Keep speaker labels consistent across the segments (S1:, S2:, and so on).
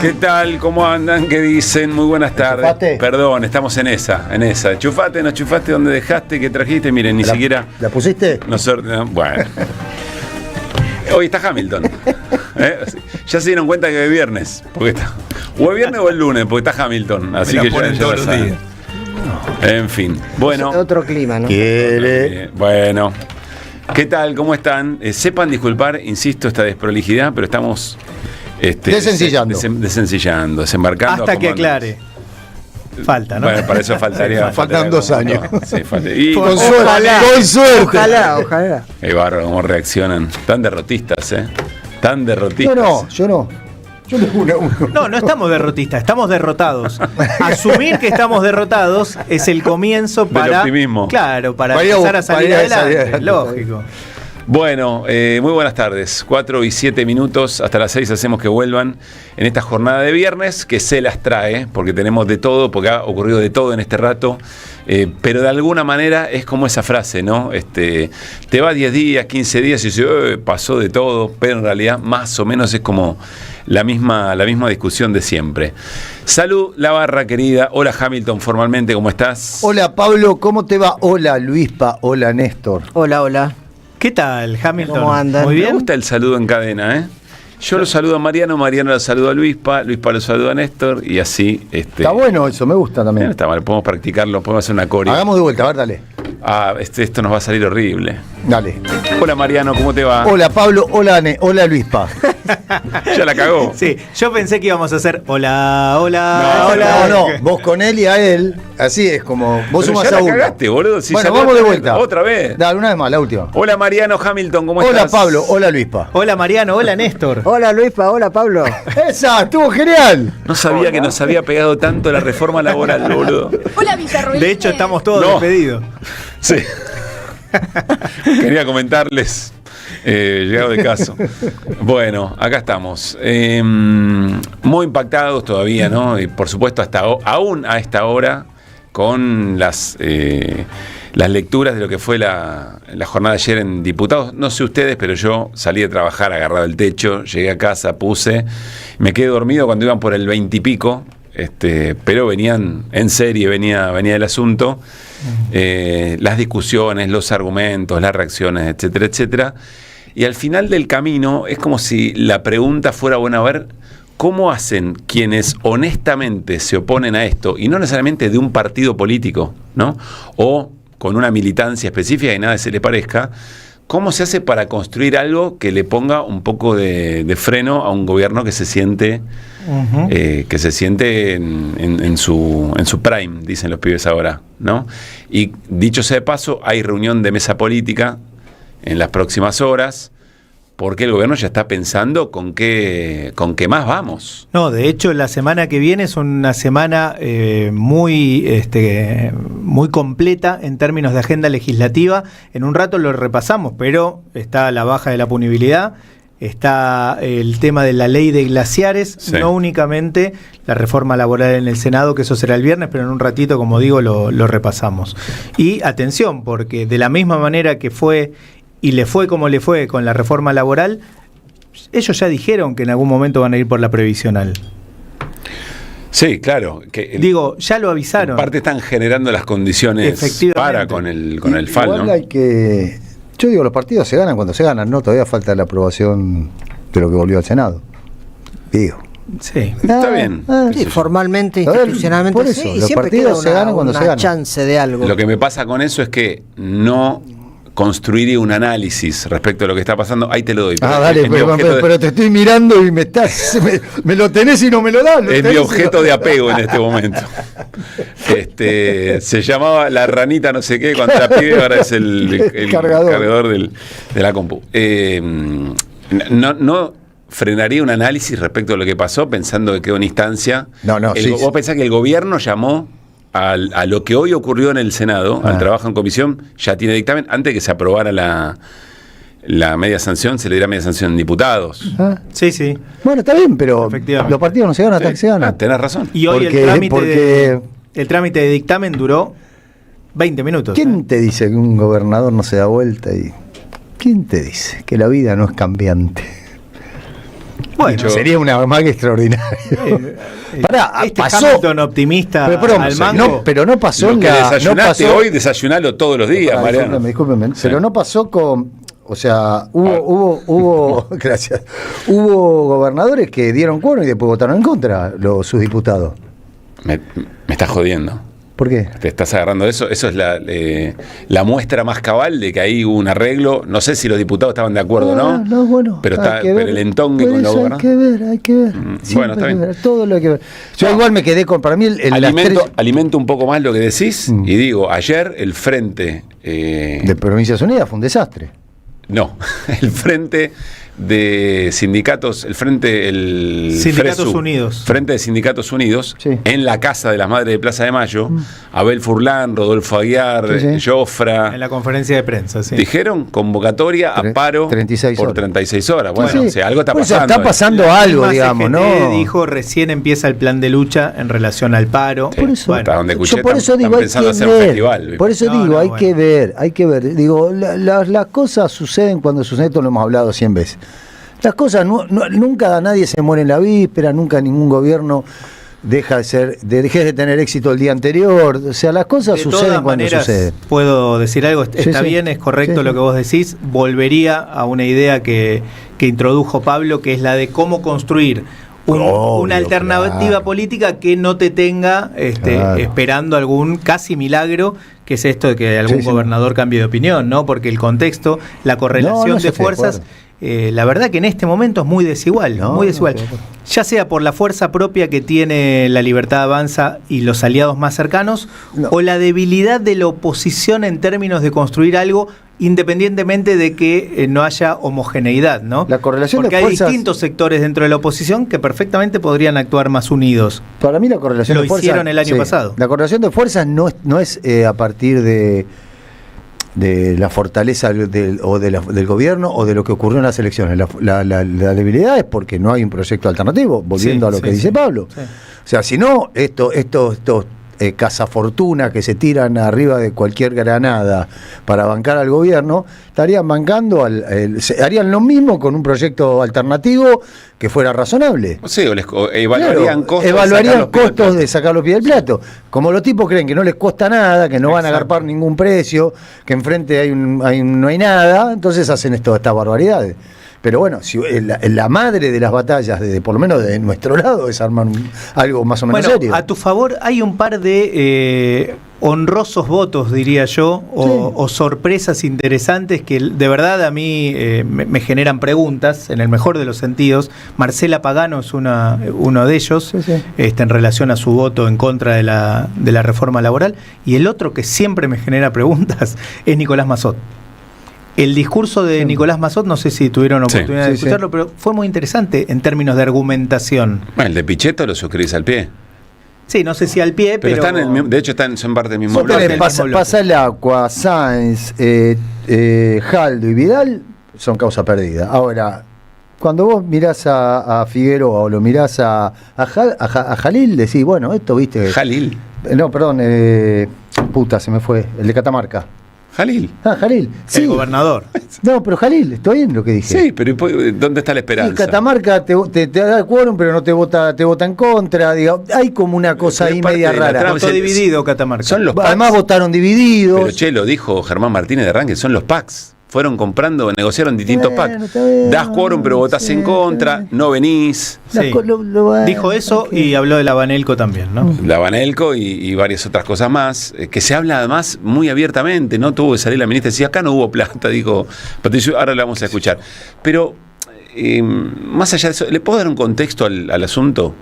S1: ¿Qué tal? ¿Cómo andan? ¿Qué dicen? Muy buenas tardes.
S2: ¿Enchufaste?
S1: Perdón, estamos en esa. ¿Enchufaste? ¿No enchufaste? ¿Dónde dejaste? ¿Qué trajiste? Miren, ni siquiera...
S2: ¿La pusiste?
S1: Bueno. Hoy está Hamilton. Ya se dieron cuenta que es viernes. Porque está... O es viernes o el lunes, porque está Hamilton. Así que ya
S3: todos los días.
S1: En fin. Bueno.
S4: Es otro clima, ¿no?
S1: Bueno. ¿Qué tal? ¿Cómo están? Sepan disculpar, insisto, esta desprolijidad, pero estamos...
S2: Desencillando.
S1: Desencillando, desembarcando.
S3: Hasta que aclare. Falta, ¿no?
S1: Bueno, para eso faltaría.
S2: Faltan 2 años.
S1: Sí, falta. Y
S2: Con suerte.
S4: Ojalá.
S1: qué bárbaro cómo reaccionan. Tan derrotistas, ¿eh? Tan derrotistas.
S2: Yo no. Yo le uno.
S3: No estamos derrotistas, estamos derrotados. Asumir que estamos derrotados es el comienzo
S1: Del
S3: para...
S1: optimismo.
S3: Claro, para
S2: Para ir a-
S3: empezar a salir
S2: para ir a salir
S3: adelante.
S2: adelante.
S3: Lógico.
S1: Bueno, muy buenas tardes. 4:07. Hasta las 6 hacemos que vuelvan en esta jornada de viernes, que se las trae, porque tenemos de todo, porque ha ocurrido de todo en este rato. Pero de alguna manera es como esa frase, ¿no? Te va 10 días, 15 días y dices, pasó de todo, pero en realidad más o menos es como la misma discusión de siempre. Salud, la barra querida. Hola Hamilton, formalmente, ¿cómo estás?
S2: Hola Pablo, ¿cómo te va? Hola Luispa, hola Néstor.
S4: Hola.
S3: ¿Qué tal, Hamilton?
S4: ¿Cómo andan?
S3: Muy
S1: Me
S3: bien.
S1: gusta el saludo en cadena, ¿eh? Yo lo saludo a Mariano lo saludo a Luispa lo saluda a Néstor y así...
S2: Está bueno eso, me gusta
S1: No
S2: también.
S1: está mal, podemos practicarlo, podemos hacer una coreo.
S2: Hagamos de vuelta, a ver, dale.
S1: Esto nos va a salir horrible.
S2: Dale.
S1: Hola Mariano, ¿cómo te va?
S2: Hola Pablo, hola Luispa.
S1: Ya la cagó.
S3: Sí, yo pensé que íbamos a hacer hola.
S2: No, vos con él y a él, así es como vos
S1: Pero
S2: sumás
S1: ya
S2: a
S1: la
S2: uno.
S1: cagaste, boludo. Si
S2: Bueno,
S1: salió
S2: vamos de
S1: otra
S2: vuelta.
S1: vez. Otra vez.
S2: Dale, una vez más, la última.
S1: Hola Mariano Hamilton, ¿cómo
S2: Hola
S1: estás?
S2: Pablo, hola Luispa.
S3: Hola Mariano, hola Néstor.
S4: Hola Luispa, hola Pablo.
S2: Esa, estuvo genial.
S1: No sabía que nos había pegado tanto la reforma laboral, boludo.
S5: Hola Villarroel.
S3: De hecho, estamos todos
S1: No.
S3: despedidos.
S1: Sí. Quería comentarles, llegado de caso. Bueno, acá estamos. Muy impactados todavía, ¿no? Y por supuesto, aún a esta hora, con las lecturas de lo que fue la jornada de ayer en diputados. No sé ustedes, pero yo salí de trabajar agarrado al techo, llegué a casa, me quedé dormido cuando iban por el 20 y pico, pero venían en serie, venía el asunto. Las discusiones, los argumentos, las reacciones, etcétera, etcétera. Y al final del camino es como si la pregunta fuera, bueno, a ver, ¿cómo hacen quienes honestamente se oponen a esto, y no necesariamente de un partido político, ¿no? O con una militancia específica y nada se le parezca, cómo se hace para construir algo que le ponga un poco de freno a un gobierno que se siente... en su prime, dicen los pibes ahora, ¿no? Y dicho sea de paso, hay reunión de mesa política en las próximas horas, porque el gobierno ya está pensando con qué más vamos.
S3: No, de hecho, la semana que viene es una semana muy completa en términos de agenda legislativa. En un rato lo repasamos, pero está la baja de la punibilidad. Está el tema de la ley de glaciares,
S1: Sí.
S3: no únicamente la reforma laboral en el Senado, que eso será el viernes, pero en un ratito, como digo, lo repasamos. Y atención, porque de la misma manera que fue y le fue como le fue con la reforma laboral, ellos ya dijeron que en algún momento van a ir por la previsional.
S1: Sí, claro.
S3: Ya lo avisaron.
S1: En parte están generando las condiciones
S3: Efectivamente.
S1: para con el FAL,
S2: Igual
S1: ¿no?
S2: hay que... Yo digo, los partidos se ganan cuando se ganan, ¿no? Todavía falta la aprobación de lo que volvió al Senado. Digo.
S3: Sí.
S1: Está bien.
S4: Sí, formalmente,
S2: A ver,
S4: institucionalmente,
S2: por eso,
S4: sí. Y
S2: los
S4: siempre
S2: partidos
S4: queda
S2: se ganan cuando se
S4: una
S2: ganan.
S4: chance de algo.
S1: Lo que me pasa con eso es que no construiría un análisis respecto a lo que está pasando. Ahí te lo doy.
S2: Dale,
S1: es mi objeto de-
S2: pero te estoy mirando y me lo tenés y no me lo das.
S1: Es mi objeto de apego en este momento. Se llamaba la ranita no sé qué, cuando la pibe, ahora es el cargador de la compu. No frenaría un análisis respecto a lo que pasó, pensando que quedó en instancia.
S2: No,
S1: Vos pensás que el gobierno llamó a lo que hoy ocurrió en el Senado, al trabajo en comisión, ya tiene dictamen, antes de que se aprobara la media sanción, se le dirá media sanción en diputados.
S3: Sí.
S2: Bueno, está bien, pero
S3: Efectivamente.
S2: los partidos no se ganan hasta que se ganan.
S1: Tenés razón.
S3: Y hoy
S2: Porque
S3: el trámite de dictamen duró 20 minutos.
S2: ¿quién te dice que un gobernador no se da vuelta? ¿Quién te dice que la vida no es cambiante?
S3: Bueno,
S2: sería una magia extraordinaria. Pará, pasó.
S3: Hamilton optimista al mango.
S2: pero no pasó
S1: Lo
S2: en
S1: que
S2: la.
S1: desayunaste
S2: no pasó,
S1: hoy, desayunalo todos los días, Mariano.
S2: Discúlpeme,
S1: Sí.
S2: pero no pasó con. O sea, hubo gracias. Hubo gobernadores que dieron quórum y después votaron en contra sus diputados.
S1: Me estás jodiendo.
S2: ¿Por qué?
S1: Te estás agarrando de eso. Eso es la muestra más cabal de que ahí hubo un arreglo. No sé si los diputados estaban de acuerdo o no.
S2: No, bueno.
S1: Pero, pero el entongue
S2: Por
S1: con los
S2: eso
S1: gobernadores.
S2: hay que ver.
S1: Bueno, está bien.
S2: Todo lo hay que ver. Yo igual me quedé con. Para mí,
S1: Alimento un poco más lo que decís y digo, ayer el frente.
S2: de Provincias Unidas fue un desastre.
S1: No, el frente de sindicatos, el
S3: Sindicatos
S1: FRESU,
S3: Unidos.
S1: Frente de Sindicatos Unidos,
S2: Sí.
S1: en la Casa de las Madres de Plaza de Mayo, Abel Furlan, Rodolfo Aguiar,
S2: Sí, sí.
S1: Jofra,
S3: En la conferencia de prensa, sí.
S1: dijeron convocatoria a paro
S2: 36
S1: por
S2: horas.
S1: 36 horas. Bueno,
S2: Sí.
S1: o sea, algo está
S2: Por eso
S1: pasando.
S2: está pasando
S3: La
S2: algo,
S3: misma
S2: digamos,
S3: CGT
S2: ¿no?
S3: dijo recién empieza el plan de lucha en relación al paro.
S1: Sí.
S2: Por eso,
S1: Hasta donde escuché,
S2: yo por eso
S1: están
S2: digo, hay
S1: pensando
S2: que
S1: hacer un
S2: ver.
S1: festival.
S2: Por eso
S3: No,
S2: digo,
S3: no,
S2: hay
S3: bueno.
S2: que ver. Digo, las cosas suceden cuando suceden, esto lo hemos hablado 100 veces. Las cosas, nunca nadie se muere en la víspera, nunca ningún gobierno deja de tener éxito el día anterior. O sea, las cosas
S3: De
S2: suceden
S3: todas
S2: cuando
S3: maneras,
S2: suceden.
S3: puedo decir algo, está
S2: sí.
S3: bien, es correcto
S2: Sí,
S3: lo
S2: sí.
S3: que vos decís, volvería a una idea que introdujo Pablo, que es la de cómo construir
S2: Obvio,
S3: una alternativa
S2: claro.
S3: política que no te tenga
S2: Claro.
S3: esperando algún casi milagro, que es esto de que algún
S2: Sí, sí.
S3: gobernador cambie de opinión, ¿no? Porque el contexto, la correlación
S2: No, yo
S3: de
S2: estoy de
S3: fuerzas,
S2: acuerdo.
S3: la verdad que en este momento es muy desigual,
S2: No,
S3: muy
S2: no,
S3: desigual.
S2: estoy de acuerdo.
S3: Ya sea por la fuerza propia que tiene la Libertad Avanza y los aliados más cercanos,
S2: No.
S3: o la debilidad de la oposición en términos de construir algo, independientemente de que no haya homogeneidad, ¿no?
S2: La correlación
S3: Porque
S2: de
S3: hay
S2: fuerzas-
S3: distintos sectores dentro de la oposición que perfectamente podrían actuar más unidos.
S2: Para mí la correlación
S3: Lo
S2: de fuerzas...
S3: hicieron el año pasado.
S2: La correlación de fuerzas no es a partir de la fortaleza del gobierno o de lo que ocurrió en las elecciones. La debilidad es porque no hay un proyecto alternativo, volviendo
S3: Sí,
S2: a lo
S3: sí,
S2: que dice
S3: sí.
S2: Pablo.
S3: Sí.
S2: O sea, si no, estos cazafortuna que se tiran arriba de cualquier granada para bancar al gobierno, estarían bancando, harían lo mismo con un proyecto alternativo que fuera razonable.
S1: O sea, evaluarían
S2: Claro,
S1: costos.
S2: evaluarían
S1: de sacar los pies del
S2: costos de sacar los pies del plato. Como los tipos creen que no les cuesta nada, que no van a
S3: Exacto.
S2: agarpar ningún precio, que enfrente no hay nada, entonces hacen estas barbaridades. Pero bueno, si la madre de las batallas, por lo menos de nuestro lado, es armar algo más o menos
S3: Bueno,
S2: serio.
S3: a tu favor hay un par de honrosos votos, diría yo, o sorpresas interesantes que de verdad a mí me generan preguntas, en el mejor de los sentidos. Marcela Pagano es uno de ellos,
S2: Sí, sí.
S3: en relación a su voto en contra de la reforma laboral. Y el otro que siempre me genera preguntas es Nicolás Massot. El discurso de Nicolás Massot, no sé si tuvieron
S1: Sí.
S3: oportunidad de
S2: Sí, sí.
S3: escucharlo, pero fue muy interesante en términos de argumentación.
S1: Bueno, el de Pichetto lo suscribís al pie.
S3: Sí, no sé si al pie,
S1: Pero
S3: pero...
S1: están en el mismo, de hecho son parte del mismo
S2: Vos
S3: bloque.
S2: tenés
S1: bloque.
S3: Del mismo bloque.
S2: pasa el Agua, Sáenz, Jaldo y Vidal, son causa perdida. Ahora, cuando vos mirás a Figueroa o lo mirás a Jalil, decís, bueno, esto viste...
S1: Jalil.
S2: No, perdón, puta, se me fue, el de Catamarca.
S1: Jalil.
S2: Ah, Jalil. Sí.
S3: El gobernador.
S2: No, pero Jalil, ¿estoy bien lo que dije?
S1: Sí, pero ¿dónde está la
S2: Y
S1: esperanza?
S2: Catamarca te da quórum, pero no te vota en contra. Digo, hay como una cosa
S1: Pero
S2: ahí
S1: es parte
S2: media
S1: de la
S2: rara.
S1: trama.
S3: Votó dividido Catamarca.
S1: Son los
S2: Además
S1: PACs.
S2: votaron divididos.
S1: Pero che, lo dijo Germán Martínez de Arranque, son los PACs. Fueron comprando, negociaron distintos
S2: Bueno,
S1: PACs.
S2: está bien,
S1: Das quórum, pero votás
S2: sí,
S1: en
S2: está
S1: contra,
S2: bien.
S1: no venís.
S3: Sí. Dijo eso y habló de la Banelco también, ¿no?
S1: La Banelco y varias otras cosas más, que se habla además muy abiertamente, no tuvo que salir la ministra y decía, acá no hubo plata, dijo Patricio, ahora la vamos a escuchar. Pero, más allá de eso, ¿le puedo dar un contexto al asunto?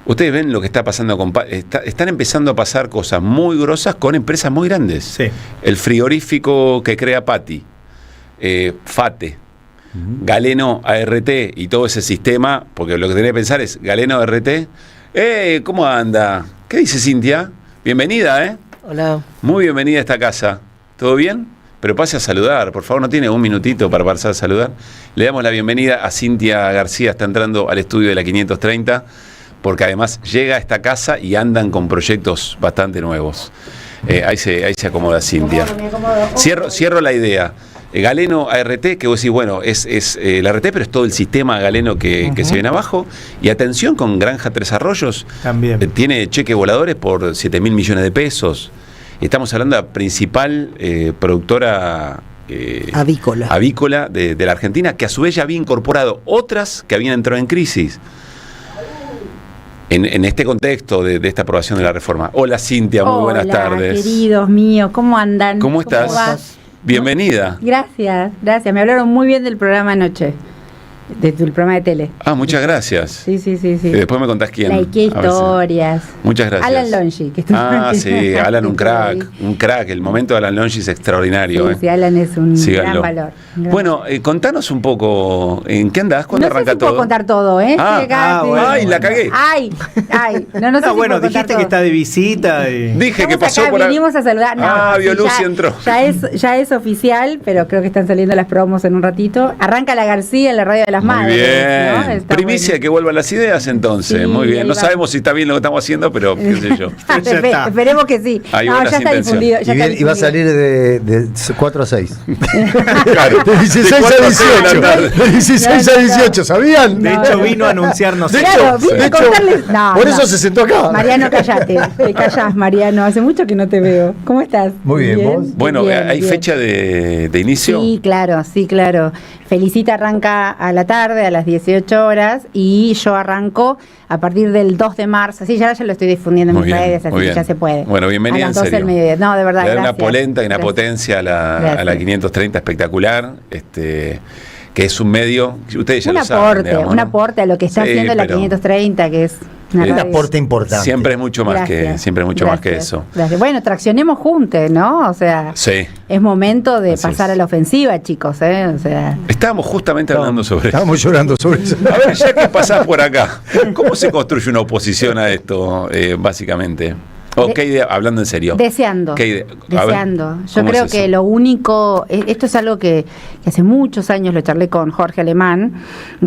S1: Ustedes ven lo que está pasando con... están empezando a pasar cosas muy grosas con empresas muy grandes.
S3: Sí.
S1: El frigorífico que crea Pati, FATE, Galeno ART y todo ese sistema, porque lo que tenés que pensar es, Galeno ART, ¿cómo anda? ¿Qué dice Cintia? Bienvenida, ¿eh?
S4: Hola.
S1: Muy bienvenida a esta casa. ¿Todo bien? Pero pase a saludar, por favor, ¿no tiene un minutito para pasar a saludar? Le damos la bienvenida a Cintia García, está entrando al estudio de la 530, porque además llega a esta casa y andan con proyectos bastante nuevos. Ahí se acomoda Cintia. Cierro la idea. Galeno ART, que vos decís, bueno, es el ART, pero es todo el sistema Galeno que se viene abajo. Y atención con Granja Tres Arroyos.
S3: También.
S1: Tiene cheques voladores por 7.000 millones de pesos. Estamos hablando de la principal productora avícola de la Argentina, que a su vez ya había incorporado otras que habían entrado en crisis. En este contexto de esta aprobación de la reforma. Hola Cintia, muy buenas tardes.
S5: Queridos míos, ¿cómo andan?
S1: ¿Cómo estás?
S5: vas?
S1: Bienvenida.
S5: Gracias. Me hablaron muy bien del programa anoche, del programa de tele.
S1: Muchas gracias.
S5: Sí.
S1: Después me contás quién.
S5: Qué historias.
S1: Muchas gracias.
S5: Alan Longi.
S1: Sí, Alan, un crack. El momento de Alan Longi es extraordinario.
S5: Sí, Alan es un gran valor.
S1: Bueno, contanos un poco, ¿en qué andás? ¿Cuándo arranca todo?
S5: No puedo contar todo, ¿eh?
S1: La cagué.
S5: No sé si
S3: bueno,
S5: puedo
S3: dijiste
S5: todo.
S3: que está de visita.
S1: Dije que pasó por ahí.
S5: Vinimos a saludar.
S1: vio luz y entró.
S5: Ya es oficial, pero creo que están saliendo las promos en un ratito. Arranca la García en la radio de las
S1: Muy
S5: madres.
S1: bien.
S5: ¿No?
S1: Primicia,
S5: bueno.
S1: que vuelvan las ideas entonces.
S5: Sí,
S1: Muy bien. No
S5: va.
S1: sabemos si está bien lo que estamos haciendo, pero qué sé yo.
S5: Esperemos que sí.
S1: Hay
S5: No,
S1: buenas
S5: ya está
S1: intenciones.
S5: difundido. Ya está
S2: Y va a salir de 4 a 6.
S1: Claro.
S2: De 16
S1: De
S2: a
S1: 4 a 6 de la
S2: 18.
S1: tarde.
S2: De 16 a 18, ¿sabían?
S3: De hecho, vino a anunciarnos.
S5: Claro, vine
S2: de
S5: a
S2: hecho,
S5: contarles. No,
S2: por
S5: no.
S2: eso se sentó acá.
S5: Mariano, callate. Te callás, Mariano. Hace mucho que no te veo. ¿Cómo estás?
S2: Muy bien, ¿vos?
S1: Bueno,
S5: Bien,
S1: ¿hay
S5: bien.
S1: fecha de inicio?
S5: Sí, claro. Felicita arranca a la tarde, a las 18 horas, y yo arranco a partir del 2 de marzo. Sí, ya lo estoy difundiendo en
S1: Muy
S5: mis
S1: bien,
S5: redes, así
S1: muy
S5: que
S1: bien.
S5: ya se puede.
S1: Bueno, bienvenida
S5: a las
S1: en
S5: 12 del
S1: serio.
S5: mediodía. No, de verdad,
S1: Le da una
S5: gracias.
S1: polenta y una
S5: Gracias.
S1: potencia a la
S5: Gracias.
S1: 530 espectacular, que es un medio, ustedes ya
S5: Un
S1: lo saben.
S5: aporte,
S1: digamos,
S5: un
S1: ¿no?
S5: aporte a lo que está
S1: Sí,
S5: haciendo la
S1: pero
S5: 530, que es una
S2: Un
S5: radio.
S2: aporte importante.
S1: Siempre es mucho más
S5: Gracias.
S1: más que
S5: Gracias.
S1: eso.
S5: Gracias. Bueno, traccionemos juntos, ¿no? O sea,
S1: Sí.
S5: es momento de
S1: Así
S5: pasar
S1: es.
S5: a la ofensiva, chicos, ¿eh? O sea,
S1: Estábamos justamente hablando sobre eso.
S2: Estábamos llorando sobre eso.
S1: A ver, ya que pasás por acá, ¿cómo se construye una oposición a esto, básicamente? ¿O qué idea, hablando en serio?
S5: deseando.
S1: ¿Qué idea? A ver,
S5: Deseando. Yo
S1: ¿cómo
S5: creo
S1: es
S5: que
S1: eso?
S5: lo único, esto es algo que hace muchos años lo charlé con Jorge Alemán,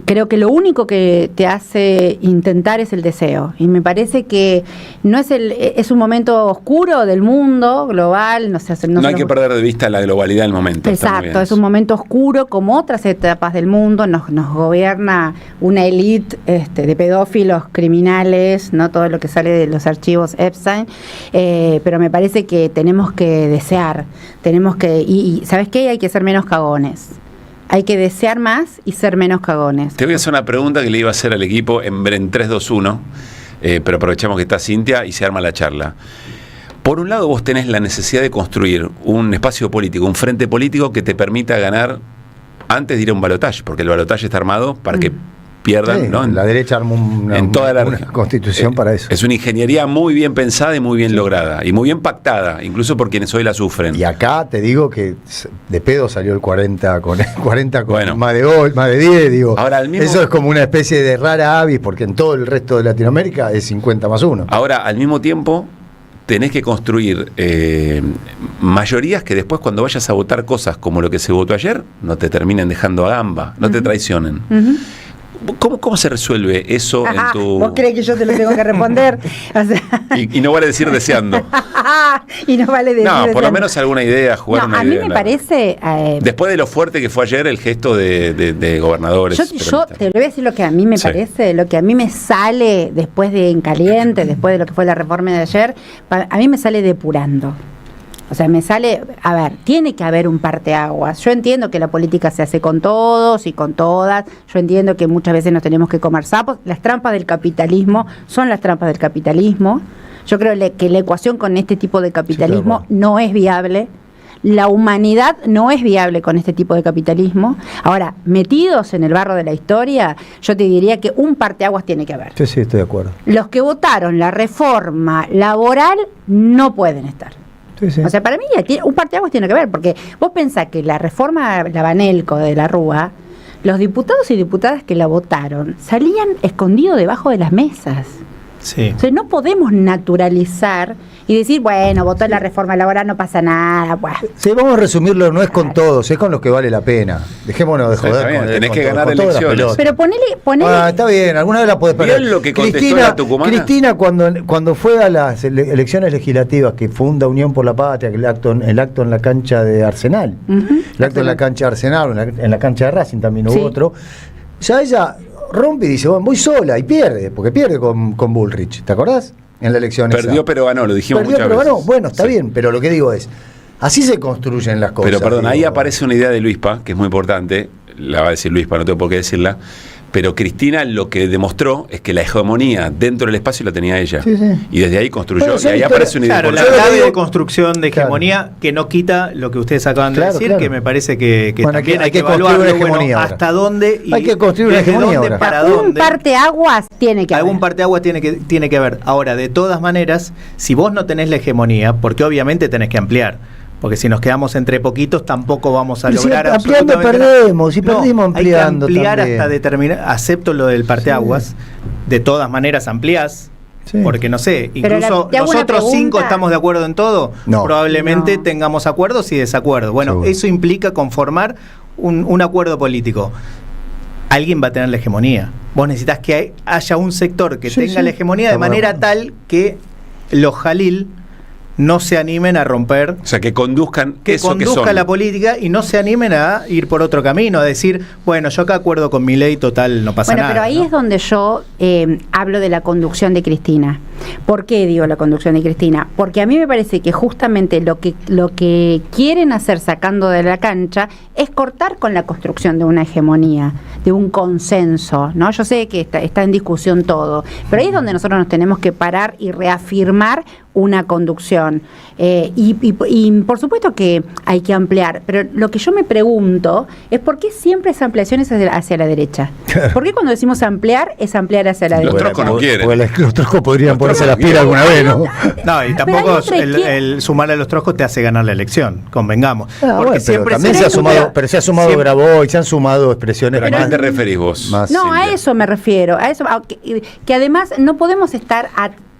S5: creo que lo único que te hace intentar es el deseo. Y me parece que no es un momento oscuro del mundo global.
S1: No hay que perder de vista la globalidad del momento. está muy
S5: Exacto,
S1: bien.
S5: es un momento oscuro como otras etapas del mundo, nos gobierna una élite de pedófilos, criminales, no todo lo que sale de los archivos Epstein, pero me parece que tenemos que desear, y ¿sabes qué? Hay que ser menos cagones. Hay que desear más y ser menos cagones.
S1: Te voy a hacer una pregunta que le iba a hacer al equipo en 3, 2, 1, pero aprovechamos que está Cintia y se arma la charla. Por un lado, vos tenés la necesidad de construir un espacio político, un frente político que te permita ganar antes de ir a un balotaje, porque el balotaje está armado para que pierdan,
S2: Sí,
S1: ¿no?
S2: la derecha armó
S1: en toda la
S2: una
S1: región.
S2: constitución para eso.
S1: Es una ingeniería muy bien pensada y muy bien lograda, y muy bien pactada, incluso por quienes hoy la sufren.
S2: Y acá te digo que de pedo salió el 40 con
S1: Bueno.
S2: más de 10, digo.
S1: Ahora, al mismo-
S2: Eso es como una especie de rara avis, porque en todo el resto de Latinoamérica es 50 más 1.
S1: Ahora, al mismo tiempo, tenés que construir mayorías que después, cuando vayas a votar cosas como lo que se votó ayer, no te terminen dejando a gamba, no te traicionen.
S5: Ujú.
S1: ¿Cómo se resuelve eso en tu...?
S5: ¿Vos crees que yo te lo tengo que responder? O sea,
S1: Y no vale decir deseando.
S5: y no vale decir
S1: No, por lo
S5: deseando.
S1: menos alguna idea, jugar
S5: No,
S1: una
S5: a
S1: idea.
S5: mí me
S1: claro.
S5: parece...
S1: Después de lo fuerte que fue ayer el gesto de gobernadores.
S5: Yo te voy a decir lo que a mí me
S1: Sí.
S5: parece, lo que a mí me sale después de En Caliente, después de lo que fue la reforma de ayer, a mí me sale depurando. O sea, me sale, a ver, tiene que haber un parteaguas. Yo entiendo que la política se hace con todos y con todas. Yo entiendo que muchas veces nos tenemos que comer sapos. Las trampas del capitalismo son las trampas del capitalismo. Yo creo que la ecuación con este tipo de capitalismo
S2: claro.
S5: no es viable. La humanidad no es viable con este tipo de capitalismo. Ahora, metidos en el barro de la historia, yo te diría que un parteaguas tiene que haber.
S2: Sí, sí, estoy de acuerdo.
S5: Los que votaron la reforma laboral no pueden estar.
S2: Sí, sí.
S5: O sea, para mí un parteaguas tiene que ver, porque vos pensás que la reforma la Banelco de la Rúa, los diputados y diputadas que la votaron salían escondidos debajo de las mesas.
S3: Sí.
S5: Entonces no podemos naturalizar y decir, bueno, votó la reforma laboral, no pasa nada. Bueno.
S2: Sí, vamos a resumirlo, no es con todos, es con los que vale la pena. Dejémonos de
S1: Sí,
S2: joder.
S1: está bien, tenés
S2: con
S1: que
S2: todo,
S1: ganar
S2: con todas las
S1: elecciones.
S2: pelotas.
S5: Pero ponele.
S2: Está bien, alguna vez la podés perder.
S1: ¿Vieron lo que contestó la tucumana?
S2: Cristina cuando fue a las elecciones legislativas, que funda Unión por la Patria, que el acto en la cancha de Arsenal, el acto en la cancha de Arsenal, en la cancha de Racing también hubo otro, ya ella rompe y dice, bueno, voy sola, y pierde, porque pierde con Bullrich, ¿te acordás? En la elección
S1: Perdió
S2: esa.
S1: pero ganó, lo dijimos
S2: Perdió
S1: muchas
S2: pero
S1: veces.
S2: ganó, bueno, está
S1: Sí.
S2: bien, pero lo que digo es, así se construyen las cosas.
S1: Pero perdón, ahí
S2: digo.
S1: aparece una idea de Luispa, que es muy importante, la va a decir Luispa, no tengo por qué decirla, pero Cristina lo que demostró es que la hegemonía dentro del espacio la tenía ella.
S2: Sí, sí.
S1: Y desde ahí construyó,
S2: Bueno,
S1: y ahí
S2: sí,
S1: aparece una idea
S3: Claro, la
S2: Yo lo
S1: importante.
S3: clave
S2: digo-
S3: de construcción de
S2: Claro.
S3: hegemonía que no quita lo que ustedes acaban de
S2: Claro,
S3: decir,
S2: claro.
S3: que me parece que
S2: Bueno,
S3: también
S2: hay
S3: hay
S2: que
S3: que
S2: construir
S3: evaluarlo,
S2: una hegemonía ahora.
S3: hasta dónde y
S2: Hay que construir una
S3: desde
S2: hegemonía
S3: dónde
S2: ahora.
S3: para
S5: Un
S3: dónde.
S5: parteaguas tiene que
S3: Algún
S5: haber.
S3: parteaguas tiene que haber. Ahora, de todas maneras, si vos no tenés la hegemonía, porque obviamente tenés que ampliar, porque si nos quedamos entre poquitos tampoco vamos a
S2: Pero si
S3: lograr
S2: ampliando
S3: absolutamente nada.
S2: perdemos, si perdimos ampliando
S3: hay que ampliar
S2: también.
S3: hasta determinar, acepto lo del parteaguas, de todas maneras ampliás.
S2: Sí.
S3: Porque no sé,
S5: Pero
S3: incluso
S5: te hago una
S3: nosotros 5
S5: pregunta.
S3: estamos de acuerdo en todo,
S2: No.
S3: probablemente
S5: No.
S3: tengamos acuerdos y desacuerdos. Bueno,
S2: Seguro.
S3: eso implica conformar un acuerdo político. Alguien va a tener la hegemonía. Vos necesitas que haya un sector que
S2: Sí,
S3: tenga
S2: sí.
S3: la hegemonía de
S2: Estamos de
S3: manera
S2: acuerdo.
S3: tal que los Jalil no se animen a romper,
S1: O sea, que conduzcan
S3: que
S1: eso que
S3: conduzca
S1: son.
S3: la política y no se animen a ir por otro camino, a decir, bueno, yo acá acuerdo con mi ley, total, no pasa
S5: Bueno,
S3: nada.
S5: pero ahí
S3: ¿no?
S5: es donde yo hablo de la conducción de Cristina. ¿Por qué digo la conducción de Cristina? Porque a mí me parece que justamente lo que quieren hacer sacando de la cancha es cortar con la construcción de una hegemonía, de un consenso, ¿no? Yo sé que está en discusión todo, pero ahí es donde nosotros nos tenemos que parar y reafirmar una conducción. Y por supuesto que hay que ampliar, pero lo que yo me pregunto es por qué siempre esa ampliación es hacia la derecha. ¿Por qué cuando decimos ampliar es ampliar hacia la
S1: Los
S5: derecha?
S1: troscos no quieren.
S2: Porque los troscos podrían ponerse las
S1: troscos
S2: pilas alguna vez, ¿no?
S3: No, y
S5: Pero
S3: tampoco
S5: hay otra izquierda.
S3: el sumarle a los troscos te hace ganar la elección, convengamos.
S2: Ah, bueno, pero también se ha sumado, pero se ha sumado
S3: siempre-
S2: Grabois, se han sumado expresiones
S1: ¿Pero a quién
S2: más-
S1: te referís vos?
S2: más-
S5: No, a
S1: Silvia?
S5: eso me refiero, a eso, que además no podemos estar,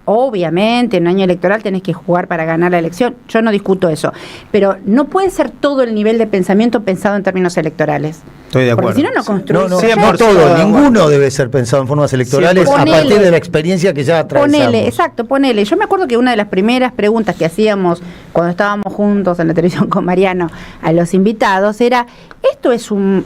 S5: obviamente en un año electoral tenés que jugar para ganar la elección, yo no discuto eso, pero no puede ser todo el nivel de pensamiento pensado en términos electorales.
S3: Estoy de acuerdo.
S5: Porque si no, no construís.
S2: No,
S3: 100%
S2: no
S3: de
S2: todo,
S3: acuerdo.
S2: ninguno debe ser pensado en formas electorales a
S5: Ponele.
S2: partir de la experiencia que ya atravesamos.
S5: Ponele, exacto, ponele. Yo me acuerdo que una de las primeras preguntas que hacíamos cuando estábamos juntos en la televisión con Mariano a los invitados era, ¿esto es un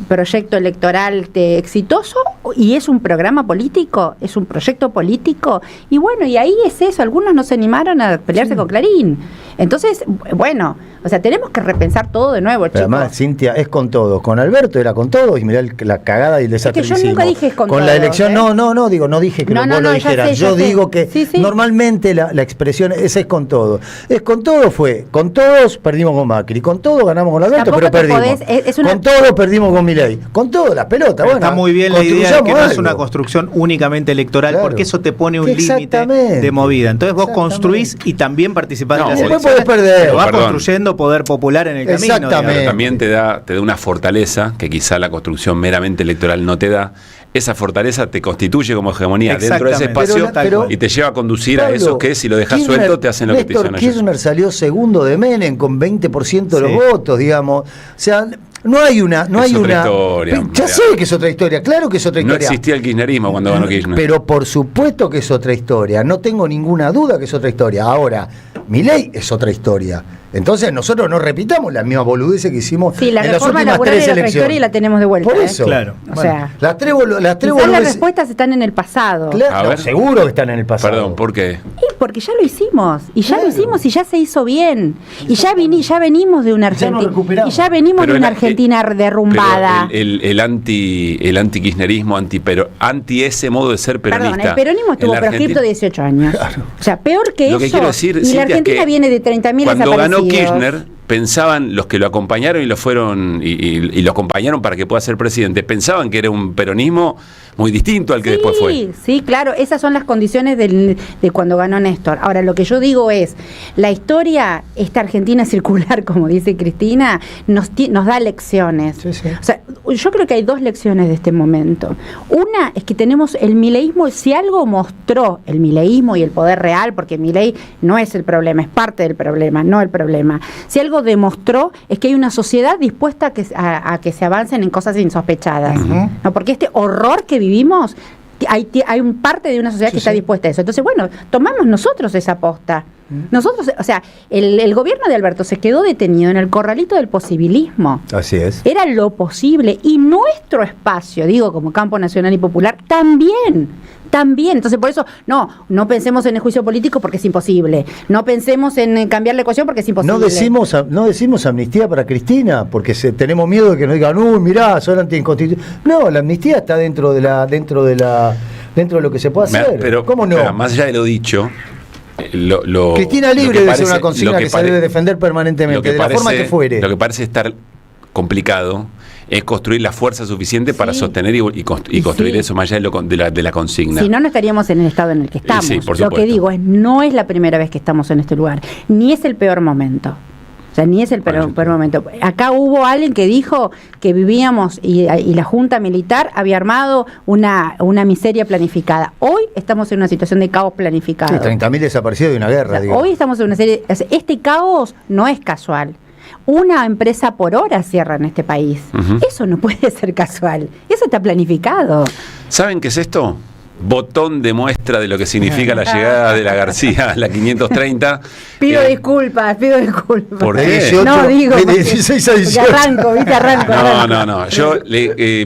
S5: proyecto electoral exitoso y es un programa político? ¿Es un proyecto político? Y bueno, y ahí es eso, algunos no se animaron a pelearse con Clarín. Entonces, bueno, o sea, tenemos que repensar todo de nuevo,
S2: Pero
S5: chicos.
S2: además, Cintia, es con todo. Con Alberto era con todo y mirá la cagada y el desastre
S5: Es que yo
S2: que
S5: nunca
S2: hicimos.
S5: dije es con
S2: la
S5: todos,
S2: elección,
S5: ¿eh?
S2: no, digo, no dije que
S5: No,
S2: vos
S5: no,
S2: lo
S5: ya
S2: dijeras.
S5: sé,
S2: Yo
S5: ya sé.
S2: digo que
S5: Sí, sí.
S2: normalmente la expresión esa es con todo. Es con todo fue, con todos perdimos con Macri, con todo ganamos con Alberto,
S5: Tampoco
S2: pero
S5: te
S2: perdimos.
S5: podés- es una-
S2: Con todo perdimos con Milei. Con todo, las pelotas.
S3: Pero
S2: Bueno,
S3: está muy bien la idea de que
S2: construyamos
S3: no es
S2: algo.
S3: una construcción únicamente electoral,
S2: Claro.
S3: porque eso te pone un límite
S2: Exactamente.
S3: de movida. Entonces vos
S2: Exactamente.
S3: construís y también participás
S1: No,
S3: de las
S2: después
S3: elecciones,
S2: podés perder.
S3: pero vas
S1: Perdón.
S3: construyendo poder popular en el camino.
S2: Exactamente.
S1: Pero también te da una fortaleza que quizá la construcción meramente electoral no te da. Esa fortaleza te constituye como hegemonía dentro de ese
S3: Exactamente.
S1: espacio
S2: Pero-
S1: y te lleva a conducir a
S2: Pablo,
S1: esos que si lo dejas
S2: Kirchner-
S1: suelto te hacen lo que te
S2: Néstor
S1: hicieron ellos.
S2: Kirchner salió segundo de Menem con 20% de los
S3: Sí.
S2: votos, digamos. O sea, no hay una...
S1: Es otra historia,
S2: Ya
S1: Mariano.
S2: sé que es otra historia, claro que es otra
S1: No
S2: historia.
S1: existía el kirchnerismo cuando ganó Kirchner.
S2: Pero por supuesto que es otra historia, no tengo ninguna duda que es otra historia. Ahora, Milei es otra historia. Entonces nosotros no repitamos la misma boludez que hicimos
S5: Sí, la
S2: en las
S5: reforma
S2: últimas
S5: laboral
S2: tres
S5: era otra
S2: elecciones.
S5: historia y la tenemos de vuelta.
S2: Por eso.
S3: Claro.
S5: O sea,
S2: las tres
S5: quizás las
S2: boludeces-
S5: respuestas están en el pasado.
S2: Claro,
S1: A
S2: no,
S1: ver.
S2: seguro que están en el pasado.
S1: Perdón, ¿por qué?
S5: Y porque ya lo hicimos, y ya
S2: Claro.
S5: lo hicimos y ya se hizo bien. Y ya venimos de una
S2: Ya nos
S5: Argentina.
S2: recuperamos.
S5: Y ya venimos
S1: Pero
S5: de una
S1: el-
S5: Argentina derrumbada.
S1: Pero el anti-kirchnerismo, anti ese modo de ser peronista.
S5: Perdón, el peronismo estuvo
S1: en la
S5: proscripto
S1: Argentina-
S5: 18 años. O sea, peor que
S1: Lo que
S5: eso.
S1: quiero decir,
S5: y
S1: Cintia,
S5: la
S1: es
S5: Argentina
S1: que
S5: viene de 30.000
S1: cuando ganó
S5: desaparecidos.
S1: Kirchner, pensaban, los que lo acompañaron y lo fueron y lo acompañaron para que pueda ser presidente, pensaban que era un peronismo muy distinto al que después fue.
S5: Sí, claro, esas son las condiciones de cuando ganó Néstor. Ahora, lo que yo digo es, la historia, esta Argentina circular, como dice Cristina, nos da lecciones.
S2: Sí, sí.
S5: O sea, yo creo que hay dos lecciones de este momento. Una es que tenemos el mileísmo, si algo mostró el mileísmo y el poder real, porque Milei no es el problema, es parte del problema, no el problema. Si algo demostró es que hay una sociedad dispuesta a que se avancen en cosas insospechadas. ¿No? Porque este horror que vivimos, hay un parte de una sociedad que está dispuesta a eso. Entonces, bueno, tomamos nosotros esa aposta. Nosotros, o sea, el gobierno de Alberto se quedó detenido en el corralito del posibilismo.
S2: Así es.
S5: Era lo posible. Y nuestro espacio, digo, como campo nacional y popular, también. Entonces, por eso, no pensemos en el juicio político porque es imposible. No pensemos en cambiar la ecuación porque es imposible.
S2: No decimos amnistía para Cristina porque tenemos miedo de que nos digan, uy, mirá, son anticonstitucionales. No, la amnistía está dentro de lo que se puede hacer.
S1: Pero,
S2: ¿cómo no?
S1: Pero más allá de lo dicho,
S2: Cristina libre debe ser una consigna que se debe defender permanentemente, de la forma que fuere.
S1: Lo que parece estar complicado es construir la fuerza suficiente para sostener y construir eso más allá de la consigna.
S5: Si no, no estaríamos en el estado en el que estamos.
S1: Sí, por
S5: lo
S1: supuesto.
S5: que digo es, no es la primera vez que estamos en este lugar, ni es el peor momento. O sea, ni es el peor momento. Acá hubo alguien que dijo que vivíamos y la Junta Militar había armado una miseria planificada. Hoy estamos en una situación de caos planificado.
S2: Sí, 30.000 desaparecidos de una guerra.
S5: O sea, hoy estamos en una serie... Este caos no es casual. Una empresa por hora cierra en este país. Eso no puede ser casual. Eso está planificado.
S1: ¿Saben qué es esto? Botón de muestra de lo que significa la llegada de la García a la 530.
S5: Pido disculpas.
S1: ¿Por qué?
S2: 18,
S5: No, digo,
S2: de 16 a 18.
S5: Arranco.
S1: No. Yo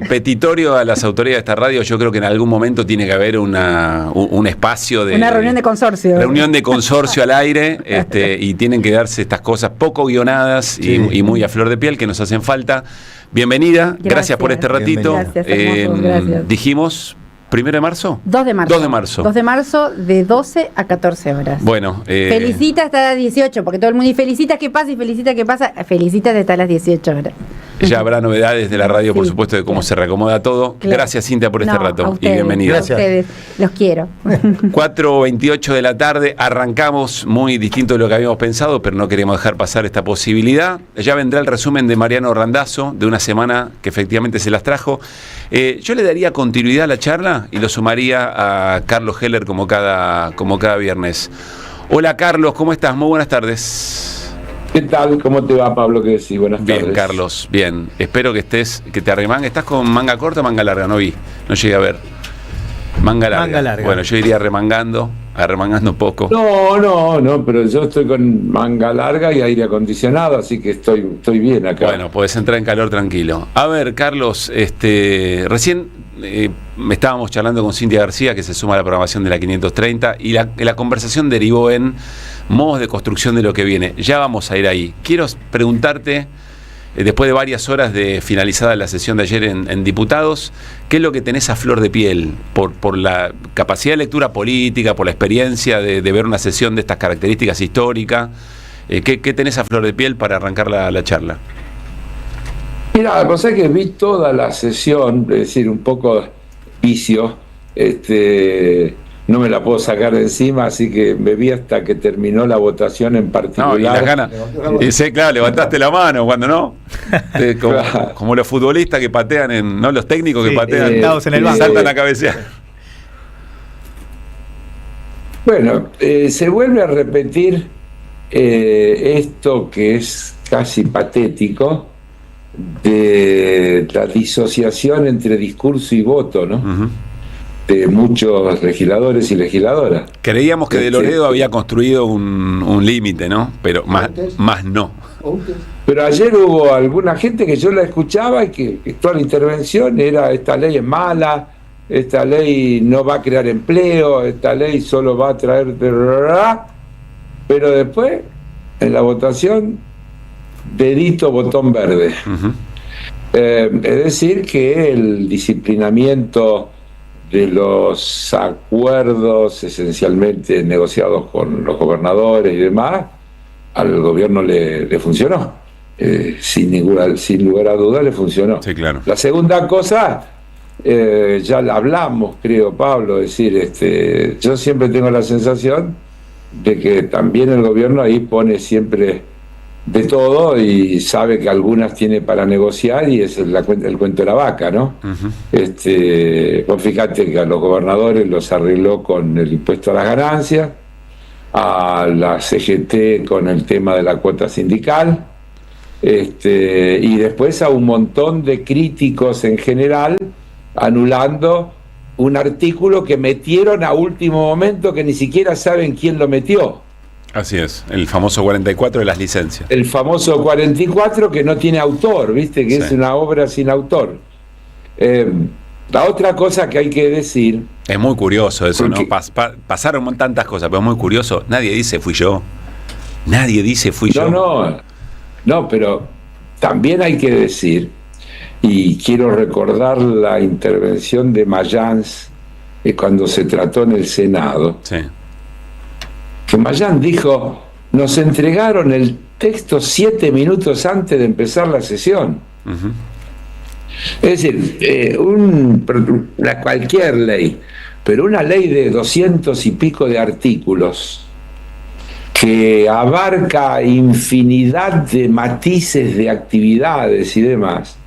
S1: petitorio a las autoridades de esta radio, yo creo que en algún momento tiene que haber un espacio de...
S5: Una reunión de consorcio.
S1: Reunión de consorcio al aire, y tienen que darse estas cosas poco guionadas y muy a flor de piel que nos hacen falta. Bienvenida, gracias por este ratito.
S5: Gracias, hermoso, gracias.
S1: Dijimos... ¿1 de marzo?
S5: 2 de marzo.
S1: 2 de marzo.
S5: 2 de marzo de 12 a 14 horas.
S1: Bueno.
S5: Felicita hasta las 18, porque todo el mundo dice felicita que pasa y felicita que pasa. Felicita hasta las 18 horas.
S1: Ya habrá novedades de la radio, por supuesto, de cómo se reacomoda todo.
S5: Claro.
S1: Gracias, Cintia, por este rato.
S5: A ustedes,
S1: y bienvenida.
S2: Gracias.
S5: A ustedes. Los quiero.
S1: 4:28 de la tarde, arrancamos muy distinto de lo que habíamos pensado, pero no queremos dejar pasar esta posibilidad. Ya vendrá el resumen de Mariano Randazzo, de una semana que efectivamente se las trajo. Yo le daría continuidad a la charla y lo sumaría a Carlos Heller como cada viernes. Hola, Carlos, ¿cómo estás? Muy buenas tardes.
S6: ¿Qué tal? ¿Cómo te va, Pablo? ¿Qué decís? Buenas tardes.
S1: Bien, Carlos, bien. Espero que te arremangues. ¿Estás con manga corta o manga larga? No llegué a ver. Manga larga. Bueno, yo iría arremangando un poco.
S6: No, pero yo estoy con manga larga y aire acondicionado, así que estoy bien acá.
S1: Bueno, podés entrar en calor tranquilo. A ver, Carlos, recién estábamos charlando con Cintia García, que se suma a la programación de la 530, y la conversación derivó en modos de construcción de lo que viene. Ya vamos a ir ahí. Quiero preguntarte, después de varias horas de finalizada la sesión de ayer en Diputados, ¿qué es lo que tenés a flor de piel? Por la capacidad de lectura política, por la experiencia de ver una sesión de estas características históricas, ¿qué tenés a flor de piel para arrancar la charla?
S6: Mira, la cosa es que vi toda la sesión, es decir, un poco vicio, no me la puedo sacar de encima, así que me vi hasta que terminó la votación en particular.
S1: No, y las ganas. Claro, levantaste la mano, cuando no. Como los futbolistas que patean, los técnicos que patean,
S3: en el banco.
S1: saltan a cabecear.
S6: Bueno, se vuelve a repetir esto que es casi patético, de la disociación entre discurso y voto, ¿no? Uh-huh. De muchos legisladores y legisladoras.
S1: Creíamos que De Loredo había construido un límite, ¿no? Pero más no.
S6: Pero ayer hubo alguna gente que yo la escuchaba y que toda la intervención era: esta ley es mala, esta ley no va a crear empleo, esta ley solo va a traer... Pero después, en la votación, dedito, botón verde. Uh-huh. Es decir, que el disciplinamiento de los acuerdos esencialmente negociados con los gobernadores y demás al gobierno le funcionó. Sin lugar a dudas le funcionó.
S1: Sí, claro.
S6: La segunda cosa, ya la hablamos, creo, Pablo, es decir, yo siempre tengo la sensación de que también el gobierno ahí pone siempre de todo y sabe que algunas tiene para negociar y es el cuento de la vaca, ¿no?
S1: Uh-huh.
S6: Vos fíjate que a los gobernadores los arregló con el impuesto a las ganancias, a la CGT con el tema de la cuota sindical, y después a un montón de críticos en general anulando un artículo que metieron a último momento que ni siquiera saben quién lo metió.
S1: Así es, el famoso 44 de las licencias.
S6: El famoso 44 que no tiene autor, ¿viste? Que
S1: Sí.
S6: es una obra sin autor. La otra cosa que hay que decir...
S1: Es muy curioso eso,
S6: porque,
S1: ¿no? Pasaron tantas cosas, pero es muy curioso. Nadie dice fui yo. Nadie dice fui yo.
S6: No, pero también hay que decir, y quiero recordar la intervención de Mayans cuando se trató en el Senado,
S1: Sí.
S6: que Mayans dijo, nos entregaron el texto 7 minutos antes de empezar la sesión.
S1: Uh-huh.
S6: Es decir, cualquier ley, pero una ley de 200 y pico de artículos que abarca infinidad de matices de actividades y demás,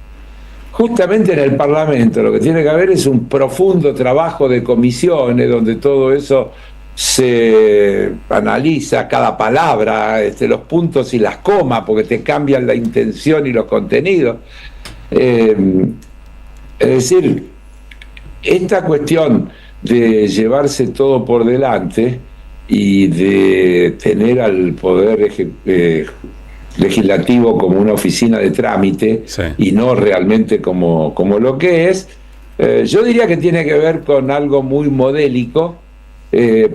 S6: justamente en el Parlamento lo que tiene que haber es un profundo trabajo de comisiones donde todo eso se analiza, cada palabra, los puntos y las comas, porque te cambian la intención y los contenidos. Es decir, esta cuestión de llevarse todo por delante y de tener al poder legislativo como una oficina de trámite,
S1: Sí.
S6: y no realmente como lo que es, yo diría que tiene que ver con algo muy modélico,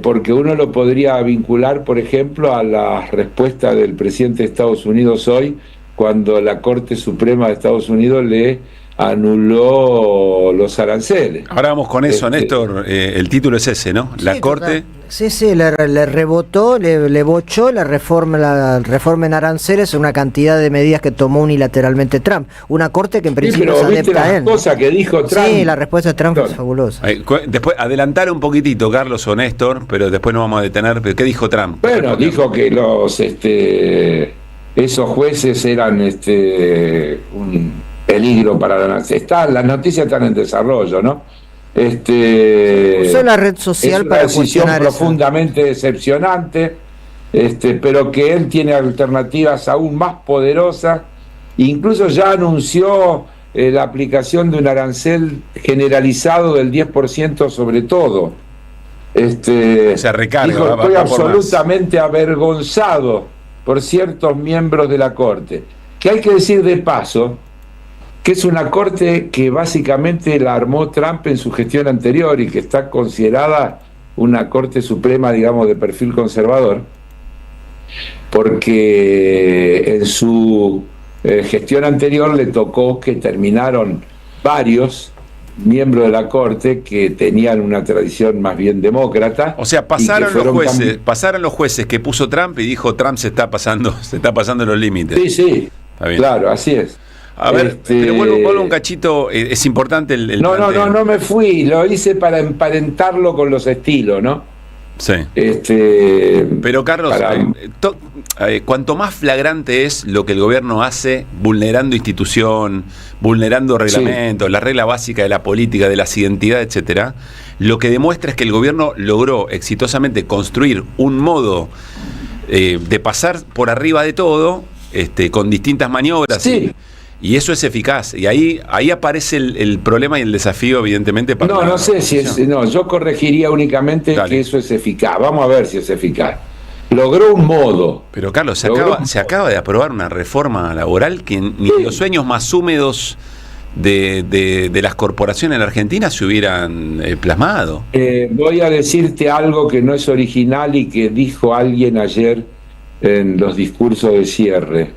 S6: porque uno lo podría vincular, por ejemplo, a la respuesta del presidente de Estados Unidos hoy, cuando la Corte Suprema de Estados Unidos le anuló los aranceles.
S1: Ahora vamos con eso, Néstor. El título es ese, ¿no? La
S4: Sí,
S1: Corte.
S4: Sí, le rebotó, le bochó la reforma en aranceles, una cantidad de medidas que tomó unilateralmente Trump. Una corte que en
S6: Sí,
S4: principio
S6: pero
S4: se
S6: viste
S4: adepta a
S6: las
S4: él.
S6: cosas que dijo Trump.
S4: Sí, la respuesta de Trump es fabulosa.
S1: Después, adelantar un poquitito, Carlos o Néstor, pero después nos vamos a detener. ¿Pero qué dijo Trump?
S6: Bueno, dijo que esos jueces eran un peligro para la nación. Las noticias están en desarrollo, ¿no?
S4: Usó la red social
S6: es una
S4: para
S6: decisión
S4: cuestionar eso.
S6: profundamente decepcionante, pero que él tiene alternativas aún más poderosas. Incluso ya anunció la aplicación de un arancel generalizado del 10% sobre todo.
S1: Se recarga,
S6: dijo,
S1: va
S6: estoy
S1: por
S6: absolutamente avergonzado por ciertos miembros de la Corte. Que hay que decir de paso que es una corte que básicamente la armó Trump en su gestión anterior y que está considerada una Corte Suprema, digamos, de perfil conservador, porque en su gestión anterior le tocó que terminaron varios miembros de la Corte que tenían una tradición más bien demócrata.
S1: O sea, pasaron los jueces que puso Trump y dijo Trump se está pasando los límites.
S6: Sí,
S1: Está bien.
S6: claro, así es.
S1: A ver, pero vuelvo un cachito, es importante el planteo.
S6: No me fui, lo hice para emparentarlo con los estilos, ¿no?
S1: Sí. Pero Carlos, cuanto más flagrante es lo que el gobierno hace, vulnerando institución, vulnerando reglamentos, la regla básica de la política, de las identidades, etcétera, lo que demuestra es que el gobierno logró exitosamente construir un modo de pasar por arriba de todo, con distintas maniobras.
S6: Sí.
S1: Y eso es eficaz. Y ahí aparece el problema y el desafío, evidentemente. Para
S6: no sé si es. No, yo corregiría únicamente que eso es eficaz. Vamos a ver si es eficaz. Logró un modo.
S1: Pero Carlos, se acaba de aprobar una reforma laboral que ni los sueños más húmedos de las corporaciones en la Argentina se hubieran plasmado.
S6: Voy a decirte algo que no es original y que dijo alguien ayer en los discursos de cierre.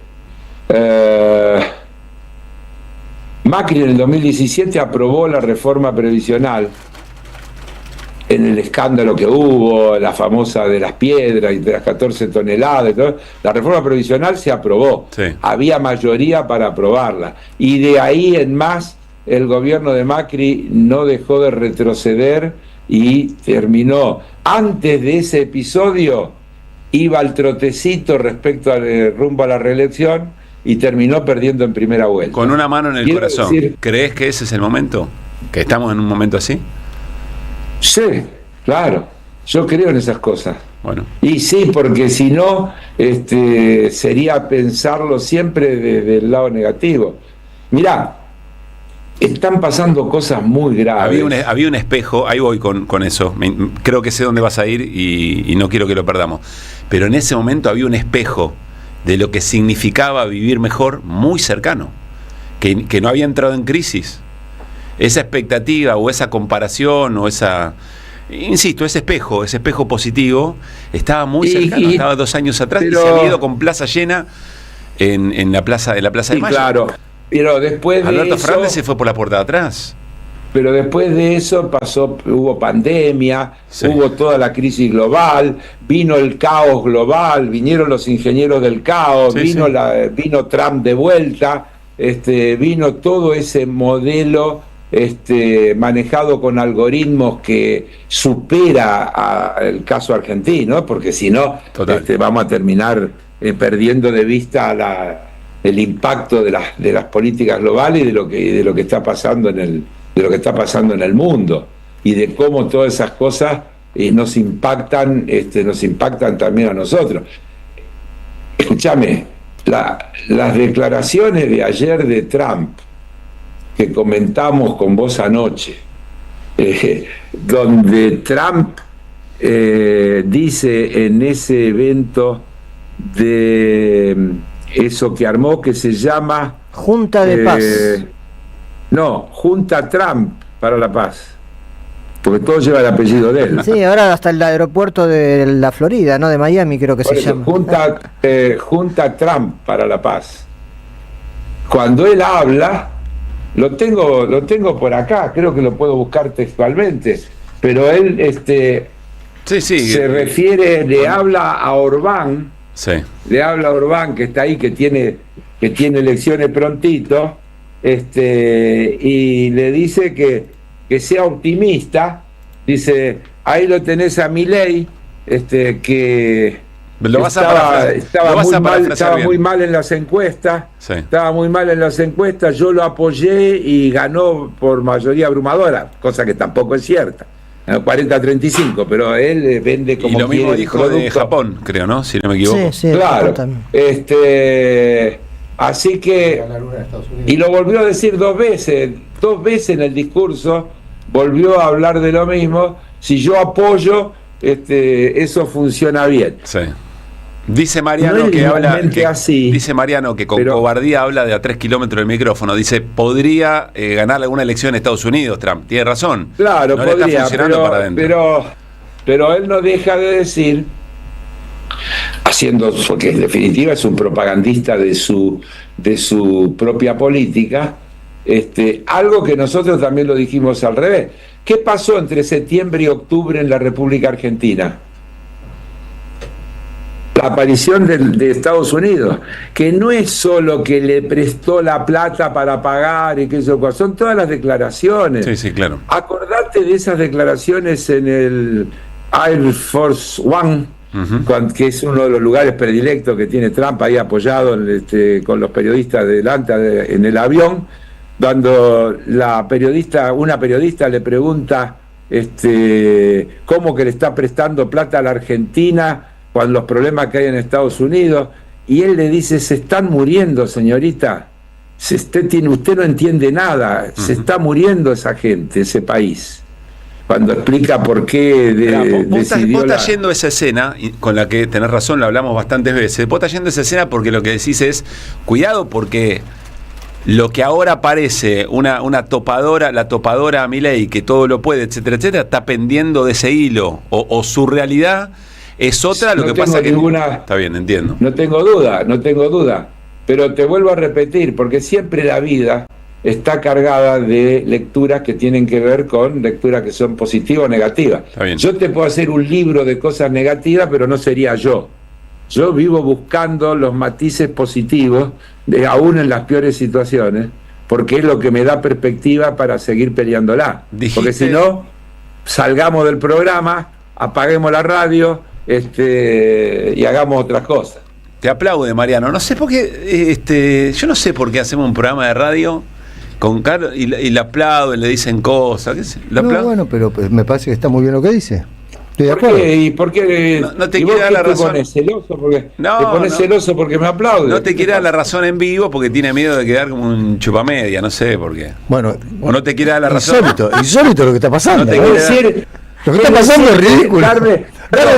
S6: Macri en el 2017 aprobó la reforma previsional en el escándalo que hubo, la famosa de las piedras y de las 14 toneladas, y todo, la reforma provisional se aprobó.
S1: Sí.
S6: Había mayoría para aprobarla. Y de ahí en más, el gobierno de Macri no dejó de retroceder y terminó. Antes de ese episodio, iba al trotecito respecto al rumbo a la reelección y terminó perdiendo en primera vuelta.
S1: Con una mano en el
S6: Quiero
S1: corazón.
S6: decir-
S1: ¿Crees que ese es el momento? ¿Que estamos en un momento así?
S6: Sí, claro. Yo creo en esas cosas.
S1: Bueno.
S6: Y sí, porque si no, sería pensarlo siempre desde el lado negativo. Mirá, están pasando cosas muy graves.
S1: Había un espejo, ahí voy con eso. Creo que sé dónde vas a ir y no quiero que lo perdamos. Pero en ese momento había un espejo de lo que significaba vivir mejor muy cercano, que no había entrado en crisis. Esa expectativa o esa comparación o esa... Insisto, ese espejo positivo estaba muy cercano, estaba 2 años atrás y se había ido con plaza llena en la plaza de
S6: Sí,
S1: Mayo.
S6: claro. Pero después de
S1: Alberto
S6: eso,
S1: Fernández se fue por la puerta de atrás.
S6: pero después de eso hubo pandemia,
S1: Sí.
S6: hubo toda la crisis global, vino el caos global, vinieron los ingenieros del caos,
S1: Sí,
S6: vino
S1: sí.
S6: vino Trump de vuelta, vino todo ese modelo manejado con algoritmos que supera el caso argentino, porque si no,
S1: Total.
S6: vamos a terminar perdiendo de vista el impacto de las políticas globales y de lo que está pasando en el mundo, y de cómo todas esas cosas nos impactan también a nosotros. Escúchame, las declaraciones de ayer de Trump que comentamos con vos anoche, donde Trump dice en ese evento de eso que armó, que se llama
S4: Junta de Paz.
S6: No, Junta Trump para la Paz, porque todo lleva el apellido de él.
S4: Sí, ahora hasta el aeropuerto de la Florida, ¿no? De Miami creo que
S6: Por
S4: se
S6: eso,
S4: llama.
S6: Junta Trump para la Paz. Cuando él habla, lo tengo por acá, creo que lo puedo buscar textualmente, pero él
S1: Sí.
S6: se refiere, le habla a Orbán,
S1: Sí.
S6: que está ahí, que tiene elecciones prontito, y le dice que sea optimista. Dice, ahí lo tenés a Milei, que
S1: Lo vas a
S6: estaba muy mal en las encuestas,
S1: Sí.
S6: estaba muy mal en las encuestas, yo lo apoyé y ganó por mayoría abrumadora, cosa que tampoco es cierta, 40-35, pero él vende como
S1: Y lo mismo
S6: quiere el
S1: dijo de
S6: producto.
S1: Japón, creo, ¿no? Si no me equivoco.
S4: Sí, sí,
S6: Claro,
S4: también.
S6: así que, y lo volvió a decir 2 veces en el discurso, volvió a hablar de lo mismo. Si yo apoyo, eso funciona bien.
S1: Sí. Dice Mariano
S6: No es
S1: que habla.
S6: realmente así,
S1: Dice Mariano que con
S6: pero-
S1: cobardía habla de a 3 kilómetros del micrófono. Dice, podría ganar alguna elección en Estados Unidos, Trump. Tiene razón.
S6: Claro,
S1: no le está
S6: podría,
S1: funcionando para adentro.
S6: pero él no deja de decir, porque en definitiva es un propagandista de su propia política, algo que nosotros también lo dijimos al revés. ¿Qué pasó entre septiembre y octubre en la República Argentina? La aparición de Estados Unidos, que no es solo que le prestó la plata para pagar y que eso, son todas las declaraciones.
S1: Sí, claro.
S6: Acordate de esas declaraciones en el Air Force One, que es uno de los lugares predilectos que tiene Trump ahí apoyado con los periodistas delante en el avión, cuando una periodista le pregunta cómo que le está prestando plata a la Argentina con los problemas que hay en Estados Unidos, y él le dice, se están muriendo, señorita, usted no entiende nada, se está muriendo esa gente, ese país. Cuando explica por qué
S1: Vos
S6: decidió
S1: estás yendo a esa escena, con la que tenés razón, lo hablamos bastantes veces. Vos estás yendo a esa escena porque lo que decís es, cuidado porque lo que ahora parece una topadora, la topadora a Milei, que todo lo puede, etcétera, etcétera, está pendiendo de ese hilo, o su realidad es otra. Lo
S6: No
S1: que pasa
S6: tengo
S1: que está bien, entiendo.
S6: No tengo duda, pero te vuelvo a repetir, porque siempre la vida está cargada de lecturas que tienen que ver con lecturas que son positivas o negativas. Yo te puedo hacer un libro de cosas negativas, pero no sería yo. Yo vivo buscando los matices positivos, aún en las peores situaciones, porque es lo que me da perspectiva para seguir peleándola. Porque si no, salgamos del programa, apaguemos la radio y hagamos otras cosas.
S1: Te aplaude, Mariano. No sé por qué, yo no sé por qué hacemos un programa de radio con Carlos y le aplauden, le dicen cosas.
S2: No, bueno, pero me parece que está muy bien lo que dice. Estoy de acuerdo.
S6: ¿Y por qué?
S1: No te quiere dar la razón.
S6: ¿Te pones celoso celoso porque me aplaude?
S1: No te quiere dar la razón en vivo porque tiene miedo de quedar como un chupamedia, no sé por qué.
S2: Bueno,
S1: o no te quiere dar la razón.
S2: Insólito lo que está pasando.
S1: No te quiere dar...
S2: Lo que está pasando es ridículo. Darle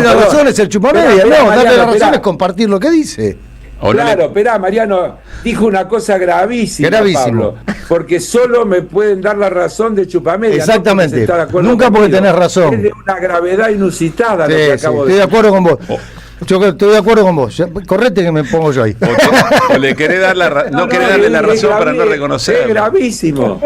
S2: la razón es el chupamedia. No, darle la razón es compartir lo que dice.
S6: Claro, esperá, Mariano dijo una cosa gravísima, Pablo, porque solo me pueden dar la razón de chupamedia.
S2: Exactamente, nunca porque tenés razón.
S6: Es de una gravedad inusitada
S2: sí,
S6: lo que acabo
S2: de decir. Estoy de acuerdo con vos. Yo estoy de acuerdo con vos. Correte que me pongo yo ahí.
S1: O le querés dar no querés darle la razón para no reconocerlo.
S6: Es gravísimo.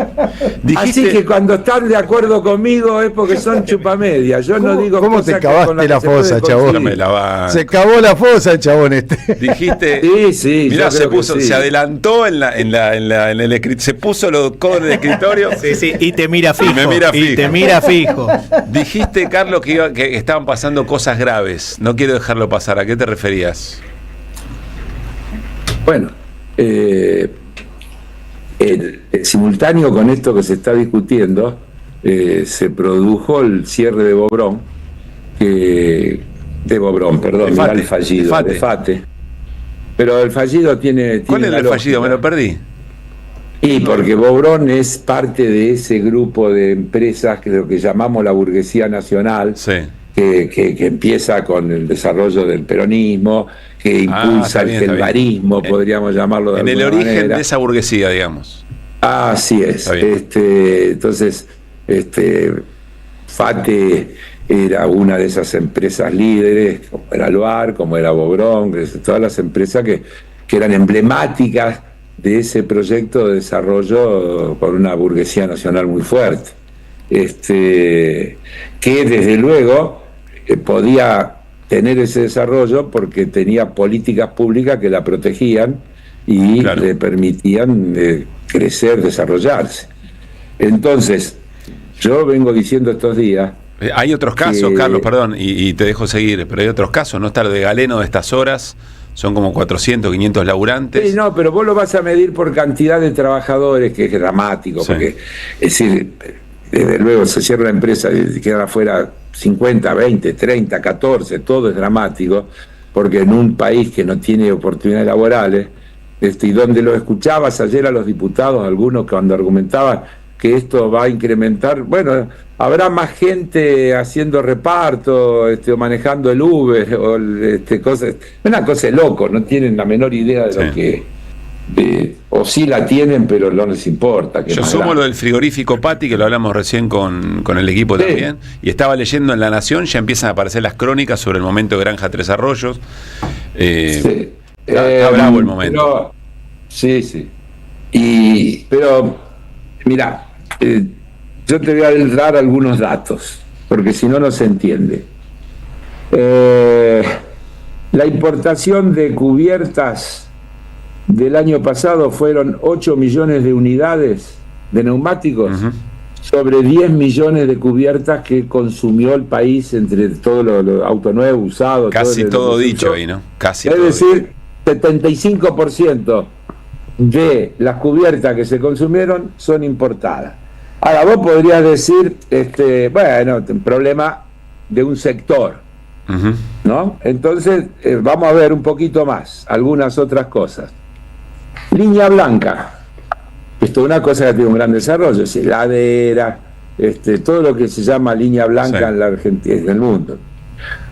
S6: Así que cuando están de acuerdo conmigo es porque son chupamedia. Yo no digo
S2: ¿cómo te cavaste la fosa, chabón? Se cavó la fosa el chabón
S1: Dijiste.
S6: Sí.
S1: Mirá, se adelantó en el escritorio. Se puso los codos en el escritorio.
S3: Sí, y te mira fijo.
S1: Y te mira fijo. Dijiste, Carlos, que estaban pasando cosas graves. No quiero dejarlo pasar. ¿A qué te referías?
S6: Bueno, simultáneo con esto que se está discutiendo, se produjo el cierre de Bobrón, el fallido, de FATE. Pero el fallido tiene
S1: ¿Cuál es el fallido? Me lo perdí.
S6: Y porque Bobrón es parte de ese grupo de empresas que lo que llamamos la burguesía nacional.
S1: Sí.
S6: Que empieza con el desarrollo del peronismo, que impulsa el gelbarismo, podríamos llamarlo de alguna manera. En el origen
S1: de esa burguesía, digamos.
S6: Así es. Entonces, FATE era una de esas empresas líderes, como era Loar, como era Bobrón, todas las empresas que eran emblemáticas de ese proyecto de desarrollo por una burguesía nacional muy fuerte. Que desde luego podía tener ese desarrollo porque tenía políticas públicas que la protegían y le permitían crecer, desarrollarse. Entonces, yo vengo diciendo estos días...
S1: Hay otros casos, Carlos, perdón, y te dejo seguir, pero hay otros casos, ¿no? Está lo de Galeno de estas horas, son como 400, 500 laburantes.
S6: Sí, no, pero vos lo vas a medir por cantidad de trabajadores, que es dramático, porque, es decir, desde luego se cierra la empresa y quedan afuera 50, 20, 30, 14, todo es dramático, porque en un país que no tiene oportunidades laborales, y donde lo escuchabas ayer a los diputados, algunos cuando argumentaban que esto va a incrementar, bueno, habrá más gente haciendo reparto, o manejando el Uber, o cosas, una cosa de loco, no tienen la menor idea de lo que... o sí la tienen, pero no les importa.
S1: Yo sumo lo del frigorífico Pati, que lo hablamos recién con el equipo también, y estaba leyendo en La Nación, ya empiezan a aparecer las crónicas sobre el momento de Granja Tres Arroyos. Está bravo el momento.
S6: Sí. Pero, mirá, yo te voy a dar algunos datos, porque si no, no se entiende. La importación de cubiertas del año pasado fueron 8 millones de unidades de neumáticos, sobre 10 millones de cubiertas que consumió el país entre todo lo auto nuevo, usado.
S1: Casi todo dicho ahí, ¿no? Casi
S6: es decir, 75% de las cubiertas que se consumieron son importadas. Ahora, vos podrías decir, bueno, un problema de un sector, ¿no? Entonces, vamos a ver un poquito más, algunas otras cosas. Línea blanca, esto es una cosa que tiene un gran desarrollo, es heladera, todo lo que se llama línea blanca en la Argentina, en el mundo.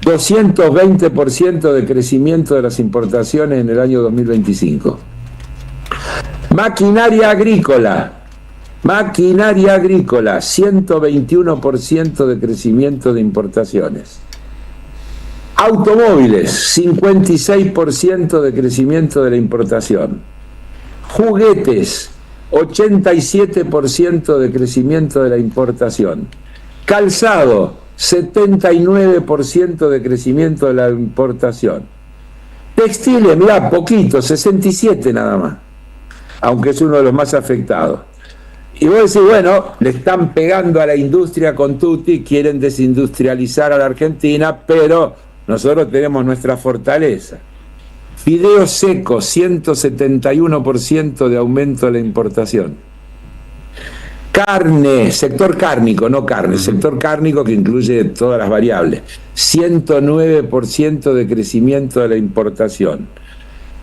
S6: 220% de crecimiento de las importaciones en el año 2025. Maquinaria agrícola, 121% de crecimiento de importaciones. Automóviles, 56% de crecimiento de la importación. Juguetes, 87% de crecimiento de la importación. Calzado, 79% de crecimiento de la importación. Textiles, mirá, poquito, 67 nada más, aunque es uno de los más afectados. Y vos decís, bueno, le están pegando a la industria con tutti, quieren desindustrializar a la Argentina, pero nosotros tenemos nuestra fortaleza. Fideos secos, 171% de aumento de la importación. Carne, sector cárnico, no carne, sector cárnico que incluye todas las variables. 109% de crecimiento de la importación.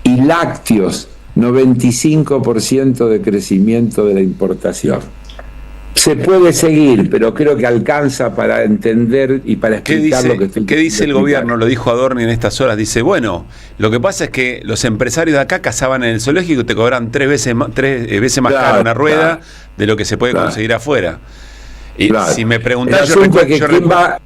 S6: Y lácteos, 95% de crecimiento de la importación. Se puede seguir, pero creo que alcanza para entender y para explicar lo que estoy
S1: ¿Qué dice el gobierno? Lo dijo Adorni en estas horas. Dice, bueno, lo que pasa es que los empresarios de acá cazaban en el zoológico y te cobran tres veces más caro una rueda de lo que se puede conseguir afuera. Y si me preguntás, yo recuerdo...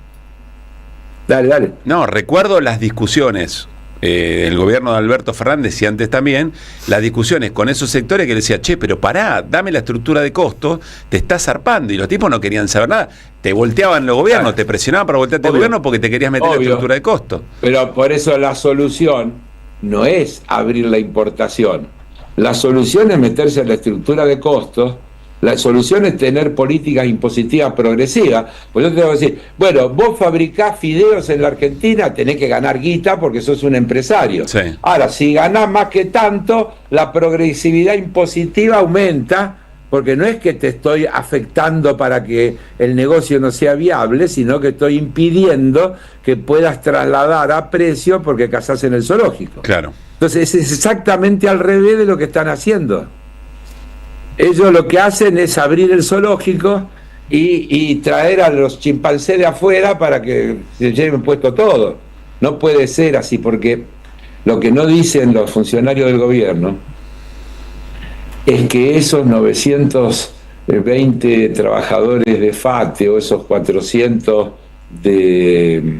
S6: Dale.
S1: No, recuerdo las discusiones el gobierno de Alberto Fernández y antes también, las discusiones con esos sectores que le decía, che, pero pará, dame la estructura de costos, te estás zarpando, y los tipos no querían saber nada, te volteaban los gobiernos, te presionaban para voltearte el gobierno porque te querías meter la estructura de costos.
S6: Pero por eso la solución no es abrir la importación, la solución es meterse en la estructura de costos. La solución es tener políticas impositivas progresivas. Pues yo te tengo que decir, bueno, vos fabricás fideos en la Argentina, tenés que ganar guita porque sos un empresario.
S1: Sí.
S6: Ahora, si ganás más que tanto, la progresividad impositiva aumenta, porque no es que te estoy afectando para que el negocio no sea viable, sino que estoy impidiendo que puedas trasladar a precio porque cazás en el zoológico.
S1: Claro.
S6: Entonces es exactamente al revés de lo que están haciendo. Ellos lo que hacen es abrir el zoológico y traer a los chimpancés de afuera para que se lleven puesto todo. No puede ser así, porque lo que no dicen los funcionarios del gobierno es que esos 920 trabajadores de FATE o esos 400 de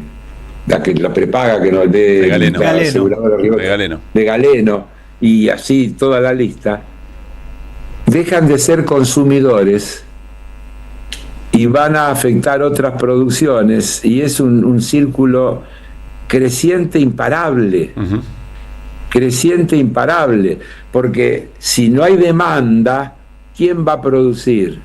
S6: la prepaga que no de
S1: Galeno.
S6: la aseguradora de Galeno y así toda la lista, dejan de ser consumidores y van a afectar otras producciones, y es un círculo creciente imparable.
S1: Uh-huh.
S6: Creciente imparable, porque si no hay demanda, ¿quién va a producir?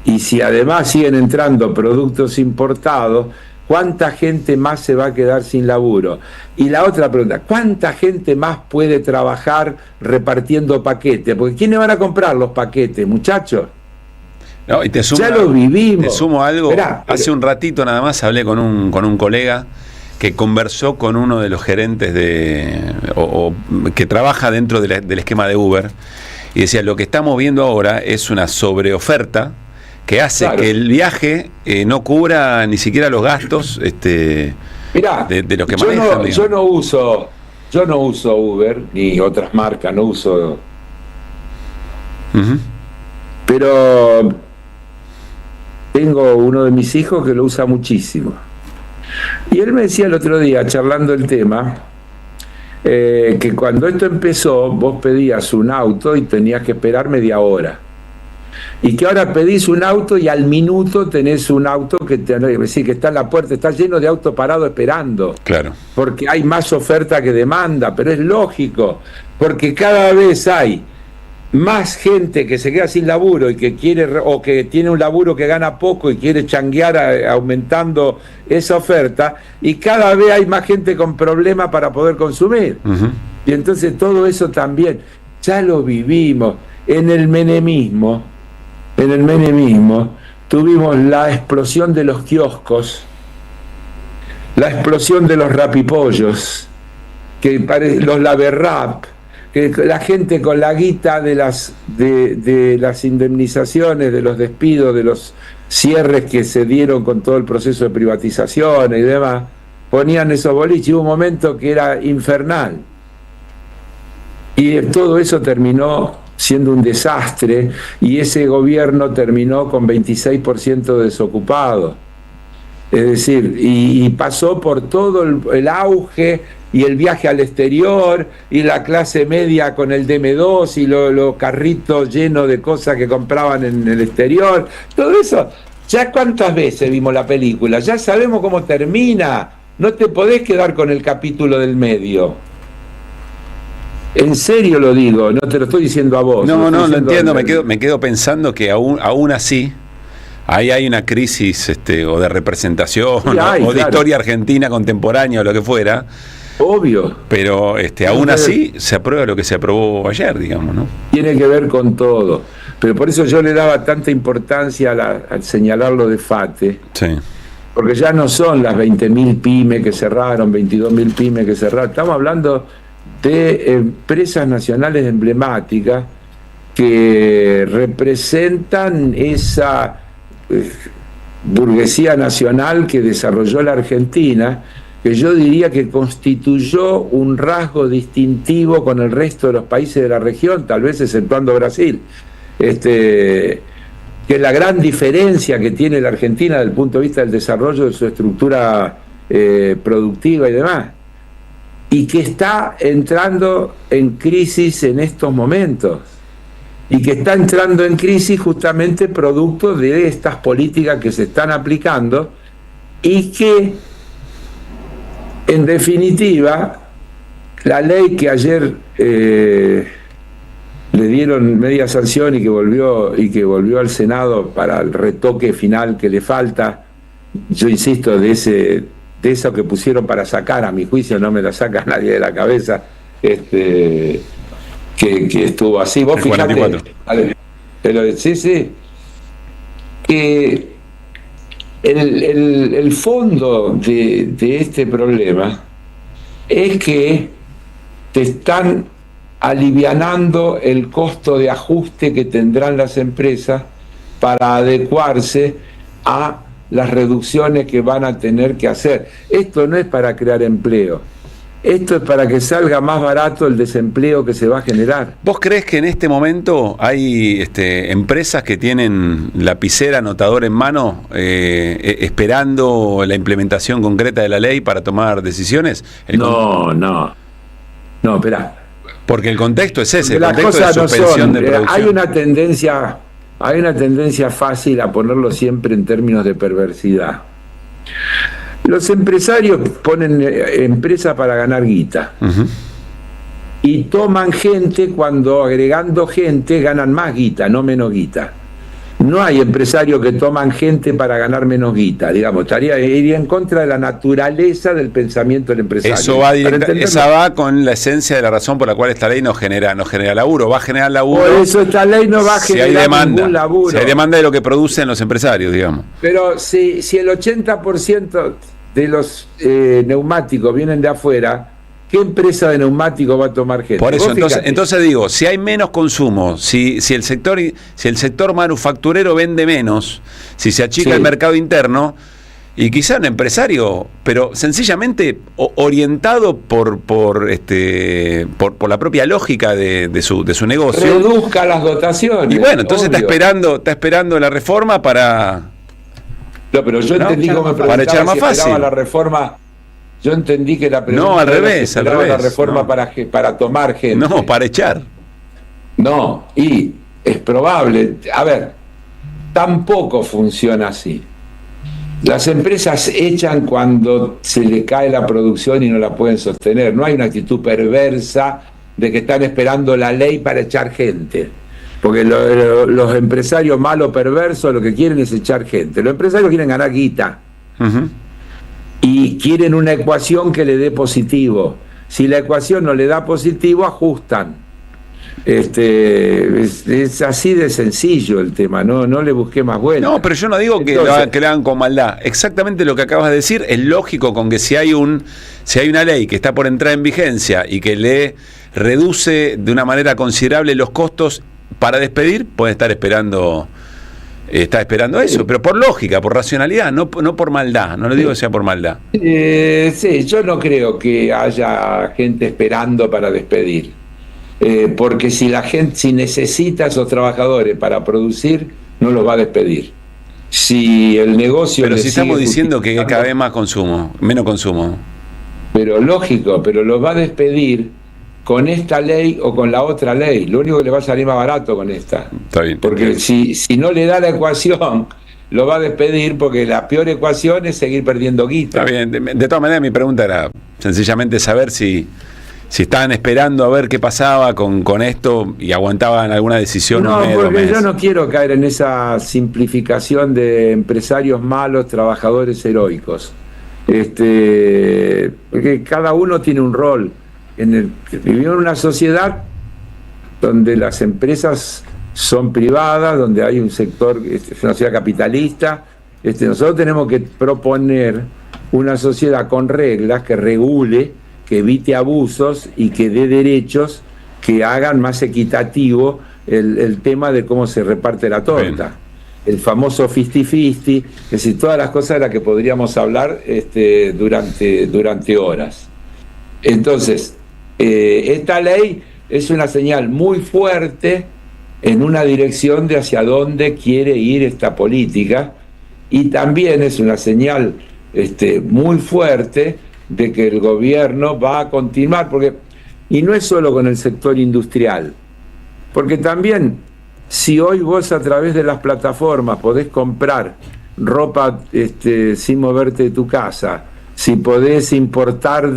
S6: Y si además siguen entrando productos importados, ¿cuánta gente más se va a quedar sin laburo? Y la otra pregunta, ¿cuánta gente más puede trabajar repartiendo paquetes? Porque ¿quiénes van a comprar los paquetes, muchachos?
S1: No, y
S6: ya lo vivimos.
S1: Te sumo algo.
S6: Esperá,
S1: hace un ratito nada más hablé con un colega que conversó con uno de los gerentes que trabaja dentro del esquema de Uber, y decía, lo que estamos viendo ahora es una sobreoferta que hace que el viaje no cubra ni siquiera los gastos
S6: Mirá,
S1: de los que manejan.
S6: Yo no uso Uber ni otras marcas, no uso.
S1: Uh-huh.
S6: Pero tengo uno de mis hijos que lo usa muchísimo. Y él me decía el otro día, charlando el tema, que cuando esto empezó, vos pedías un auto y tenías que esperar media hora. Y que ahora pedís un auto y al minuto tenés un auto que está en la puerta, está lleno de autos parados esperando.
S1: Claro.
S6: Porque hay más oferta que demanda, pero es lógico, porque cada vez hay más gente que se queda sin laburo y que quiere, o que tiene un laburo que gana poco y quiere changuear aumentando esa oferta, y cada vez hay más gente con problemas para poder consumir. Uh-huh. Y entonces todo eso también ya lo vivimos. En el menemismo tuvimos la explosión de los kioscos, la explosión de los rapipollos, los laberrap, que la gente con la guita de las indemnizaciones, de los despidos, de los cierres que se dieron con todo el proceso de privatización y demás, ponían esos boliches. Hubo un momento que era infernal. Y todo eso terminó siendo un desastre, y ese gobierno terminó con 26% de desocupados. Es decir, y pasó por todo el auge y el viaje al exterior, y la clase media con el DM2 y los carritos llenos de cosas que compraban en el exterior, todo eso. Ya cuántas veces vimos la película, ya sabemos cómo termina, no te podés quedar con el capítulo del medio. En serio lo digo, no te lo estoy diciendo a vos.
S1: No, lo entiendo, me quedo pensando que aún así ahí hay una crisis o de representación o de historia argentina contemporánea o lo que fuera.
S6: Obvio.
S1: Pero aún así se aprueba lo que se aprobó ayer, digamos, ¿no?
S6: Tiene que ver con todo. Pero por eso yo le daba tanta importancia al señalar lo de FATE.
S1: Sí.
S6: Porque ya no son las 20.000 pymes que cerraron, 22.000 pymes que cerraron. Estamos hablando de empresas nacionales emblemáticas que representan esa burguesía nacional que desarrolló la Argentina, que yo diría que constituyó un rasgo distintivo con el resto de los países de la región, tal vez exceptuando Brasil, que es la gran diferencia que tiene la Argentina desde el punto de vista del desarrollo de su estructura productiva y demás, y que está entrando en crisis en estos momentos, y que está entrando en crisis justamente producto de estas políticas que se están aplicando, y que en definitiva la ley que ayer le dieron media sanción y que volvió al Senado para el retoque final que le falta, yo insisto, de eso que pusieron para sacar, a mi juicio no me la saca nadie de la cabeza, que estuvo así. Vos fijate, sí, que el fondo de este problema es que te están alivianando el costo de ajuste que tendrán las empresas para adecuarse a las reducciones que van a tener que hacer. Esto no es para crear empleo, esto es para que salga más barato el desempleo que se va a generar.
S1: ¿Vos creés que en este momento hay empresas que tienen lapicera, anotador en mano, esperando la implementación concreta de la ley para tomar decisiones? No,
S6: esperá.
S1: Porque el contexto es ese, el
S6: las
S1: contexto
S6: cosas
S1: de suspensión
S6: no son,
S1: de producción.
S6: Hay una tendencia fácil a ponerlo siempre en términos de perversidad. Los empresarios ponen empresa para ganar guita.
S1: Uh-huh.
S6: Y toman gente cuando agregando gente ganan más guita, no menos guita. No hay empresarios que toman gente para ganar menos guita, digamos, iría en contra de la naturaleza del pensamiento del empresario.
S1: Esa va con la esencia de la razón por la cual esta ley no genera laburo, va a generar laburo.
S6: Por eso esta ley no va a generar ningún laburo.
S1: Si hay demanda de lo que producen los empresarios, digamos.
S6: Pero si el 80% de los neumáticos vienen de afuera, ¿qué empresa de neumáticos va a tomar gente?
S1: Por eso, entonces digo, si hay menos consumo, si el sector manufacturero vende menos, si se achica el mercado interno, y quizá un empresario, pero sencillamente orientado por la propia lógica de su negocio,
S6: reduzca las dotaciones.
S1: Y bueno, entonces está esperando la reforma para...
S6: No, pero yo entendí cómo me
S1: para echar más
S6: si
S1: fácil
S6: la reforma. Yo entendí que la pregunta
S1: no, al revés,
S6: la reforma para tomar gente.
S1: No, para echar.
S6: No, y es probable. A ver, tampoco funciona así. Las empresas echan cuando se le cae la producción y no la pueden sostener. No hay una actitud perversa de que están esperando la ley para echar gente. Porque los empresarios malos, perversos, lo que quieren es echar gente. Los empresarios quieren ganar guita.
S1: Uh-huh.
S6: Y quieren una ecuación que le dé positivo. Si la ecuación no le da positivo, ajustan. Es así de sencillo el tema, no le busqué más vuelta.
S1: No, pero yo no digo que lo hagan con maldad. Exactamente lo que acabas de decir es lógico, con que si hay una ley que está por entrar en vigencia y que le reduce de una manera considerable los costos para despedir, puede estar esperando eso, pero por lógica, por racionalidad, no por maldad. No le digo que sea por maldad.
S6: Sí, yo no creo que haya gente esperando para despedir, porque si necesita a esos trabajadores para producir, no los va a despedir. Si el negocio...
S1: Pero si estamos diciendo que cada vez más consumo, menos consumo.
S6: pero lógico, pero lo va a despedir con esta ley o con la otra ley. Lo único que le va a salir más barato con esta.
S1: Está bien.
S6: Porque si no le da la ecuación, lo va a despedir, porque la peor ecuación es seguir perdiendo guita.
S1: Está bien. De todas maneras, mi pregunta era sencillamente saber si estaban esperando a ver qué pasaba con esto y aguantaban alguna decisión.
S6: No,
S1: un mes, 2
S6: porque
S1: meses.
S6: yo no quiero caer en esa simplificación de empresarios malos, trabajadores heroicos. Porque cada uno tiene un rol. Vivimos en una sociedad donde las empresas son privadas, donde hay un sector, es una sociedad capitalista. Nosotros tenemos que proponer una sociedad con reglas que regule, que evite abusos y que dé derechos que hagan más equitativo el tema de cómo se reparte la torta. Bien. El famoso 50-50, es decir, todas las cosas de las que podríamos hablar durante horas. Entonces, esta ley es una señal muy fuerte en una dirección de hacia dónde quiere ir esta política, y también es una señal muy fuerte de que el gobierno va a continuar, y no es solo con el sector industrial, porque también si hoy vos a través de las plataformas podés comprar ropa sin moverte de tu casa, si podés importar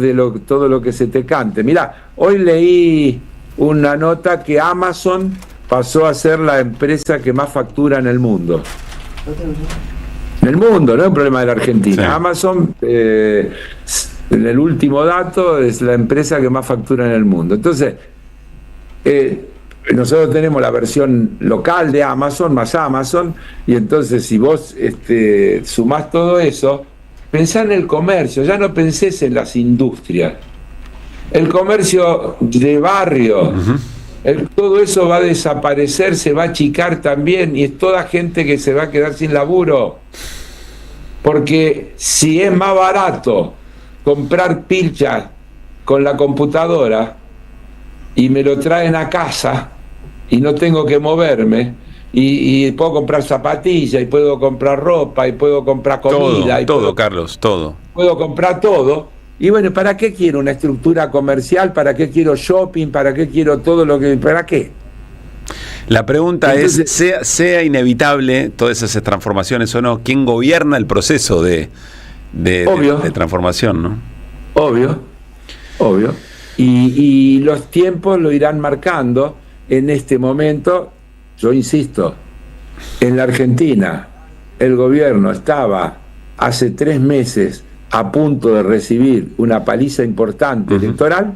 S6: todo lo que se te cante. Mirá, hoy leí una nota que Amazon pasó a ser la empresa que más factura en el mundo. En el mundo, no es un problema de la Argentina. Sí. Amazon, en el último dato, es la empresa que más factura en el mundo. Entonces, nosotros tenemos la versión local de Amazon, más Amazon, y entonces si vos sumás todo eso, pensá en el comercio, ya no pensés en las industrias. El comercio de barrio, todo eso va a desaparecer, se va a achicar también, y es toda gente que se va a quedar sin laburo. Porque si es más barato comprar pilchas con la computadora y me lo traen a casa y no tengo que moverme, y puedo comprar zapatillas, y puedo comprar ropa, y puedo comprar comida,
S1: todo, Carlos, todo.
S6: Puedo comprar todo. Y bueno, ¿para qué quiero una estructura comercial? ¿Para qué quiero shopping? ¿Para qué quiero todo lo que... ¿Para qué?
S1: La pregunta entonces, es, sea inevitable todas esas transformaciones o no, ¿quién gobierna el proceso de transformación, no? Obvio.
S6: Y los tiempos lo irán marcando. En este momento, yo insisto, en la Argentina el gobierno estaba hace 3 meses a punto de recibir una paliza importante electoral.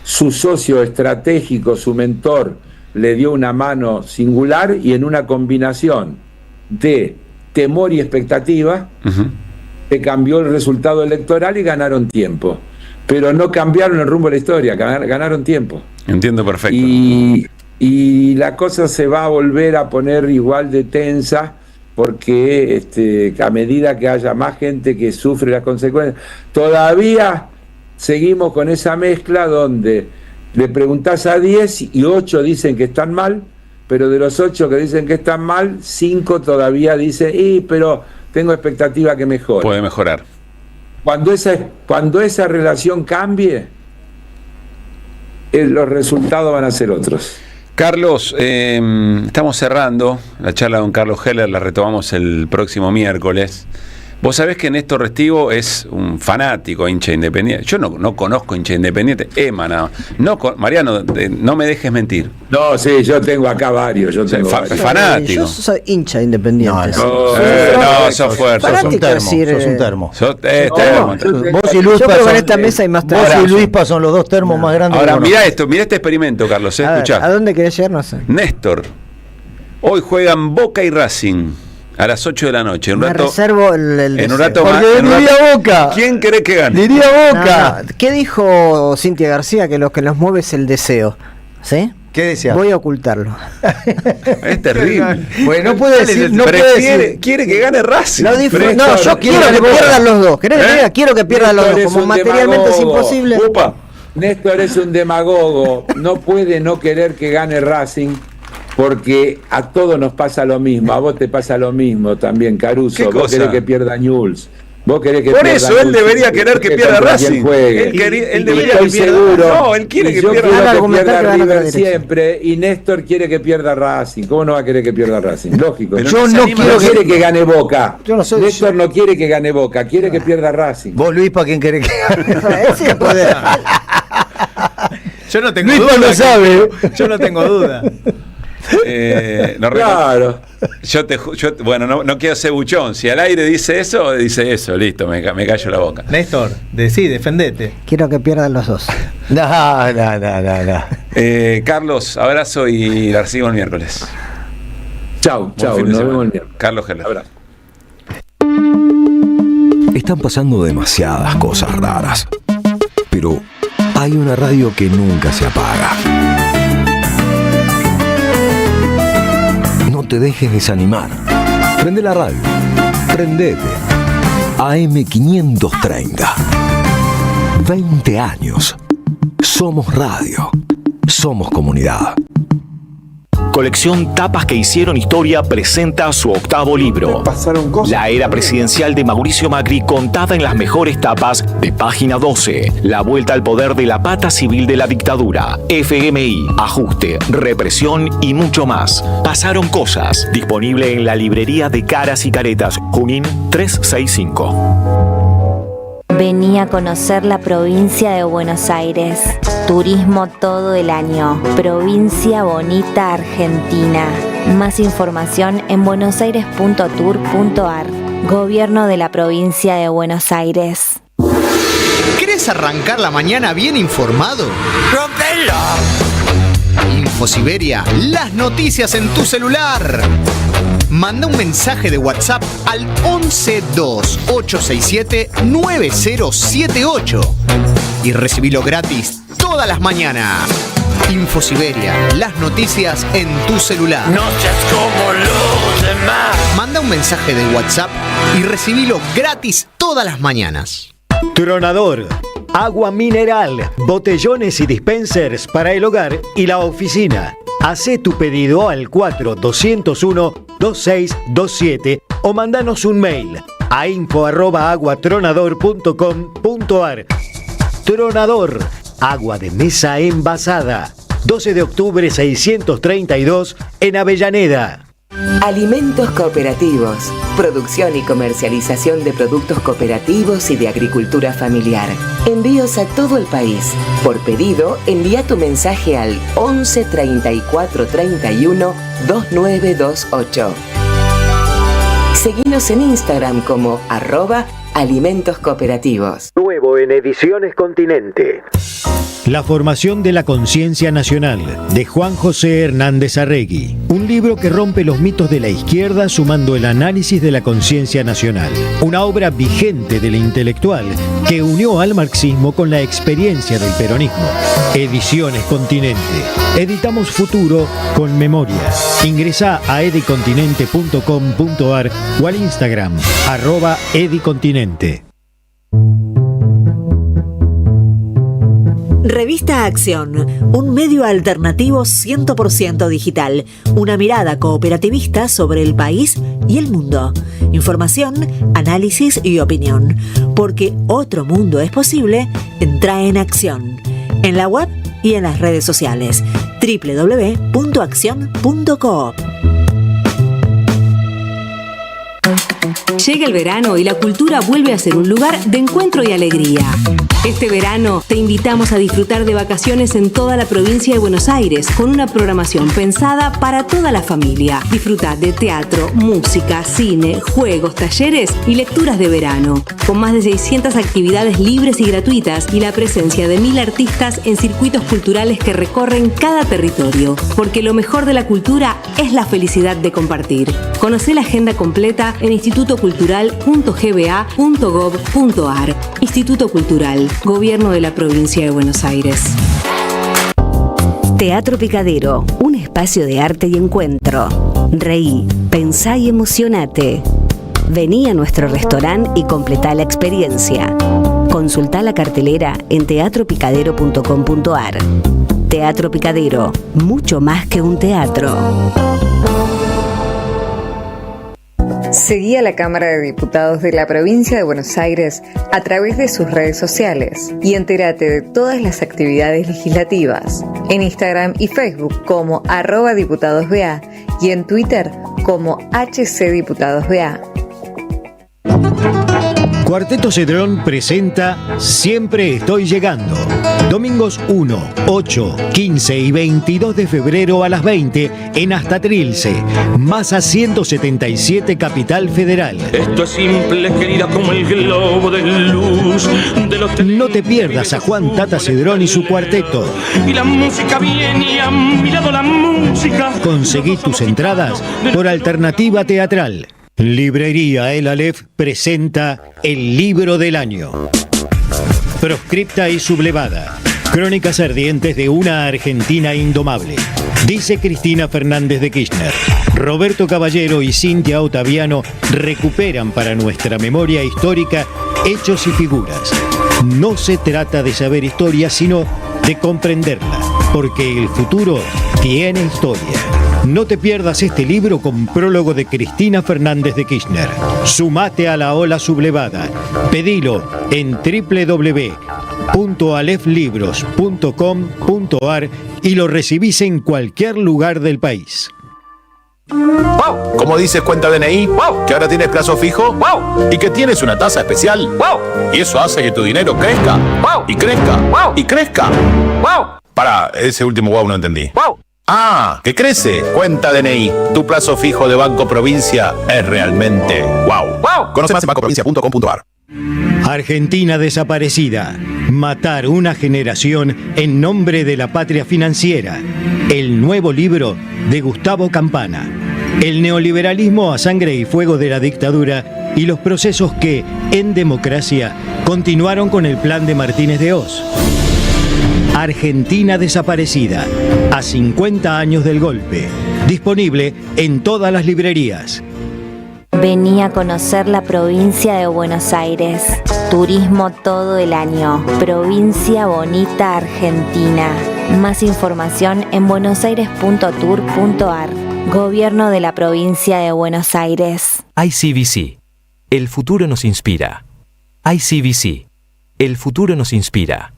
S6: Su socio estratégico, su mentor, le dio una mano singular, y en una combinación de temor y expectativa se cambió el resultado electoral y ganaron tiempo. Pero no cambiaron el rumbo de la historia, ganaron tiempo.
S1: Entiendo perfecto.
S6: Y la cosa se va a volver a poner igual de tensa, porque a medida que haya más gente que sufre las consecuencias, todavía seguimos con esa mezcla donde le preguntás a 10 y 8 dicen que están mal, pero de los 8 que dicen que están mal, 5 todavía dicen, pero tengo expectativa que mejore.
S1: Puede mejorar.
S6: Cuando esa relación cambie, los resultados van a ser otros.
S1: Carlos, estamos cerrando la charla de don Carlos Heller, la retomamos el próximo miércoles. Vos sabés que Néstor Restivo es un fanático, hincha independiente. Yo no conozco hincha independiente, Mariano, no me dejes mentir.
S6: No, sí, yo tengo acá varios.
S1: Fanático.
S4: Yo soy hincha independiente.
S1: No, sos fuerte.
S2: Sos un termo.
S1: Vos
S2: y Luis,
S4: yo creo que en esta mesa hay más termos.
S2: Vos y Luispa son los 2 termos más grandes.
S1: Ahora, mirá este experimento, Carlos, escuchá.
S4: ¿A dónde querés llegar? No sé.
S1: Néstor, hoy juegan Boca y Racing a las 8 de la noche.
S4: Reservo
S1: en un rato
S2: más. Diría Boca.
S1: ¿Quién cree que gane?
S2: Diría Boca.
S4: No. ¿Qué dijo Cintia García? Que lo que nos mueve es el deseo. ¿Sí?
S2: ¿Qué decía?
S4: Voy a ocultarlo.
S1: Es terrible.
S2: Bueno, no puede decir.
S1: Quiere que gane Racing.
S4: Yo quiero que pierdan los dos. ¿Querés que diga? Quiero que pierdan los dos. Como materialmente es imposible.
S6: Upa. Néstor es un demagogo. No puede no querer que gane Racing, porque a todos nos pasa lo mismo. A vos te pasa lo mismo también, Caruso. Vos querés que pierda Newell's. Vos querés que
S1: Por
S6: pierda
S1: eso él debería querer que pierda
S6: contra quién
S1: Racing.
S6: juegue.
S1: Él
S6: Y
S1: debería
S6: estoy
S1: que pierda.
S6: seguro.
S1: No, él quiere que
S6: yo
S1: pierda.
S6: quiero que
S4: argumentar que
S6: pierda
S4: van a
S6: River
S4: otra dirección.
S6: siempre, y Néstor quiere que pierda Racing. ¿Cómo no va a querer que pierda Racing? Lógico.
S1: Pero
S2: Yo
S1: se
S2: no
S1: anima
S2: quiero
S1: a-
S6: quiere que gane Boca.
S2: Yo no soy-
S6: Néstor no quiere que gane Boca, quiere que pierda Racing.
S2: Vos, Luis, ¿para quién querés que
S4: Ese poder.
S3: Yo no tengo
S2: Luis
S3: duda.
S2: lo sabe.
S3: Yo no tengo duda.
S1: No
S6: Claro.
S1: Bueno, no quiero ser buchón. Si al aire dice eso, listo, me callo la boca.
S3: Néstor, defendete.
S4: Quiero que pierdan los dos.
S2: No.
S1: Carlos, abrazo y la recibo el miércoles.
S6: Chau,
S1: Buen
S6: chau,
S1: fin de
S6: nos
S1: semana.
S6: vemos el miércoles.
S1: Carlos Geller.
S6: Abrazo.
S7: Están pasando demasiadas cosas raras, pero hay una radio que nunca se apaga. No te dejes desanimar. Prende la radio. Prendete. AM530. 20 años. Somos radio. Somos comunidad.
S8: Colección Tapas que hicieron historia presenta su octavo libro. La era presidencial de Mauricio Macri contada en las mejores tapas de Página 12. La vuelta al poder de la pata civil de la dictadura. FMI, ajuste, represión y mucho más. Pasaron cosas. Disponible en la librería de Caras y Caretas, Junín 365.
S9: Vení a conocer la provincia de Buenos Aires. Turismo todo el año. Provincia Bonita, Argentina. Más información en buenosaires.tour.ar. Gobierno de la provincia de Buenos Aires.
S10: ¿Querés arrancar la mañana bien informado? Infosiberia, las noticias en tu celular. Manda un mensaje de WhatsApp al 1128679078 y recibilo gratis todas las mañanas. Infosiberia, las noticias en tu celular. No seas como los demás. Manda un mensaje de WhatsApp y recibilo gratis todas las mañanas.
S11: Tronador, agua mineral, botellones y dispensers para el hogar y la oficina. Hacé tu pedido al 4201-2627 o mandanos un mail a info@aguatronador.com.ar. Tronador, agua de mesa envasada. 12 de octubre 632 en Avellaneda.
S12: Alimentos cooperativos. Producción y comercialización de productos cooperativos y de agricultura familiar. Envíos a todo el país. Por pedido, envía tu mensaje al 11 34 31 2928. Seguinos en Instagram como @alimentos cooperativos.
S11: Nuevo en Ediciones Continente. La formación de la conciencia nacional, de Juan José Hernández Arregui. Un libro que rompe los mitos de la izquierda sumando el análisis de la conciencia nacional. Una obra vigente del intelectual que unió al marxismo con la experiencia del peronismo. Ediciones Continente. Editamos futuro con memoria. Ingresá a edicontinente.com.ar o al Instagram @edicontinente.
S13: Revista Acción, un medio alternativo 100% digital, una mirada cooperativista sobre el país y el mundo. Información, análisis y opinión. Porque otro mundo es posible, entra en Acción. En la web y en las redes sociales. www.accion.coop.
S14: Llega el verano y la cultura vuelve a ser un lugar de encuentro y alegría. Este verano te invitamos a disfrutar de vacaciones en toda la provincia de Buenos Aires con una programación pensada para toda la familia. Disfruta de teatro, música, cine, juegos, talleres y lecturas de verano. Con más de 600 actividades libres y gratuitas y la presencia de 1000 artistas en circuitos culturales que recorren cada territorio. Porque lo mejor de la cultura es la felicidad de compartir. Conocé la agenda completa en institutocultural.gba.gov.ar. Instituto Cultural, Gobierno de la Provincia de Buenos Aires.
S15: Teatro Picadero, un espacio de arte y encuentro. Reí, pensá y emocionate. Vení a nuestro restaurante y completá la experiencia. Consultá la cartelera en teatropicadero.com.ar. Teatro Picadero, mucho más que un teatro.
S16: Seguí a la Cámara de Diputados de la Provincia de Buenos Aires a través de sus redes sociales y entérate de todas las actividades legislativas en Instagram y Facebook como @diputadosBA y en Twitter como HCDiputadosBA.
S11: Cuarteto Cedrón presenta Siempre Estoy Llegando. Domingos 1, 8, 15 y 22 de febrero a las 20 en Hasta Trilce, Masa 177, Capital Federal.
S17: Esto es simple, querida, como el globo de luz de los...
S11: No te pierdas a Juan Tata Cedrón y su cuarteto.
S17: Y la música viene y a mi lado la música.
S11: Conseguí tus entradas por Alternativa Teatral. Librería El Aleph presenta El Libro del Año. Proscripta y sublevada. Crónicas ardientes de una Argentina indomable. Dice Cristina Fernández de Kirchner. Roberto Caballero y Cintia Ottaviano recuperan para nuestra memoria histórica hechos y figuras. No se trata de saber historia, sino de comprenderla, porque el futuro tiene historia. No te pierdas este libro con prólogo de Cristina Fernández de Kirchner. Sumate a la ola sublevada. Pedilo en www.aleflibros.com.ar y lo recibís en cualquier lugar del país.
S18: ¡Wow! ¿Cómo dices cuenta DNI? ¡Wow! ¿Que ahora tienes plazo fijo? ¡Wow! ¿Y que tienes una tasa especial? ¡Wow! Y eso hace que tu dinero crezca. ¡Wow! Y crezca. ¡Wow! Y crezca. ¡Wow! Pará, ese último wow no entendí. ¡Wow! ¡Ah! ¡Que crece! Cuenta DNI. Tu plazo fijo de Banco Provincia es realmente wow. ¡Wow! Conoce más en bancoprovincia.com.ar.
S11: Argentina desaparecida. Matar una generación en nombre de la patria financiera. El nuevo libro de Gustavo Campana. El neoliberalismo a sangre y fuego de la dictadura y los procesos que, en democracia, continuaron con el plan de Martínez de Hoz. Argentina desaparecida, a 50 años del golpe. Disponible en todas las librerías.
S9: Vení a conocer la provincia de Buenos Aires. Turismo todo el año. Provincia bonita Argentina. Más información en buenosaires.tour.ar. Gobierno de la provincia de Buenos Aires.
S19: ICBC. El futuro nos inspira. ICBC. El futuro nos inspira.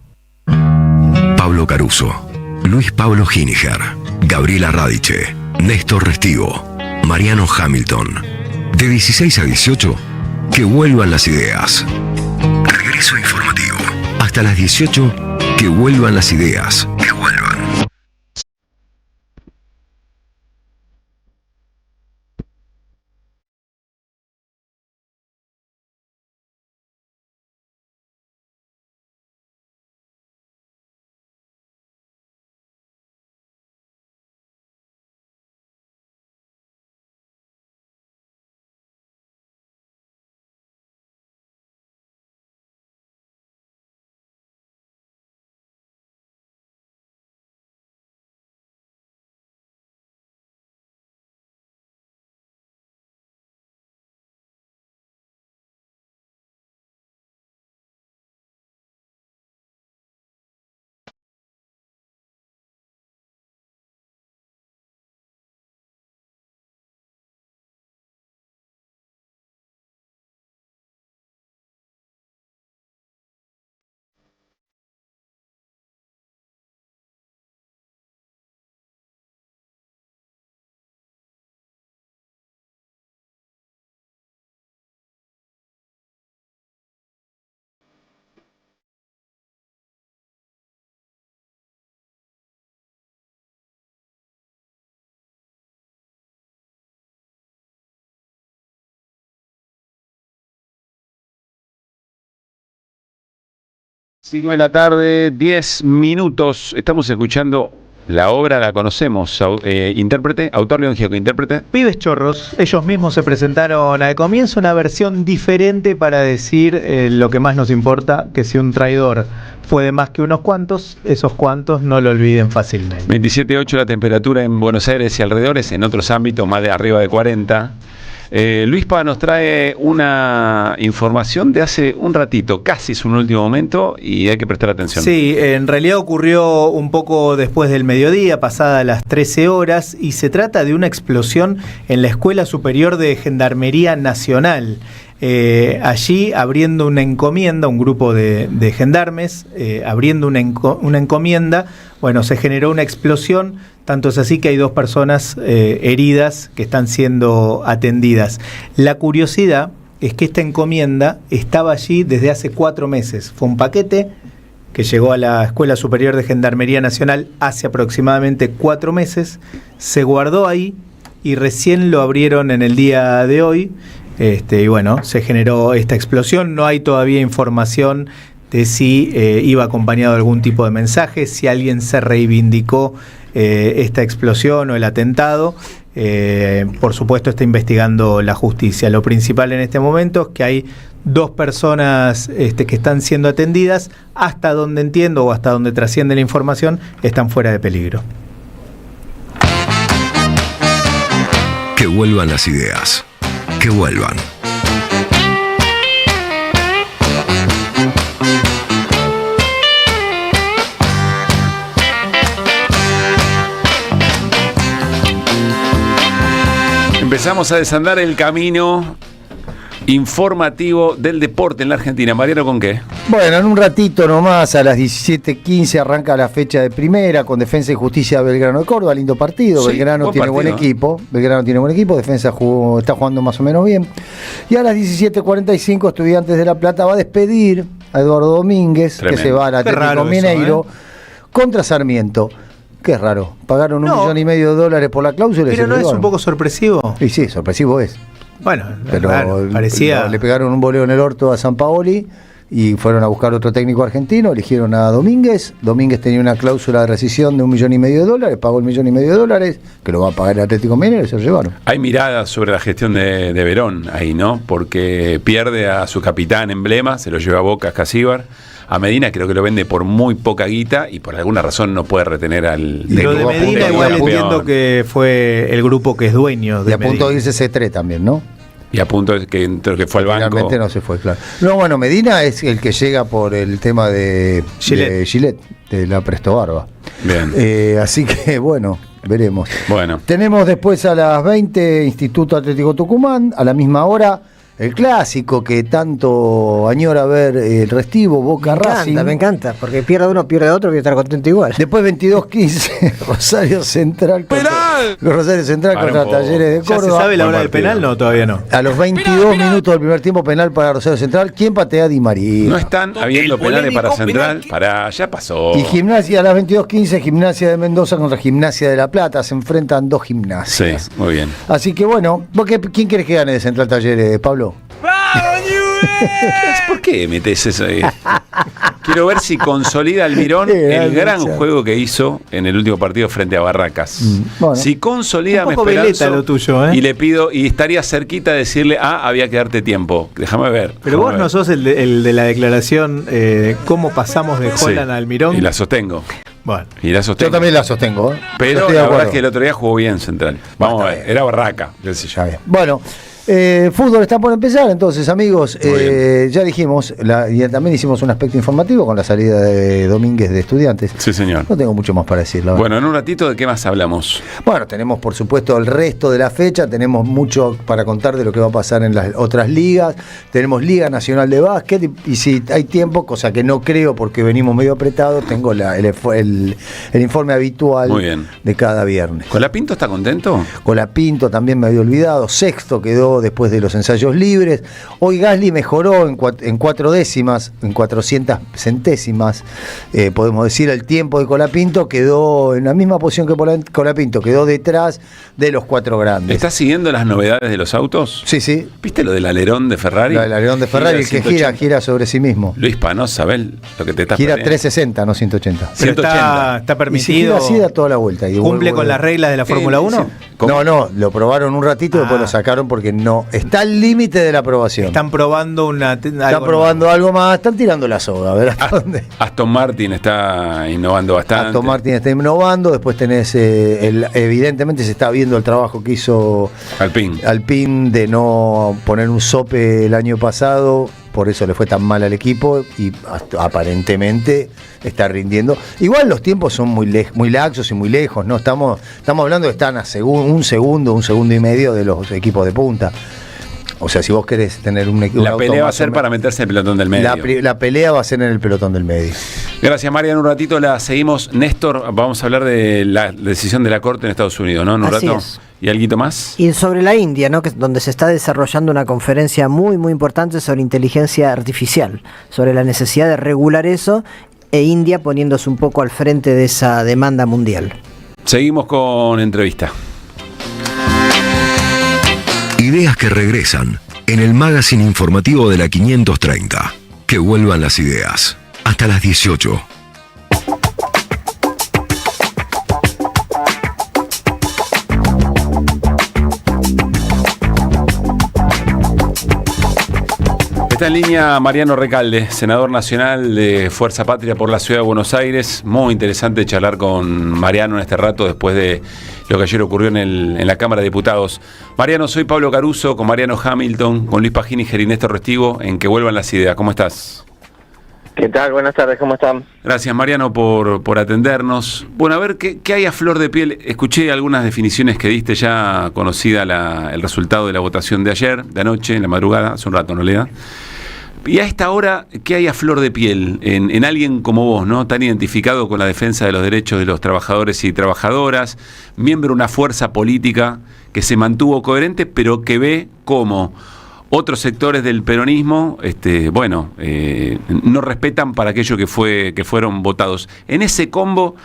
S7: Pablo Caruso, Luis Pablo Giniger, Gabriela Radiche, Néstor Restivo, Mariano Hamilton. De 16 a 18, que vuelvan las ideas. Regreso informativo. Hasta las 18, que vuelvan las ideas. Que vuelvan.
S1: Cinco de la tarde, 10 minutos. Estamos escuchando la obra, la conocemos. Intérprete, autor León Gieco, intérprete.
S3: Pibes Chorros, ellos mismos se presentaron al comienzo una versión diferente para decir lo que más nos importa, que si un traidor fue de más que unos cuantos, esos cuantos no lo olviden fácilmente.
S1: 27.8 la temperatura en Buenos Aires y alrededores, en otros ámbitos más de arriba de 40. Luispa nos trae una información de hace un ratito, casi es un último momento y hay que prestar atención.
S3: Sí, en realidad ocurrió un poco después del mediodía, pasada las 13 horas, y se trata de una explosión en la Escuela Superior de Gendarmería Nacional. Allí abriendo una encomienda, un grupo de gendarmes, abriendo una encomienda, bueno, se generó una explosión, tanto es así que hay 2 personas heridas que están siendo atendidas. La curiosidad es que esta encomienda estaba allí desde hace 4 meses. Fue un paquete que llegó a la Escuela Superior de Gendarmería Nacional hace aproximadamente 4 meses, se guardó ahí y recién lo abrieron en el día de hoy. Y bueno, se generó esta explosión. No hay todavía información de si iba acompañado de algún tipo de mensaje, si alguien se reivindicó esta explosión o el atentado. Por supuesto está investigando la justicia. Lo principal en este momento es que hay 2 personas que están siendo atendidas, hasta donde entiendo o hasta donde trasciende la información, están fuera de peligro.
S7: Que vuelvan las ideas. Que vuelvan.
S1: Empezamos a desandar el camino informativo del deporte en la Argentina. Mariano, ¿con qué?
S2: Bueno, en un ratito nomás, a las 17:15 arranca la fecha de primera con Defensa y Justicia Belgrano de Córdoba, lindo partido. Sí, Belgrano tiene buen equipo. Belgrano tiene buen equipo, Defensa está jugando más o menos bien. Y a las 17:45 Estudiantes de La Plata va a despedir a Eduardo Domínguez, tremendo, que se va al Atlético Mineiro contra Sarmiento. Qué raro, pagaron $1,5 millones por la cláusula.
S3: Pero no es un poco sorpresivo.
S2: Y sí, sorpresivo es.
S3: Bueno,
S2: pero
S3: raro, parecía...
S2: le pegaron un voleo en el orto a Sampaoli y fueron a buscar otro técnico argentino, eligieron a Domínguez. Domínguez tenía una cláusula de rescisión de $1,5 millones, pagó $1,5 millones, que lo va a pagar el Atlético Mineiro y se lo llevaron.
S1: Hay miradas sobre la gestión de Verón ahí, ¿no? Porque pierde a su capitán emblema, se lo lleva a Boca, Escasíbar. A Medina creo que lo vende por muy poca guita y por alguna razón no puede retener al...
S3: Lo de Medina igual entiendo que fue el grupo que es dueño de
S2: y a punto de irse C3 también, ¿no?
S1: Y a punto de que fue al banco.
S2: Finalmente no se fue, claro. No, bueno, Medina es el que llega por el tema de Gillette, de la Presto Barba.
S1: Bien.
S2: Así que, bueno, veremos.
S1: Bueno.
S2: Tenemos después a las 20 Instituto Atlético Tucumán, a la misma hora el clásico que tanto añora ver el Restivo, Boca Racing.
S4: Me encanta, porque pierde uno, pierde otro, voy a estar contento igual.
S2: Después 22:15, Rosario Central contra Talleres de Córdoba.
S3: ¿Ya se sabe la hora del penal? No, todavía no.
S2: A los 22 minutos del primer tiempo, penal para Rosario Central. ¿Quién patea? Di María.
S1: No están habiendo penales para Central, ya pasó.
S2: Y Gimnasia a las 22:15, Gimnasia de Mendoza contra Gimnasia de La Plata. Se enfrentan 2 gimnasias.
S1: Sí, muy bien.
S2: Así que bueno, ¿quién querés que gane de Central Talleres, Pablo?
S1: ¿Por qué metes eso ahí? Quiero ver si consolida Almirón el gran juego que hizo en el último partido frente a Barracas.
S2: Bueno.
S1: Si consolida, me
S3: esperanzo lo tuyo,
S1: y le pido, y estaría cerquita de decirle, había que darte tiempo. Déjame ver.
S3: Pero vos no sos el de la declaración, cómo pasamos de Holland a Almirón.
S1: Y la sostengo.
S3: Bueno.
S1: Y la sostengo.
S2: Yo también la sostengo.
S1: Pero la verdad es que el otro día jugó bien Central. Vamos a ver, era Barraca.
S2: Bueno. Fútbol está por empezar, entonces amigos, ya dijimos, y también hicimos un aspecto informativo con la salida de Domínguez de Estudiantes.
S1: Sí, señor.
S2: No tengo mucho más para decir, la verdad.
S1: Bueno, en un ratito, ¿de qué más hablamos?
S2: Bueno, tenemos por supuesto el resto de la fecha, tenemos mucho para contar de lo que va a pasar en las otras ligas, tenemos Liga Nacional de Básquet, y si hay tiempo, cosa que no creo porque venimos medio apretados, tengo el informe habitual de cada viernes.
S1: ¿Colapinto está contento?
S2: Colapinto también me había olvidado, sexto quedó después de los ensayos libres. Hoy Gasly mejoró en 4 décimas, en 400 centésimas, podemos decir, el tiempo de Colapinto quedó en la misma posición que Colapinto, quedó detrás de los 4 grandes.
S1: ¿Estás siguiendo las novedades de los autos?
S2: Sí, sí.
S1: ¿Viste lo del alerón de Ferrari?
S2: Lo del alerón de Ferrari, el que gira sobre sí mismo.
S1: Luispa, ¿no sabés lo que te está
S2: gira 360, no 180.
S3: Pero 180. Está permitido.
S2: Y si gira así, da toda la vuelta. Y
S3: ¿Cumple con las reglas de la Fórmula 1?
S1: Sí. ¿Cómo?
S2: No, lo probaron un ratito y después lo sacaron porque no está al límite de la aprobación.
S3: Están probando
S2: algo más, están tirando la soga, a ver hasta dónde.
S1: Aston Martin está innovando bastante.
S2: Aston Martin está innovando, después tenés, evidentemente se está viendo el trabajo que hizo Alpine de no poner un sope el año pasado, por eso le fue tan mal al equipo y aparentemente está rindiendo. Igual los tiempos son muy laxos y muy lejos, ¿no? Estamos hablando de están a un segundo y medio de los equipos de punta. O sea, si vos querés tener un equipo...
S1: La pelea va a ser para meterse en el pelotón del medio.
S2: La pelea va a ser en el pelotón del medio.
S1: Gracias, María. En un ratito la seguimos. Néstor, vamos a hablar de la decisión de la Corte en Estados Unidos, ¿no? En un
S4: Así
S1: rato.
S4: es.
S1: ¿Y alguito más?
S4: Y sobre la India, ¿no? Que es donde se está desarrollando una conferencia muy, muy importante sobre inteligencia artificial, sobre la necesidad de regular eso, e India poniéndose un poco al frente de esa demanda mundial.
S1: Seguimos con entrevista.
S7: Ideas que regresan en el magazine informativo de la 530. Que vuelvan las ideas. Hasta las 18.
S1: Está en línea Mariano Recalde, senador nacional de Fuerza Patria por la Ciudad de Buenos Aires. Muy interesante charlar con Mariano en este rato después de lo que ayer ocurrió en la Cámara de Diputados. Mariano, soy Pablo Caruso, con Mariano Hamilton, con Luis Pagíniger y Néstor Restivo, en Que Vuelvan las Ideas. ¿Cómo estás?
S20: ¿Qué tal? Buenas tardes, ¿cómo están?
S1: Gracias, Mariano, por atendernos. Bueno, a ver, ¿qué hay a flor de piel? Escuché algunas definiciones que diste ya conocida el resultado de la votación de ayer, de anoche, en la madrugada, hace un rato, ¿no, Lea? Y a esta hora, ¿qué hay a flor de piel en alguien como vos, ¿no? Tan identificado con la defensa de los derechos de los trabajadores y trabajadoras, miembro de una fuerza política que se mantuvo coherente, pero que ve cómo otros sectores del peronismo, no respetan para aquello que fueron votados? En ese combo,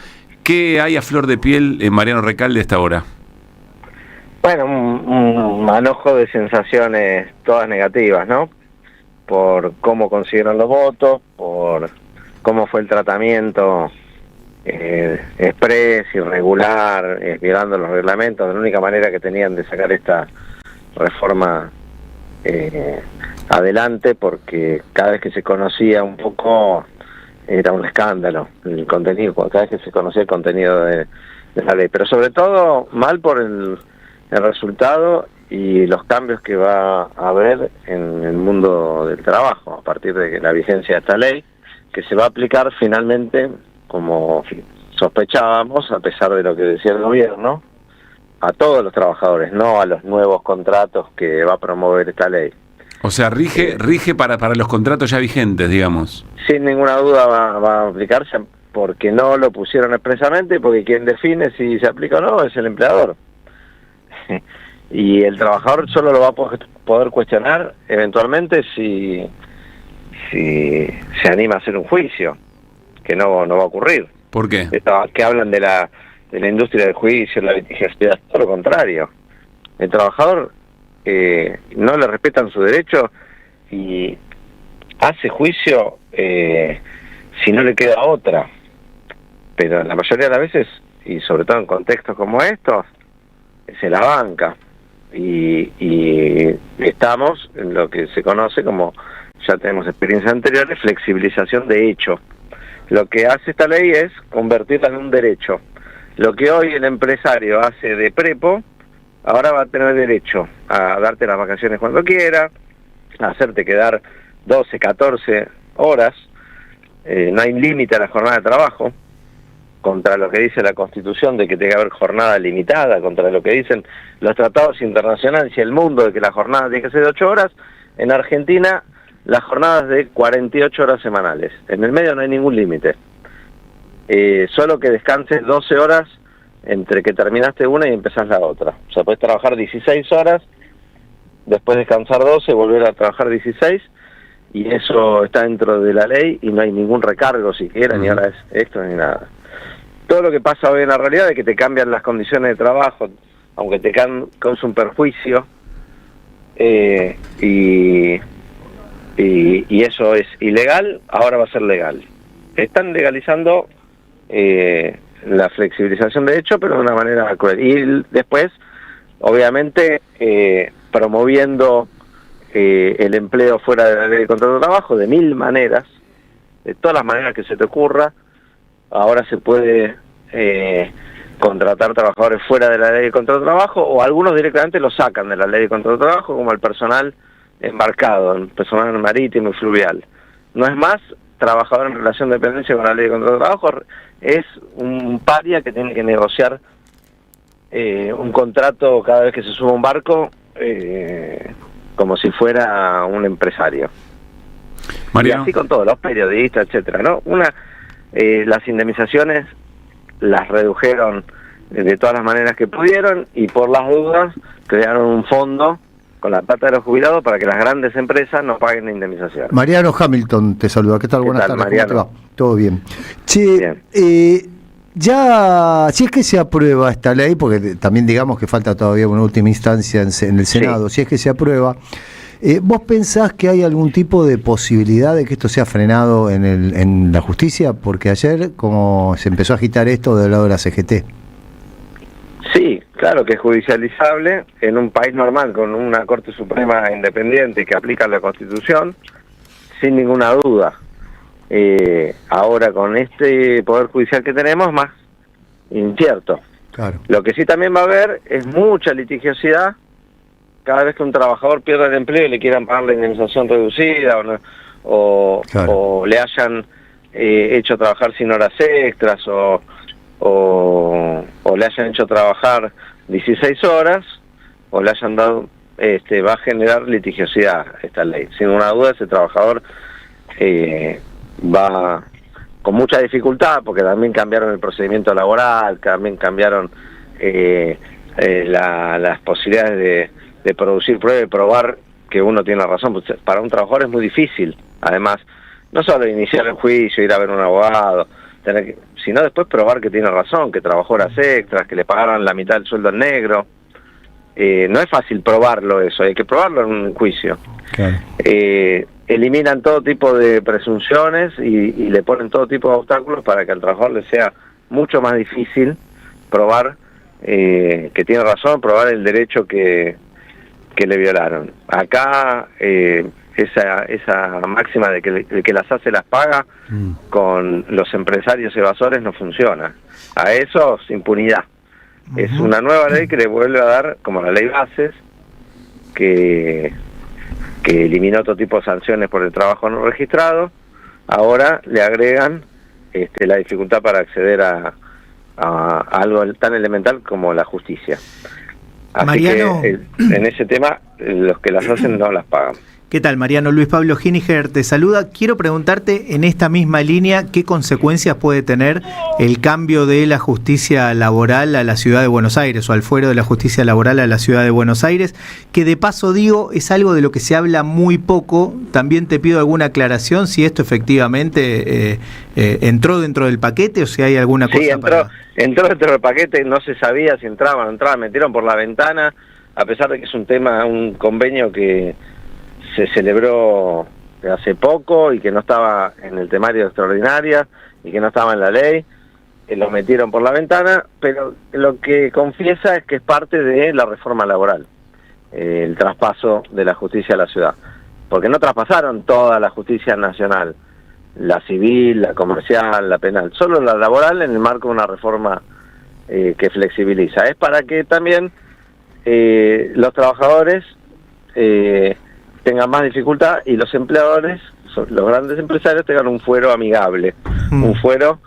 S1: ¿qué hay a flor de piel en Mariano Recalde a esta hora?
S20: Bueno, un manojo de sensaciones todas negativas, ¿no? Por cómo consiguieron los votos, por cómo fue el tratamiento express, irregular, violando los reglamentos, de la única manera que tenían de sacar esta reforma adelante, porque cada vez que se conocía un poco era un escándalo el contenido, cada vez que se conocía el contenido de la ley, pero sobre todo mal por el resultado y los cambios que va a haber en el mundo del trabajo a partir de la vigencia de esta ley, que se va a aplicar finalmente, como sospechábamos, a pesar de lo que decía el gobierno, a todos los trabajadores, no a los nuevos contratos que va a promover esta ley.
S1: O sea, rige para los contratos ya vigentes, digamos.
S20: Sin ninguna duda va a aplicarse, porque no lo pusieron expresamente, porque quien define si se aplica o no es el empleador. Y el trabajador solo lo va a poder cuestionar eventualmente si se anima a hacer un juicio, que no va a ocurrir.
S1: ¿Por qué?
S20: Que hablan de la industria del juicio, la litigiosidad, todo lo contrario. El trabajador no le respetan su derecho y hace juicio si no le queda otra. Pero la mayoría de las veces, y sobre todo en contextos como estos, se la banca. Y estamos en lo que se conoce como, ya tenemos experiencias anteriores, flexibilización de hecho. Lo que hace esta ley es convertirla en un derecho. Lo que hoy el empresario hace de prepo, ahora va a tener derecho a darte las vacaciones cuando quiera, a hacerte quedar 12, 14 horas, no hay límite a la jornada de trabajo, contra lo que dice la Constitución de que tiene que haber jornada limitada, contra lo que dicen los tratados internacionales y el mundo de que la jornada tiene que ser de 8 horas, en Argentina la jornada es de 48 horas semanales. En el medio no hay ningún límite. Solo que descanses 12 horas entre que terminaste una y empezás la otra. O sea, puedes trabajar 16 horas, después descansar 12, volver a trabajar 16, y eso está dentro de la ley y no hay ningún recargo siquiera, ni horas extra, ni nada. Todo lo que pasa hoy en la realidad es que te cambian las condiciones de trabajo, aunque te cause un perjuicio, y eso es ilegal, ahora va a ser legal. Están legalizando la flexibilización de hecho, pero de una manera cruel. Y después obviamente promoviendo el empleo fuera de la ley de contrato de trabajo de 1000 maneras, de todas las maneras que se te ocurra. Ahora se puede contratar trabajadores fuera de la ley de contrato de trabajo, o algunos directamente lo sacan de la ley de contrato de trabajo, como el personal embarcado, el personal marítimo y fluvial. No es más trabajador en relación de dependencia con la ley de contrato de trabajo, es un paria que tiene que negociar un contrato cada vez que se sube a un barco, como si fuera un empresario.
S1: Mariano.
S20: Y así con todos los periodistas, etcétera, ¿no? Las indemnizaciones las redujeron de todas las maneras que pudieron, y por las dudas crearon un fondo con la plata de los jubilados para que las grandes empresas no paguen la indemnización.
S2: Mariano Hamilton te saluda. ¿Qué tal? Buenas tardes.
S20: Mariano?
S2: ¿Cómo te va? Todo bien. Che, ya, si es que se aprueba esta ley, porque también digamos que falta todavía una última instancia en el Senado, si es que se aprueba, ¿vos pensás que hay algún tipo de posibilidad de que esto sea frenado en la justicia? Porque ayer, como se empezó a agitar esto del lado de la CGT.
S20: Sí, claro que es judicializable en un país normal con una Corte Suprema independiente que aplica la Constitución, sin ninguna duda. Ahora con este Poder Judicial que tenemos, más incierto.
S2: Claro.
S20: Lo que sí también va a haber es mucha litigiosidad cada vez que un trabajador pierda el empleo y le quieran pagar la indemnización reducida o le hayan hecho trabajar sin horas extras o le hayan hecho trabajar 16 horas o le hayan dado, va a generar litigiosidad esta ley. Sin una duda ese trabajador va con mucha dificultad, porque también cambiaron el procedimiento laboral, también cambiaron las posibilidades de producir pruebas y probar que uno tiene la razón. Para un trabajador es muy difícil, además, no solo iniciar el juicio, ir a ver un abogado, sino después probar que tiene razón, que trabajó horas extras, que le pagaron la mitad del sueldo en negro. No es fácil probarlo eso, hay que probarlo en un juicio.
S2: Claro.
S20: Eliminan todo tipo de presunciones y le ponen todo tipo de obstáculos para que al trabajador le sea mucho más difícil probar que tiene razón, probar el derecho que le violaron. Acá esa máxima de que el que las hace las paga con los empresarios evasores no funciona. A eso es impunidad. Es una nueva ley que le vuelve a dar, como la ley Bases, que eliminó todo tipo de sanciones por el trabajo no registrado. Ahora le agregan la dificultad para acceder a algo tan elemental como la justicia. Así
S3: Mariano,
S20: que en ese tema los que las hacen no las pagan.
S3: ¿Qué tal, Mariano? Luis Pablo Gininger te saluda. Quiero preguntarte en esta misma línea qué consecuencias puede tener el cambio de la justicia laboral a la ciudad de Buenos Aires, o al fuero de la justicia laboral a la ciudad de Buenos Aires, que de paso digo es algo de lo que se habla muy poco. También te pido alguna aclaración si esto efectivamente entró dentro del paquete o si hay alguna cosa.
S20: Sí, entró dentro del paquete, no se sabía si entraba o no entraba, metieron por la ventana, a pesar de que es un convenio que se celebró hace poco y que no estaba en el temario de extraordinaria y que no estaba en la ley, lo metieron por la ventana, pero lo que confiesa es que es parte de la reforma laboral, el traspaso de la justicia a la ciudad, porque no traspasaron toda la justicia nacional, la civil, la comercial, la penal, solo la laboral en el marco de una reforma que flexibiliza. Es para que también los trabajadores tengan más dificultad y los empleadores, los grandes empresarios, tengan un fuero amigable, un fuero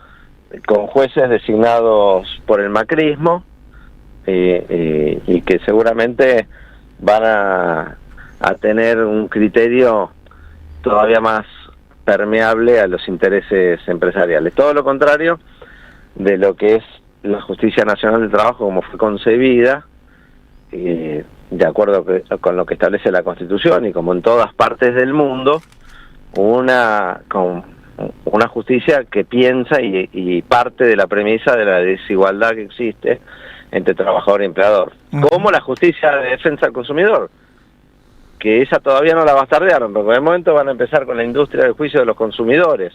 S20: con jueces designados por el macrismo y que seguramente van a tener un criterio todavía más permeable a los intereses empresariales. Todo lo contrario de lo que es la Justicia Nacional del Trabajo como fue concebida, de acuerdo con lo que establece la Constitución y como en todas partes del mundo, una justicia que piensa y parte de la premisa de la desigualdad que existe entre trabajador y empleador, como la justicia de defensa del consumidor, que esa todavía no la bastardearon, porque de momento van a empezar con la industria del juicio de los consumidores,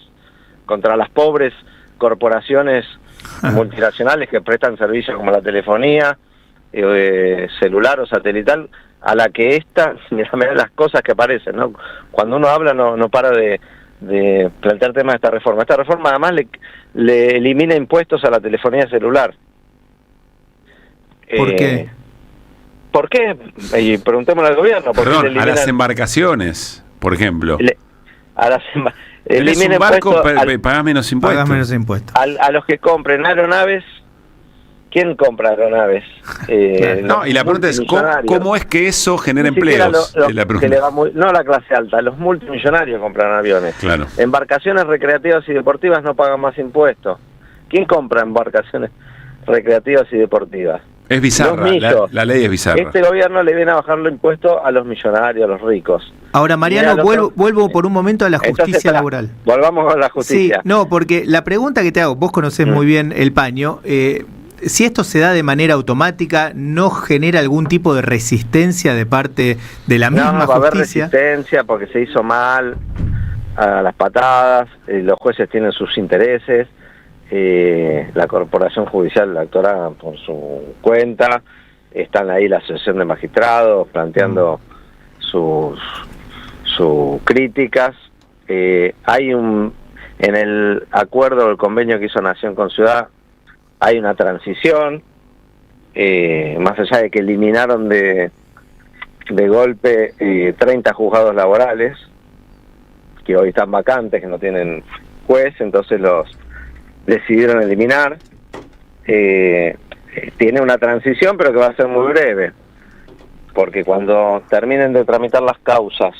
S20: contra las pobres corporaciones multinacionales que prestan servicios como la telefonía celular o satelital, a la que mirá las cosas que aparecen, ¿no? Cuando uno habla no para de plantear temas de esta reforma. Esta reforma además le elimina impuestos a la telefonía celular.
S3: ¿Por qué?
S20: ¿Por qué? Y preguntémosle al gobierno.
S1: Perdón, a las embarcaciones, por ejemplo.
S20: Elimina
S1: un barco,
S20: impuestos
S1: pagás menos impuestos.
S3: Pagás menos impuestos.
S20: A los que compren aeronaves. ¿Quién compra aeronaves?
S1: No, y la pregunta es, ¿cómo es que eso genera empleos?
S20: No la clase alta, los multimillonarios compran aviones.
S1: Claro.
S20: Embarcaciones recreativas y deportivas no pagan más impuestos. ¿Quién compra embarcaciones recreativas y deportivas?
S1: Es bizarra, la ley es bizarra.
S20: Este gobierno le viene a bajar los impuestos a los millonarios, a los ricos.
S3: Ahora, Mariano, vuelvo por un momento a la justicia laboral.
S20: Volvamos a la justicia.
S3: Sí, no, porque la pregunta que te hago, vos conocés muy bien el paño, si esto se da de manera automática, ¿no genera algún tipo de resistencia de parte de la misma justicia?
S20: No, va a haber resistencia porque se hizo mal, a las patadas, los jueces tienen sus intereses, la corporación judicial actuará por su cuenta, están ahí la asociación de magistrados planteando sus críticas. Hay en el acuerdo, el convenio que hizo Nación con Ciudad, hay una transición, más allá de que eliminaron de golpe 30 juzgados laborales, que hoy están vacantes, que no tienen juez, entonces los decidieron eliminar. Tiene una transición, pero que va a ser muy breve, porque cuando terminen de tramitar las causas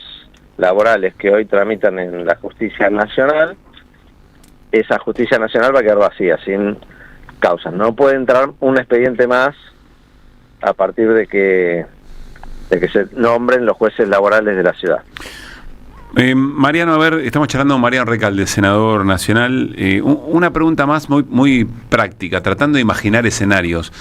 S20: laborales que hoy tramitan en la justicia nacional, esa justicia nacional va a quedar vacía, sin causas. No puede entrar un expediente más a partir de que se nombren los jueces laborales de la ciudad.
S1: Mariano, a ver, estamos charlando con Mariano Recalde, senador nacional. Una pregunta más muy práctica, tratando de imaginar escenarios.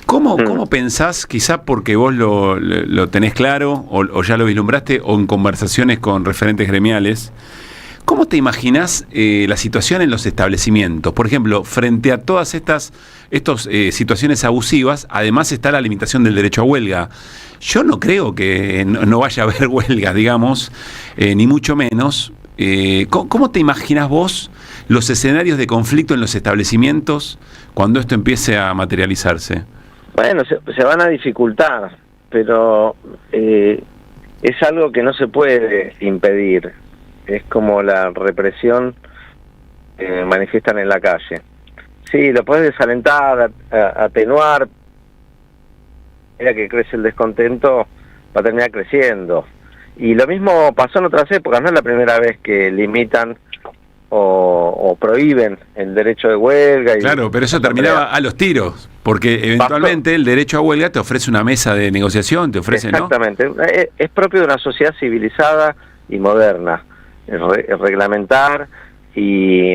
S1: ¿Cómo pensás, quizá porque vos lo tenés claro o ya lo vislumbraste, o en conversaciones con referentes gremiales, cómo te imaginás la situación en los establecimientos? Por ejemplo, frente a todas estas situaciones abusivas, además está la limitación del derecho a huelga. Yo no creo que no vaya a haber huelga, digamos, ni mucho menos. ¿Cómo te imaginás vos los escenarios de conflicto en los establecimientos cuando esto empiece a materializarse?
S20: Bueno, se van a dificultar, pero es algo que no se puede impedir. Es como la represión que manifiestan en la calle. Sí, lo puedes desalentar, atenuar. Mira que crece el descontento, va a terminar creciendo. Y lo mismo pasó en otras épocas, no es la primera vez que limitan o prohíben el derecho de huelga.
S1: Claro, pero eso terminaba a los tiros, porque eventualmente el derecho a huelga te ofrece una mesa de negociación, te ofrece,
S20: exactamente, ¿no? Es propio de una sociedad civilizada y moderna, reglamentar y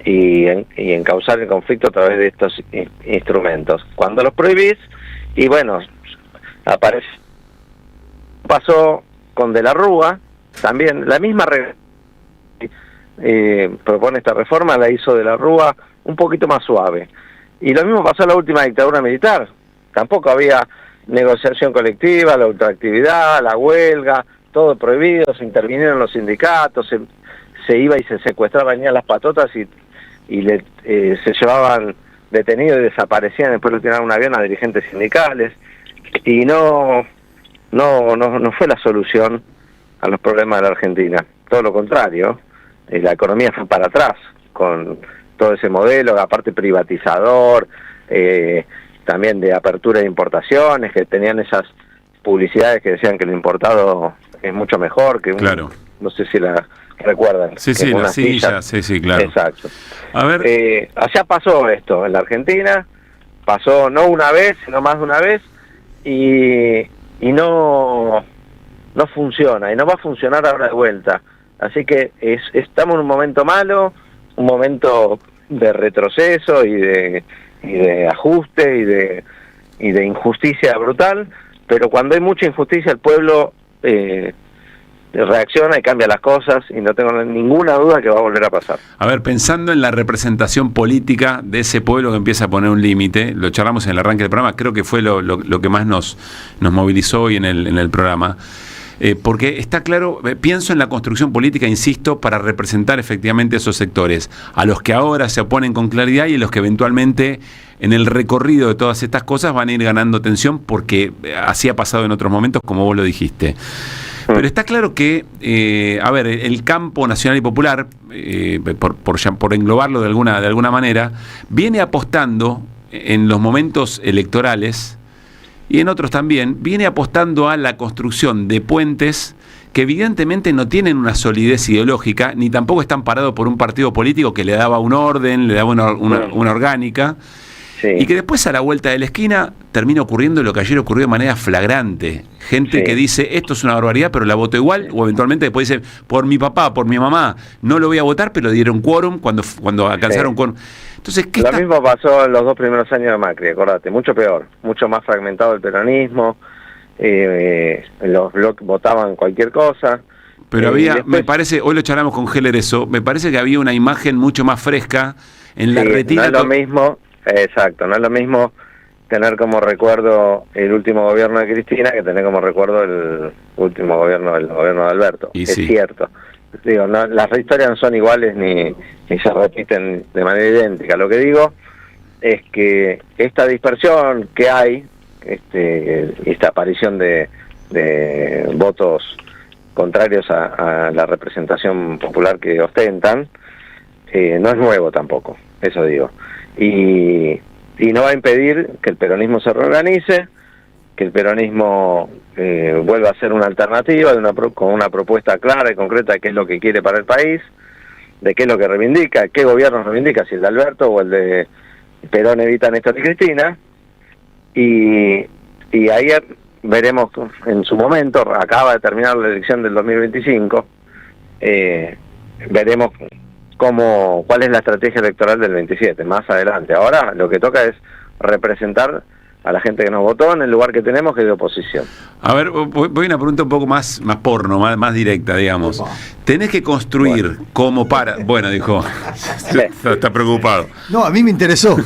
S20: encauzar el conflicto a través de estos instrumentos. Cuando los prohibís, y bueno, aparece. Pasó con De la Rúa, también la misma propone esta reforma, la hizo De la Rúa un poquito más suave. Y lo mismo pasó en la última dictadura militar. Tampoco había negociación colectiva, la ultraactividad, la huelga, todo prohibido, se intervinieron los sindicatos, se iba y se secuestraban ya las patotas y se llevaban detenidos y desaparecían, después lo tiraron un avión a dirigentes sindicales, y no fue la solución a los problemas de la Argentina, todo lo contrario. La economía fue para atrás con todo ese modelo, aparte privatizador, también de apertura de importaciones, que tenían esas publicidades que decían que el importado es mucho mejor que
S1: claro.
S20: No sé si la recuerdan.
S1: Sí, la silla, sí, claro.
S20: Exacto.
S1: A ver,
S20: allá pasó esto en la Argentina, pasó no una vez, sino más de una vez, y no funciona, y no va a funcionar ahora de vuelta. Así que estamos en un momento malo, un momento de retroceso y de ajuste y de injusticia brutal, pero cuando hay mucha injusticia el pueblo reacciona y cambia las cosas, y no tengo ninguna duda que va a volver a pasar.
S1: A ver, pensando en la representación política de ese pueblo que empieza a poner un límite, lo charlamos en el arranque del programa, creo que fue lo que más nos movilizó hoy en el programa, porque está claro, pienso en la construcción política, insisto, para representar efectivamente esos sectores, a los que ahora se oponen con claridad y a los que eventualmente en el recorrido de todas estas cosas van a ir ganando tensión, porque así ha pasado en otros momentos, como vos lo dijiste. Pero está claro que, a ver, el campo nacional y popular, por englobarlo de alguna manera, viene apostando en los momentos electorales y en otros también, viene apostando a la construcción de puentes que evidentemente no tienen una solidez ideológica, ni tampoco están parados por un partido político que le daba un orden, le daba una orgánica. Sí. Y que después a la vuelta de la esquina termina ocurriendo lo que ayer ocurrió de manera flagrante. Gente que dice, esto es una barbaridad, pero la voto igual, o eventualmente después dice, por mi papá, por mi mamá, no lo voy a votar, pero dieron quórum cuando alcanzaron quórum. Entonces,
S20: lo mismo pasó en los 2 primeros años de Macri, acordate, mucho peor, mucho más fragmentado el peronismo, los bloques votaban cualquier cosa.
S1: Pero después, me parece, hoy lo charlamos con Heller eso, me parece que había una imagen mucho más fresca en la retina.
S20: No es lo mismo. Exacto, no es lo mismo tener como recuerdo el último gobierno de Cristina que tener como recuerdo el último gobierno, el gobierno de Alberto. Es cierto. Digo, no, las historias no son iguales ni se repiten de manera idéntica. Lo que digo es que esta dispersión que hay, esta aparición de votos contrarios a la representación popular que ostentan, no es nuevo tampoco, eso digo. Y no va a impedir que el peronismo se reorganice, que el peronismo vuelva a ser una alternativa con una propuesta clara y concreta de qué es lo que quiere para el país, de qué es lo que reivindica, qué gobierno reivindica, si el de Alberto o el de Perón, Evita, Néstor y Cristina. Y ahí veremos en su momento, acaba de terminar la elección del 2025, veremos cuál es la estrategia electoral del 27, más adelante. Ahora lo que toca es representar a la gente que nos votó en el lugar que tenemos, que es de oposición.
S1: A ver, voy a una pregunta un poco más porno, más directa, digamos. Tenés que construir como para... Bueno, dijo, está preocupado.
S2: No, a mí me interesó.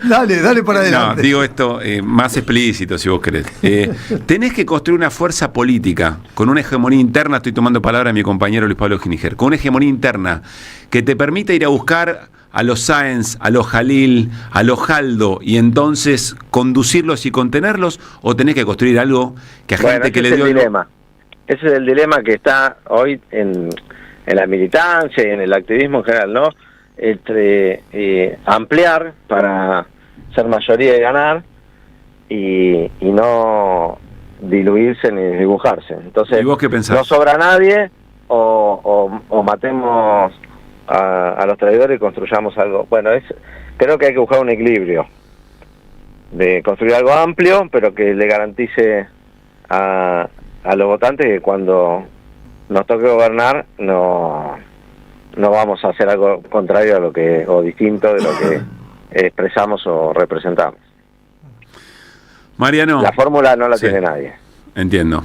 S2: Dale para adelante.
S1: No, digo esto más explícito, si vos querés. Tenés que construir una fuerza política con una hegemonía interna, estoy tomando palabra de mi compañero Luis Pablo Giníger, con una hegemonía interna que te permita ir a buscar a los Sáenz, a los Jalil, a los Jaldo, y entonces conducirlos y contenerlos, o tenés que construir algo que a gente que le dio...
S20: Ese es el dilema que está hoy en la militancia y en el activismo en general, ¿no? Entre ampliar para ser mayoría y ganar, y no diluirse ni dibujarse. Entonces,
S1: ¿y vos qué pensás?
S20: No sobra nadie, o matemos a los traidores y construyamos algo. Bueno, creo que hay que buscar un equilibrio de construir algo amplio, pero que le garantice a los votantes que cuando nos toque gobernar no vamos a hacer algo contrario a lo que, o distinto de lo que expresamos o representamos.
S1: Mariano,
S20: la fórmula no la tiene nadie.
S1: Entiendo.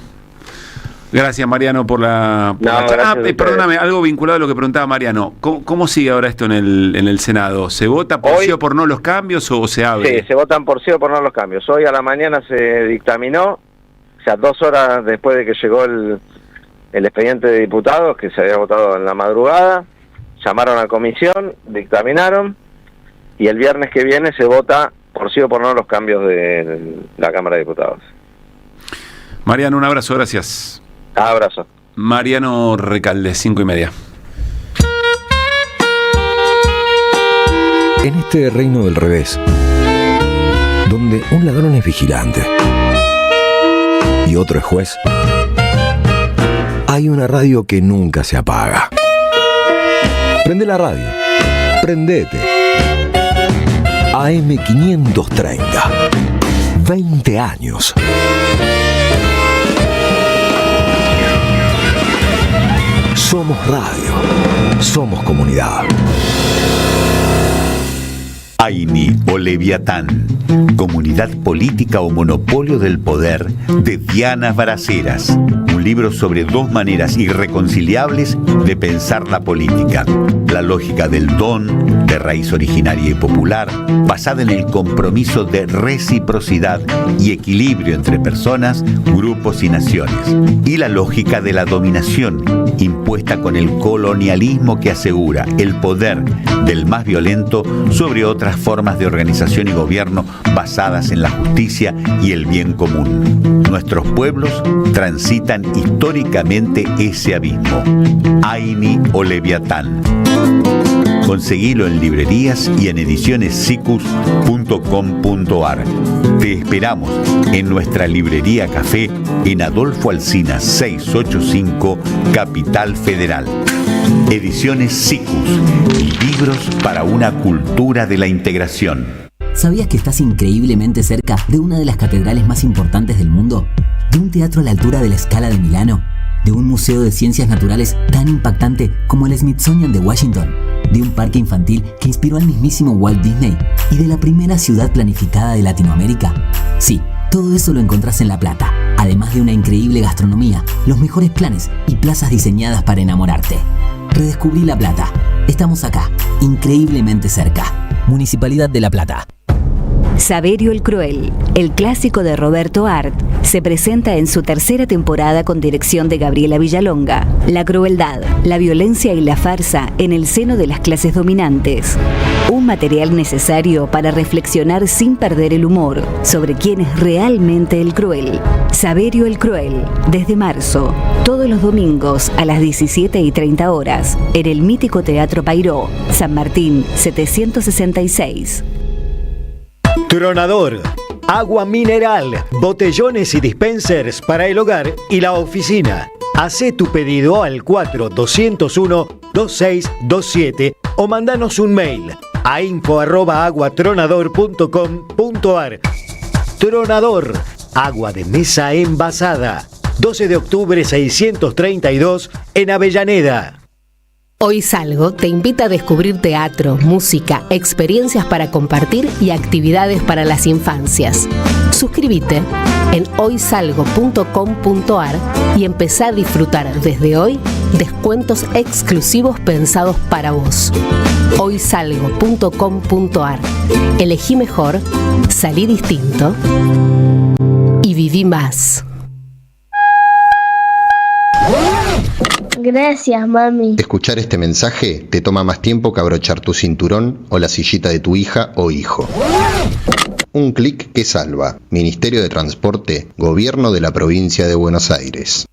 S1: Gracias, Mariano, por la charla. Perdóname, algo vinculado a lo que preguntaba Mariano. ¿Cómo sigue ahora esto en el Senado? ¿Se vota por sí o por no los cambios o se abre?
S20: Sí, se votan por sí o por no los cambios. Hoy a la mañana se dictaminó, o sea, 2 horas después de que llegó el expediente de diputados, que se había votado en la madrugada, llamaron a comisión, dictaminaron, y el viernes que viene se vota por sí o por no los cambios de la Cámara de Diputados.
S1: Mariano, un abrazo, gracias.
S20: Abrazo.
S1: Mariano Recalde, 5:30.
S7: En este reino del revés, donde un ladrón es vigilante y otro es juez, hay una radio que nunca se apaga. Prende la radio. Prendete. AM530. 20 años. Somos radio. Somos comunidad.
S21: AINI o Leviatán, Comunidad Política o Monopolio del Poder de Diana Baraceras. un libro sobre dos maneras irreconciliables de pensar la política. La lógica del don, de raíz originaria y popular, basada en el compromiso de reciprocidad y equilibrio entre personas, grupos y naciones. Y la lógica de la dominación, impuesta con el colonialismo que asegura el poder del más violento sobre otras formas de organización y gobierno basadas en la justicia y el bien común. Nuestros pueblos transitan históricamente ese abismo. Aini o Leviatán. Conseguilo en librerías y en edicionessicus.com.ar. Te esperamos en nuestra librería café en Adolfo Alsina 685, Capital Federal. Ediciones Sicus, libros para una cultura de la integración.
S5: ¿Sabías que estás increíblemente cerca de una de las catedrales más importantes del mundo? ¿De un teatro a la altura de la Scala de Milano? ¿De un museo de ciencias naturales tan impactante como el Smithsonian de Washington? ¿De un parque infantil que inspiró al mismísimo Walt Disney? ¿Y de la primera ciudad planificada de Latinoamérica? Sí, todo eso lo encontrás en La Plata, además de una increíble gastronomía, los mejores planes y plazas diseñadas para enamorarte. Redescubrí La Plata. Estamos acá, increíblemente cerca. Municipalidad de La Plata.
S15: Saverio el Cruel, el clásico de Roberto Art, se presenta en su tercera temporada con dirección de Gabriela Villalonga. La crueldad, la violencia y la farsa en el seno de las clases dominantes. Un material necesario para reflexionar sin perder el humor sobre quién es realmente el cruel. Saverio el Cruel, desde marzo, todos los domingos a las 17:30 horas, en el mítico Teatro Pairó, San Martín 766.
S11: Tronador, agua mineral, botellones y dispensers para el hogar y la oficina. Hacé tu pedido al 4201-2627 o mandanos un mail a info@aguatronador.com.ar. Tronador, agua de mesa envasada. 12 de octubre 632 en Avellaneda.
S22: Hoy Salgo te invita a descubrir teatro, música, experiencias para compartir y actividades para las infancias. Suscríbete en hoysalgo.com.ar y empezá a disfrutar desde hoy descuentos exclusivos pensados para vos. hoysalgo.com.ar. Elegí mejor, salí distinto y viví más.
S23: Gracias, mami.
S24: Escuchar este mensaje te toma más tiempo que abrochar tu cinturón o la sillita de tu hija o hijo. Un clic que salva. Ministerio de Transporte, Gobierno de la Provincia de Buenos Aires.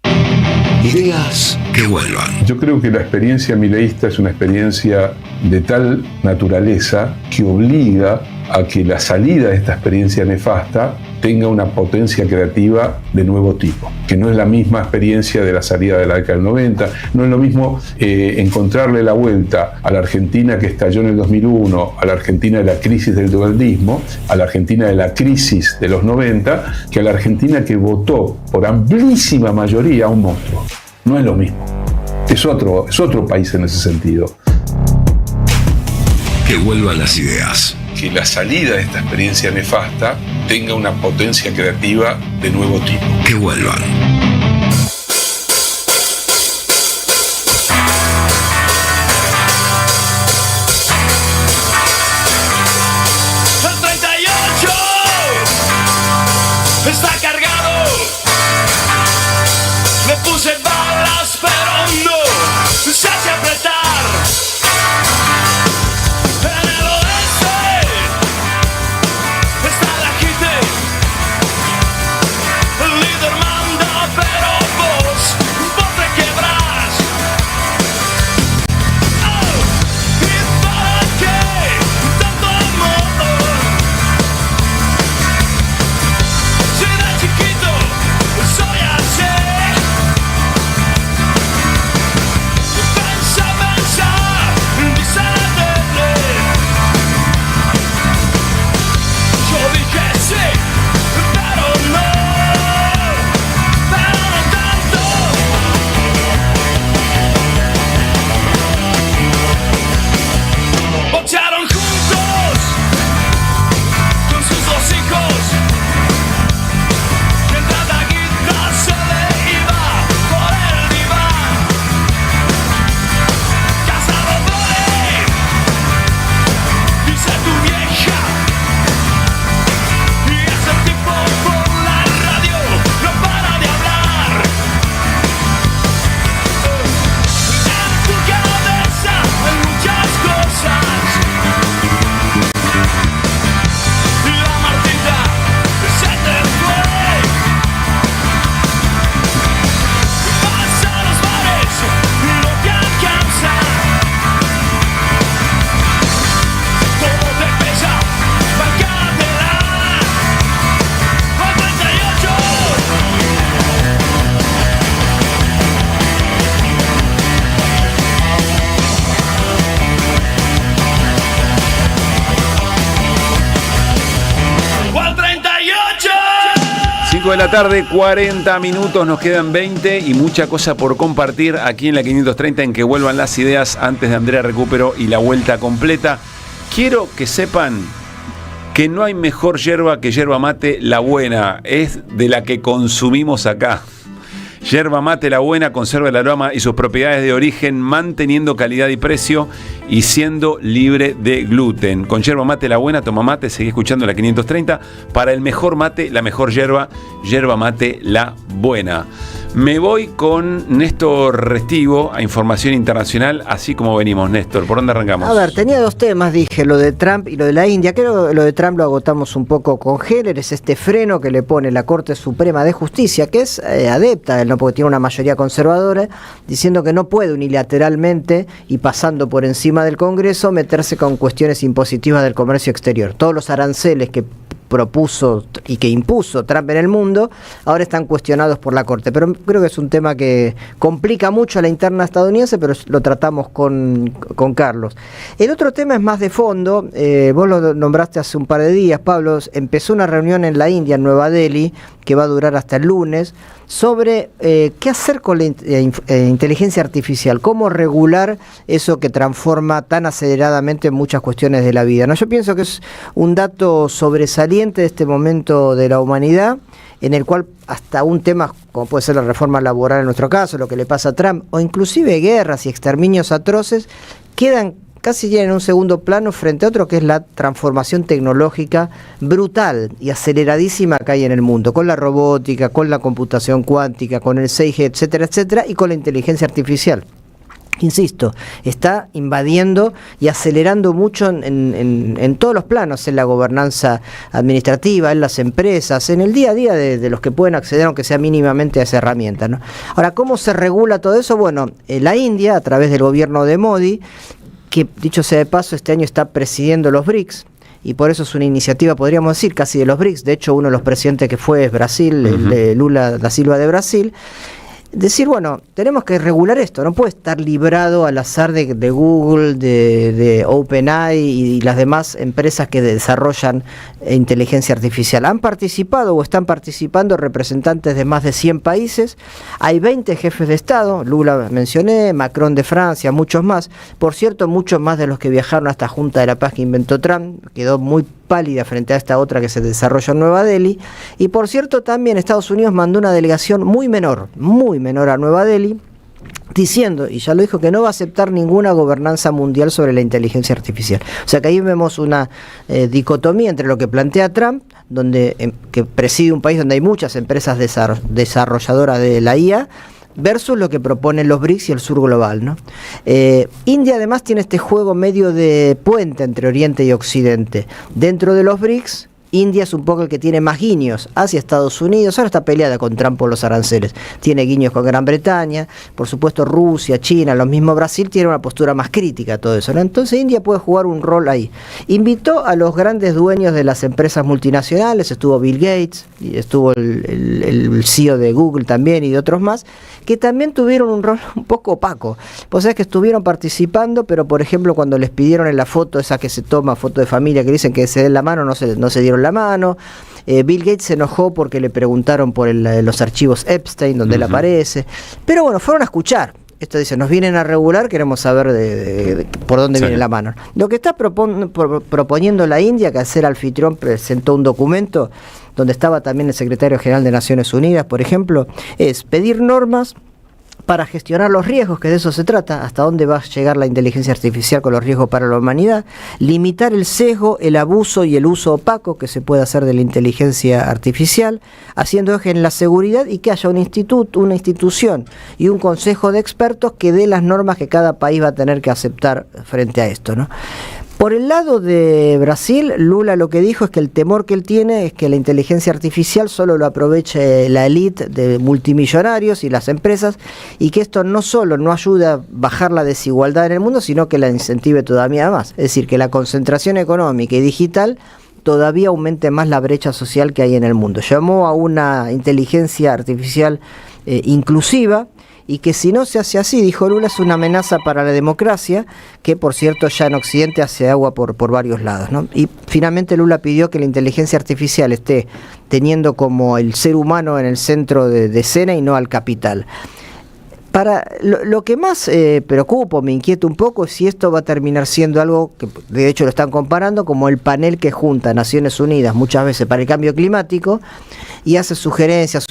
S7: Ideas que vuelvan.
S25: Yo creo que la experiencia mileísta es una experiencia de tal naturaleza que obliga a que la salida de esta experiencia nefasta tenga una potencia creativa de nuevo tipo, que no es la misma experiencia de la salida de la década del 90, no es lo mismo encontrarle la vuelta a la Argentina que estalló en el 2001, a la Argentina de la crisis del dualdismo, a la Argentina de la crisis de los 90, que a la Argentina que votó por amplísima mayoría a un monstruo. No es lo mismo, es otro país en ese sentido.
S7: Que vuelvan las ideas.
S25: Que la salida de esta experiencia nefasta tenga una potencia creativa de nuevo tipo.
S7: Que vuelvan.
S17: El 38 está cargado. Le puse balas, pero no se hace apretar. Si
S1: 5 de la tarde, 40 minutos, nos quedan 20 y mucha cosa por compartir aquí en la 530 en Que Vuelvan las Ideas antes de Andrea Recupero y la vuelta completa. Quiero que sepan que no hay mejor yerba que yerba mate la buena, es de la que consumimos acá. Yerba mate la buena conserva el aroma y sus propiedades de origen, manteniendo calidad y precio y siendo libre de gluten. Con yerba mate la buena, toma mate, seguí escuchando la 530. Para el mejor mate, la mejor yerba, yerba mate la buena. Me voy con Néstor Restivo a Información Internacional, así como venimos, Néstor. ¿Por dónde arrancamos?
S4: A ver, tenía dos temas, dije, lo de Trump y lo de la India. Creo que lo de Trump lo agotamos un poco con Heller, es este freno que le pone la Corte Suprema de Justicia, que es adepta, ¿no? Porque tiene una mayoría conservadora, diciendo que no puede unilateralmente y pasando por encima del Congreso meterse con cuestiones impositivas del comercio exterior. Todos los aranceles que propuso y que impuso Trump en el mundo, ahora están cuestionados por la Corte. Pero creo que es un tema que complica mucho a la interna estadounidense, pero lo tratamos con Carlos. El otro tema es más de fondo, vos lo nombraste hace un par de días, Pablo, empezó una reunión en la India, en Nueva Delhi, que va a durar hasta el lunes, sobre qué hacer con la inteligencia artificial, cómo regular eso que transforma tan aceleradamente muchas cuestiones de la vida, ¿no? Yo pienso que es un dato sobresaliente de este momento de la humanidad, en el cual hasta un tema como puede ser la reforma laboral en nuestro caso, lo que le pasa a Trump, o inclusive guerras y exterminios atroces, quedan casi ya en un segundo plano frente a otro que es la transformación tecnológica brutal y aceleradísima que hay en el mundo, con la robótica, con la computación cuántica, con el 6G, etcétera, etcétera, y con la inteligencia artificial. Insisto, está invadiendo y acelerando mucho en todos los planos, en la gobernanza administrativa, en las empresas, en el día a día de los que pueden acceder, aunque sea mínimamente, a esa herramienta, ¿no? Ahora, ¿cómo se regula todo eso? Bueno, la India, a través del gobierno de Modi, que dicho sea de paso, este año está presidiendo los BRICS, y por eso es una iniciativa, podríamos decir, casi de los BRICS. De hecho, uno de los presidentes que fue es Brasil, Lula da Silva de Brasil. Decir, bueno, tenemos que regular esto, no puede estar librado al azar de Google, de OpenAI y las demás empresas que desarrollan inteligencia artificial. Han participado o están participando representantes de más de 100 países, hay 20 jefes de Estado, Lula mencioné, Macron de Francia, muchos más. Por cierto, muchos más de los que viajaron a esta Junta de la Paz que inventó Trump, quedó muy pálida frente a esta otra que se desarrolla en Nueva Delhi. Y por cierto, también Estados Unidos mandó una delegación muy menor a Nueva Delhi, diciendo, y ya lo dijo, que no va a aceptar ninguna gobernanza mundial sobre la inteligencia artificial. O sea que ahí vemos una dicotomía entre lo que plantea Trump, que preside un país donde hay muchas empresas desarrolladoras de la IA, versus lo que proponen los BRICS y el sur global, ¿no? India además tiene este juego medio de puente entre Oriente y Occidente. Dentro de los BRICS, India es un poco el que tiene más guiños hacia Estados Unidos, ahora está peleada con Trump por los aranceles, tiene guiños con Gran Bretaña, por supuesto Rusia, China, lo mismo Brasil tiene una postura más crítica a todo eso, ¿no? Entonces India puede jugar un rol ahí. Invitó a los grandes dueños de las empresas multinacionales, estuvo Bill Gates, y estuvo el CEO de Google también y de otros más, que también tuvieron un rol un poco opaco. Vos sabés que estuvieron participando, pero por ejemplo cuando les pidieron en la foto, esa que se toma, foto de familia, que dicen que se den la mano, no se dieron la mano. Bill Gates se enojó porque le preguntaron por los archivos Epstein, donde él aparece. Pero bueno, fueron a escuchar. Esto dice, nos vienen a regular, queremos saber de por dónde viene la mano. Lo que está proponiendo la India, que al ser anfitrión presentó un documento donde estaba también el secretario general de Naciones Unidas, por ejemplo, es pedir normas para gestionar los riesgos, que de eso se trata, hasta dónde va a llegar la inteligencia artificial con los riesgos para la humanidad, limitar el sesgo, el abuso y el uso opaco que se puede hacer de la inteligencia artificial, haciendo eje en la seguridad y que haya un instituto, una institución y un consejo de expertos que dé las normas que cada país va a tener que aceptar frente a esto, ¿no? Por el lado de Brasil, Lula lo que dijo es que el temor que él tiene es que la inteligencia artificial solo lo aproveche la élite de multimillonarios y las empresas, y que esto no solo no ayuda a bajar la desigualdad en el mundo, sino que la incentive todavía más. Es decir, que la concentración económica y digital todavía aumente más la brecha social que hay en el mundo. Llamó a una inteligencia artificial inclusiva, y que si no se hace así, dijo Lula, es una amenaza para la democracia, que por cierto ya en Occidente hace agua por varios lados, ¿no? Y finalmente Lula pidió que la inteligencia artificial esté teniendo como el ser humano en el centro de escena y no al capital. Para lo que más preocupa, me inquieta un poco, es si esto va a terminar siendo algo que de hecho lo están comparando como el panel que junta Naciones Unidas muchas veces para el cambio climático y hace sugerencias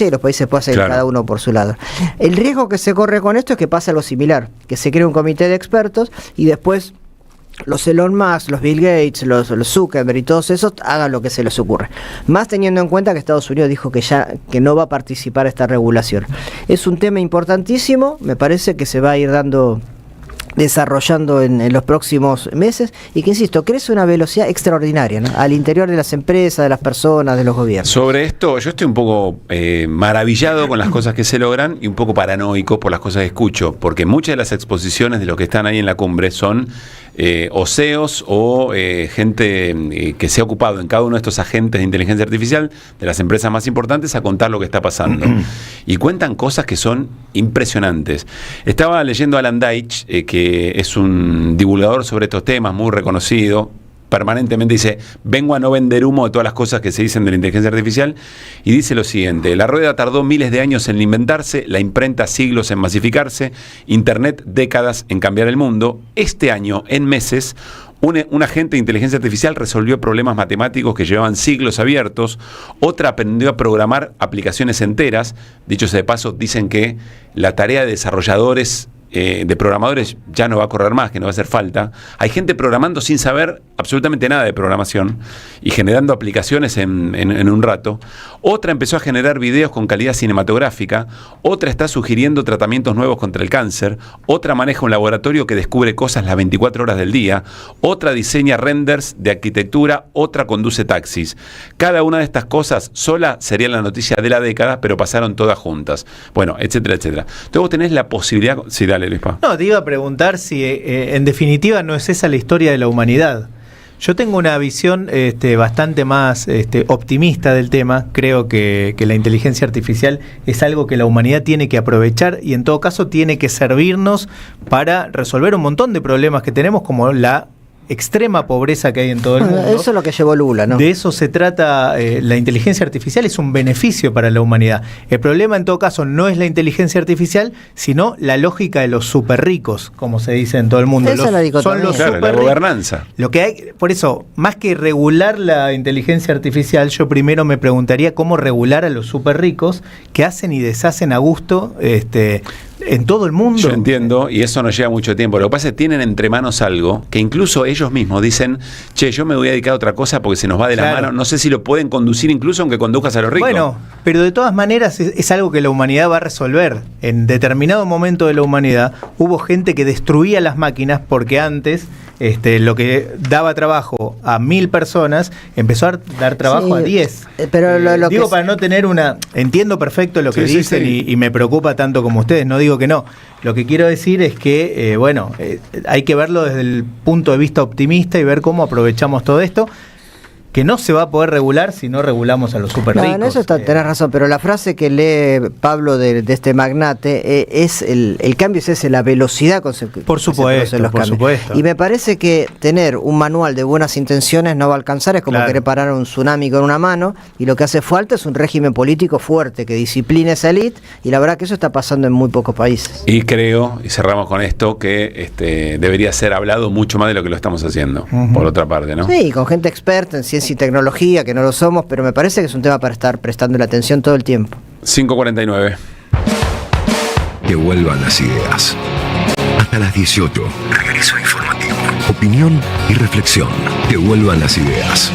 S4: y los países pasan cada uno por su lado. El riesgo que se corre con esto es que pase algo similar, que se cree un comité de expertos y después los Elon Musk, los Bill Gates, los Zuckerberg y todos esos hagan lo que se les ocurre. Más teniendo en cuenta que Estados Unidos dijo que no va a participar en esta regulación. Es un tema importantísimo, me parece que se va a ir desarrollando en los próximos meses y que, insisto, crece una velocidad extraordinaria, ¿no? Al interior de las empresas, de las personas, de los gobiernos.
S1: Sobre esto, yo estoy un poco maravillado con las cosas que se logran y un poco paranoico por las cosas que escucho, porque muchas de las exposiciones de los que están ahí en la cumbre son CEOs o gente que se ha ocupado en cada uno de estos agentes de inteligencia artificial de las empresas más importantes a contar lo que está pasando. Y cuentan cosas que son impresionantes. Estaba leyendo a Alan Deitch, que es un divulgador sobre estos temas, muy reconocido. Permanentemente dice, vengo a no vender humo de todas las cosas que se dicen de la inteligencia artificial, y dice lo siguiente: la rueda tardó miles de años en inventarse, la imprenta siglos en masificarse, Internet décadas en cambiar el mundo. Este año, en meses, un agente de inteligencia artificial resolvió problemas matemáticos que llevaban siglos abiertos, otra aprendió a programar aplicaciones enteras. Dicho sea de paso, dicen que la tarea de desarrolladores, de programadores, ya no va a correr más, que no va a hacer falta. Hay gente programando sin saber absolutamente nada de programación y generando aplicaciones en un rato. Otra empezó a generar videos con calidad cinematográfica. Otra está sugiriendo tratamientos nuevos contra el cáncer. Otra maneja un laboratorio que descubre cosas las 24 horas del día. Otra diseña renders de arquitectura. Otra conduce taxis. Cada una de estas cosas sola sería la noticia de la década, pero pasaron todas juntas. Bueno, etcétera, etcétera. Entonces vos tenés la posibilidad... Sí, dale, Luispa.
S3: No, te iba a preguntar si en definitiva no es esa la historia de la humanidad. Yo tengo una visión bastante más optimista del tema. Creo que la inteligencia artificial es algo que la humanidad tiene que aprovechar y en todo caso tiene que servirnos para resolver un montón de problemas que tenemos, como la extrema pobreza que hay en todo el mundo.
S4: Eso es lo que llevó Lula, ¿no?
S3: De eso se trata. La inteligencia artificial es un beneficio para la humanidad. El problema en todo caso no es la inteligencia artificial, sino la lógica de los súper ricos, como se dice en todo el mundo.
S4: Esa es la dicotomía.
S1: Son los la gobernanza.
S3: Lo que hay, por eso, más que regular la inteligencia artificial, yo primero me preguntaría cómo regular a los súper ricos que hacen y deshacen a gusto en todo el mundo.
S1: Yo entiendo, y eso nos lleva mucho tiempo. Lo que pasa es que tienen entre manos algo que incluso ellos mismos dicen, che, yo me voy a dedicar a otra cosa porque se nos va de la mano. No sé si lo pueden conducir incluso aunque conduzcas a los ricos.
S3: Bueno, pero de todas maneras es algo que la humanidad va a resolver. En determinado momento de la humanidad hubo gente que destruía las máquinas porque antes lo que daba trabajo a 1000 personas empezó a dar trabajo a 10.
S4: Pero lo
S3: digo
S4: que
S3: para no tener una... Entiendo perfecto lo que dicen. Y me preocupa tanto como ustedes, no digo que no. Lo que quiero decir es que, hay que verlo desde el punto de vista optimista y ver cómo aprovechamos todo esto, que no se va a poder regular si no regulamos a los súper ricos.
S4: No, en eso tenés razón, pero la frase que lee Pablo de este magnate es el cambio es ese, la velocidad con
S3: por supuesto,
S4: los cambios.
S3: Supuesto.
S4: Y me parece que tener un manual de buenas intenciones no va a alcanzar, es como querer parar un tsunami con una mano, y lo que hace falta es un régimen político fuerte que discipline esa élite, y la verdad que eso está pasando en muy pocos países.
S1: Y creo, y cerramos con esto, que debería ser hablado mucho más de lo que lo estamos haciendo, por otra parte, ¿no?
S4: Sí, con gente experta en ciencia y tecnología, que no lo somos, pero me parece que es un tema para estar prestando la atención todo el tiempo.
S1: 5:49.
S7: Que vuelvan las ideas. Hasta las 18. Regreso informativo. Opinión y reflexión. Que vuelvan las ideas.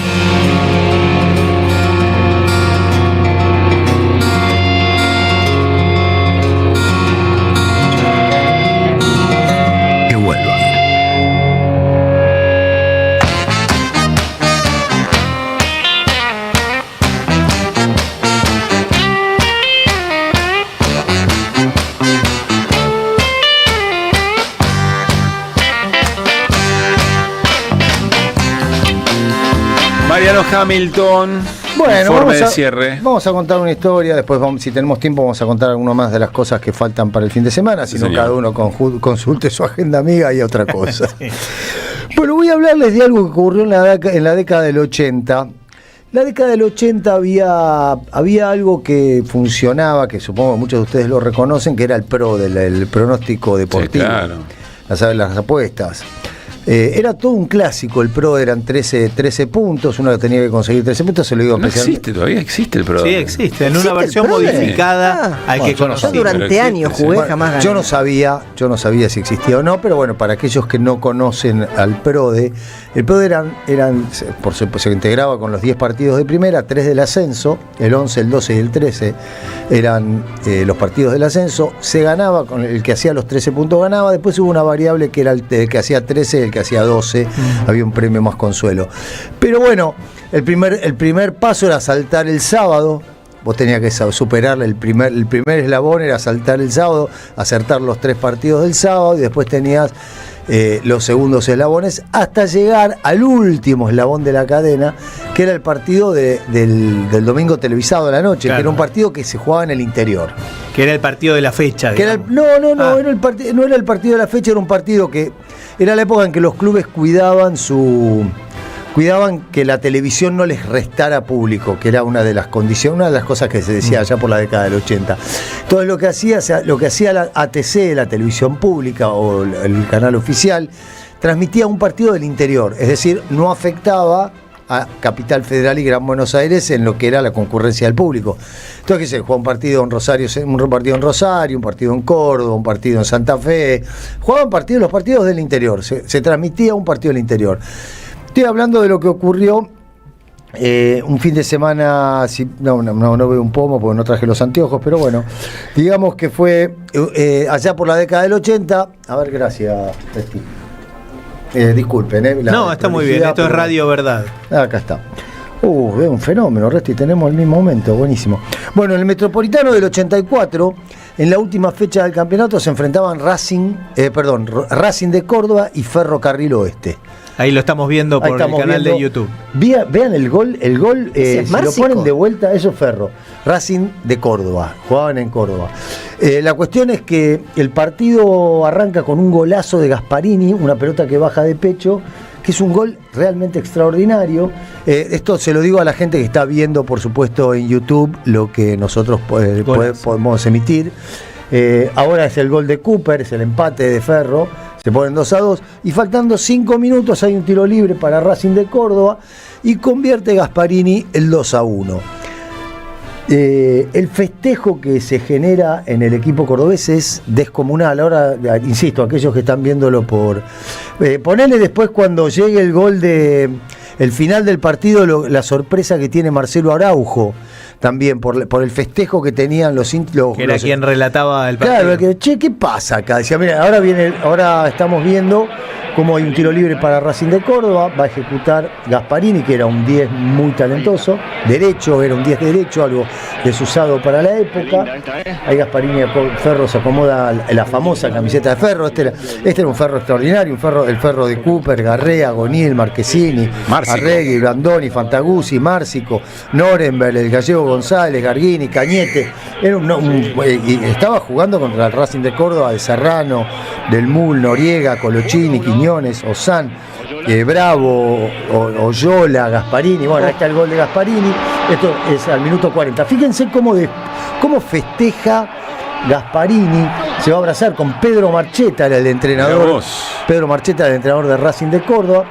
S1: Mariano Mariano Hamilton,
S2: Bueno,
S1: informe de cierre.
S2: Vamos a contar una historia, después si tenemos tiempo vamos a contar algunas más de las cosas que faltan para el fin de semana, si no
S1: señor.
S2: cada uno consulte su agenda amiga y otra cosa. Bueno, voy a hablarles de algo que ocurrió en la década del 80. La década del 80 había algo que funcionaba, que supongo que muchos de ustedes lo reconocen, que era el el pronóstico deportivo.
S1: Sí, claro.
S2: Las apuestas. Era todo un clásico, el PRO eran 13 puntos, uno tenía que conseguir 13 puntos, se lo digo
S1: No
S2: especialmente.
S1: existe, todavía existe el PRO.
S3: Sí, existe, en
S2: ¿Existe
S3: una
S2: el
S3: versión
S2: PRO?
S3: modificada al que
S2: Bueno,
S3: conocí.
S4: Yo durante años jugué, jamás gané.
S2: Yo no sabía si existía o no, pero bueno, para aquellos que no conocen al PRODE, el PRODE se integraba con los 10 partidos de primera, 3 del ascenso, el 11, el 12 y el 13 eran los partidos del ascenso, se ganaba, con el que hacía los 13 puntos ganaba, después hubo una variable que era el que hacía 13 y el que hacía 12, había un premio más consuelo. Pero bueno, el primer paso era saltar el sábado. Vos tenías que superar el primer eslabón, era saltar el sábado, acertar los 3 partidos del sábado, y después tenías los segundos eslabones, hasta llegar al último eslabón de la cadena, que era el partido del domingo televisado de la noche,
S3: Claro.
S2: que era un partido que se jugaba en el interior.
S3: Que era el partido de la fecha.
S2: Que era no era el partido de la fecha, era un partido que era la época en que los clubes cuidaban que la televisión no les restara público, que era una de las condiciones, una de las cosas que se decía allá por la década del 80. Entonces lo que hacía la ATC, la televisión pública o el canal oficial, transmitía un partido del interior, es decir, no afectaba a Capital Federal y Gran Buenos Aires en lo que era la concurrencia del público. Entonces, ¿qué sé? Jugaba un partido en Rosario, un partido en Córdoba, un partido en Santa Fe. Jugaban los partidos del interior, se transmitía un partido del interior. Estoy hablando de lo que ocurrió un fin de semana, no veo un pomo porque no traje los anteojos, pero bueno, digamos que fue allá por la década del 80. A ver, gracias, Resti. Disculpen.
S3: No, está muy bien, esto es Radio Verdad.
S2: Acá está. Veo un fenómeno, Resti, tenemos el mismo momento, buenísimo. Bueno, en el Metropolitano del 84, en la última fecha del campeonato se enfrentaban Racing de Córdoba y Ferrocarril Oeste.
S3: Ahí lo estamos viendo por el canal de YouTube.
S2: Vean el gol, si lo
S4: Márcico.
S2: ponen de vuelta, eso es Ferro. Racing de Córdoba, jugaban en Córdoba. La cuestión es que el partido arranca con un golazo de Gasparini, una pelota que baja de pecho, que es un gol realmente extraordinario. Esto se lo digo a la gente que está viendo, por supuesto, en YouTube, lo que nosotros podemos emitir. Ahora es el gol de Cooper, es el empate de Ferro. Se ponen 2-2 y faltando 5 minutos hay un tiro libre para Racing de Córdoba y convierte Gasparini el 2-1. El festejo que se genera en el equipo cordobés es descomunal. Ahora, insisto, aquellos que están viéndolo ponele después cuando llegue el gol el final del partido, la sorpresa que tiene Marcelo Araujo, también por el festejo que tenían los
S3: que era quien relataba el partido.
S2: Claro, ¿qué pasa acá? Decía, mira, ahora estamos viendo cómo hay un tiro libre para Racing de Córdoba, va a ejecutar Gasparini, que era un 10 muy talentoso, era un 10 derecho, algo desusado para la época. Ahí Gasparini, Ferro se acomoda la famosa camiseta de Ferro, este era un Ferro extraordinario, el Ferro de Cooper, Garrea, Gonil, Marquesini, Arregui, Blandoni, Fantaguzzi, Márcico, Norenberg, el Gallego González, Garguini, Cañete. Y estaba jugando contra el Racing de Córdoba de Serrano, del Mul, Noriega, Colochini, Quiñones, Ozán, Bravo, Oyola, Gasparini. Bueno, ahí está el gol de Gasparini. Esto es al minuto 40. Fíjense cómo festeja Gasparini. Se va a abrazar con Pedro Marcheta, el entrenador. Pedro Marcheta, el entrenador de Racing de Córdoba.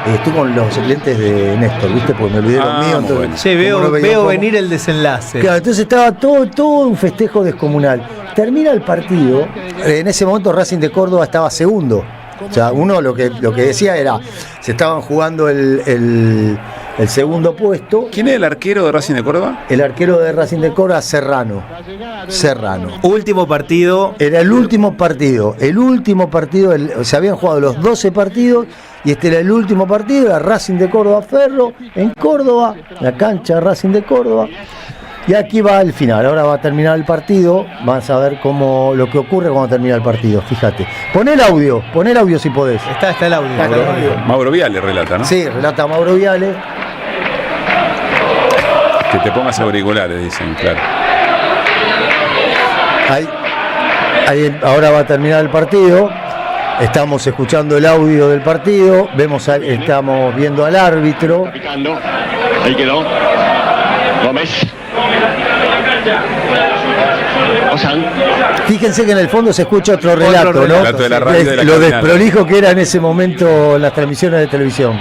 S2: Estoy con los lentes de Néstor, ¿viste? Porque me olvidé los míos. Entonces,
S3: bueno. Sí, veo venir el desenlace.
S2: Claro, entonces estaba todo un festejo descomunal. Termina el partido. En ese momento Racing de Córdoba estaba segundo. O sea, uno lo que decía era, se estaban jugando el segundo puesto.
S1: ¿Quién es el arquero de Racing de Córdoba?
S2: El arquero de Racing de Córdoba, Serrano.
S3: Último partido.
S2: Era el último partido. Se habían jugado los 12 partidos y este era el último partido, era Racing de Córdoba Ferro, en Córdoba, la cancha de Racing de Córdoba. Y aquí va el final, ahora va a terminar el partido, vamos a ver lo que ocurre cuando termina el partido, fíjate. Pon el audio si podés.
S3: Está el audio.
S1: Mauro Viale relata, ¿no?
S2: Sí, relata Mauro Viale.
S1: Que te pongas auriculares, dicen, claro.
S2: Ahora va a terminar el partido. Estamos escuchando el audio del partido. Estamos viendo al árbitro.
S6: Ahí quedó. Gómez.
S2: Fíjense que en el fondo se escucha otro relato, ¿no?
S1: Relato de la radio de la
S2: lo
S1: caminata.
S2: desprolijo que era en ese momento las transmisiones de televisión.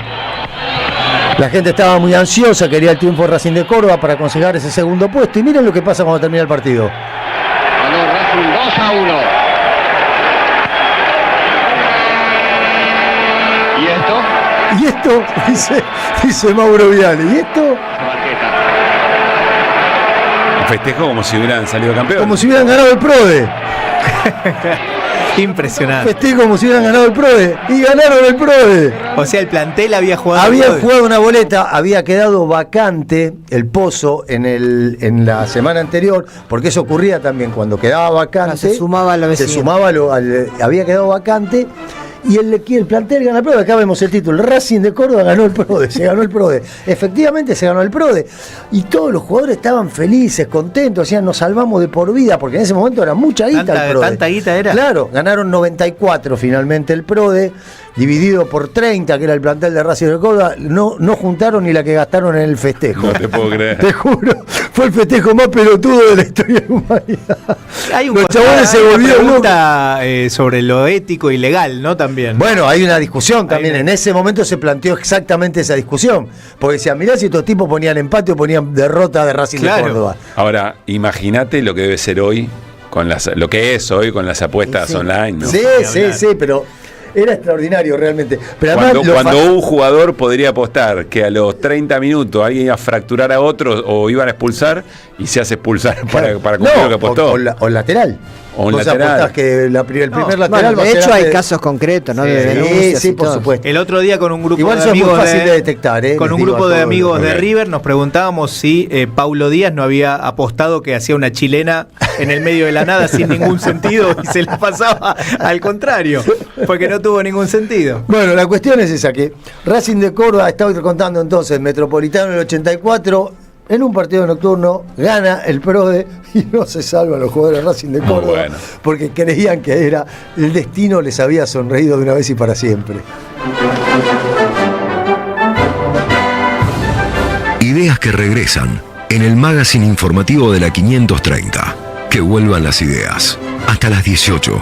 S2: La gente estaba muy ansiosa, quería el triunfo de Racing de Córdoba para conseguir ese segundo puesto. Y miren lo que pasa cuando termina el partido.
S6: Ganó Racing 2-1. ¿Y esto?
S2: Y esto, dice Mauro Viale, ¿y esto?
S1: Festejo como si hubieran salido campeones.
S2: Como si hubieran ganado el PRODE.
S3: Impresionante.
S2: Festejo como si hubieran ganado el PRODE. Y ganaron el PRODE.
S3: O sea, el plantel había jugado.
S2: Había jugado una boleta, había quedado vacante el pozo en la semana anterior, porque eso ocurría también cuando quedaba vacante.
S4: Se sumaba a la
S2: Se sumaba había quedado vacante. Y el plantel gana el PRODE. Acá vemos el título: Racing de Córdoba ganó el PRODE. Se ganó el PRODE. Efectivamente se ganó el PRODE. Y todos los jugadores estaban felices, contentos. Decían, nos salvamos de por vida. Porque en ese momento era mucha guita el PRODE.
S3: ¿Tanta guita era?
S2: Claro, ganaron 94 finalmente el PRODE. Dividido por 30, que era el plantel de Racing de Córdoba. No juntaron ni la que gastaron en el festejo.
S1: No te puedo creer.
S2: Te juro. Fue el festejo más pelotudo de la historia de la humanidad. Los chabones se volvieron locos.
S3: Sobre lo ético y legal, ¿no? También.
S2: Bueno, hay una discusión también. En ese momento se planteó exactamente esa discusión. Porque decían, mirá si estos tipos ponían empate o ponían derrota de Racing de Córdoba.
S1: Ahora, imagínate lo que debe ser hoy, lo que es hoy con las apuestas online, ¿no?
S2: Sí, pero era extraordinario realmente. Pero además,
S1: cuando un jugador podría apostar que a los 30 minutos alguien iba a fracturar a otro o iban a expulsar y se hace expulsar para cumplir lo que apostó.
S2: O lateral.
S1: O un
S2: Vos
S1: lateral.
S2: apostás que el primer lateral va a
S4: de
S2: ser
S4: hecho hay
S2: antes.
S4: casos concretos, ¿no?
S2: Sí,
S4: De denuncias
S2: sí,
S4: y
S2: por
S4: todo.
S2: supuesto.
S3: El otro día con un grupo
S2: Igual
S3: de
S2: eso es muy
S3: amigos
S2: fácil de detectar,
S3: con un
S2: les digo
S3: grupo
S2: a
S3: de
S2: todos.
S3: amigos de
S1: Ok.
S3: River nos preguntábamos si Paulo Díaz no había apostado que hacía una chilena en el medio de la nada sin ningún sentido y se la pasaba al contrario, porque no tuvo ningún sentido.
S2: Bueno, la cuestión es esa, que Racing de Córdoba, estaba contando entonces, Metropolitano en el 84, en un partido nocturno, gana el PRODE y no se salvan los jugadores de Racing de Córdoba,
S1: bueno.
S2: porque creían que era el destino les había sonreído de una vez y para siempre.
S7: Ideas que regresan en el magazine informativo de la 530. Que vuelvan las ideas. Hasta las 18.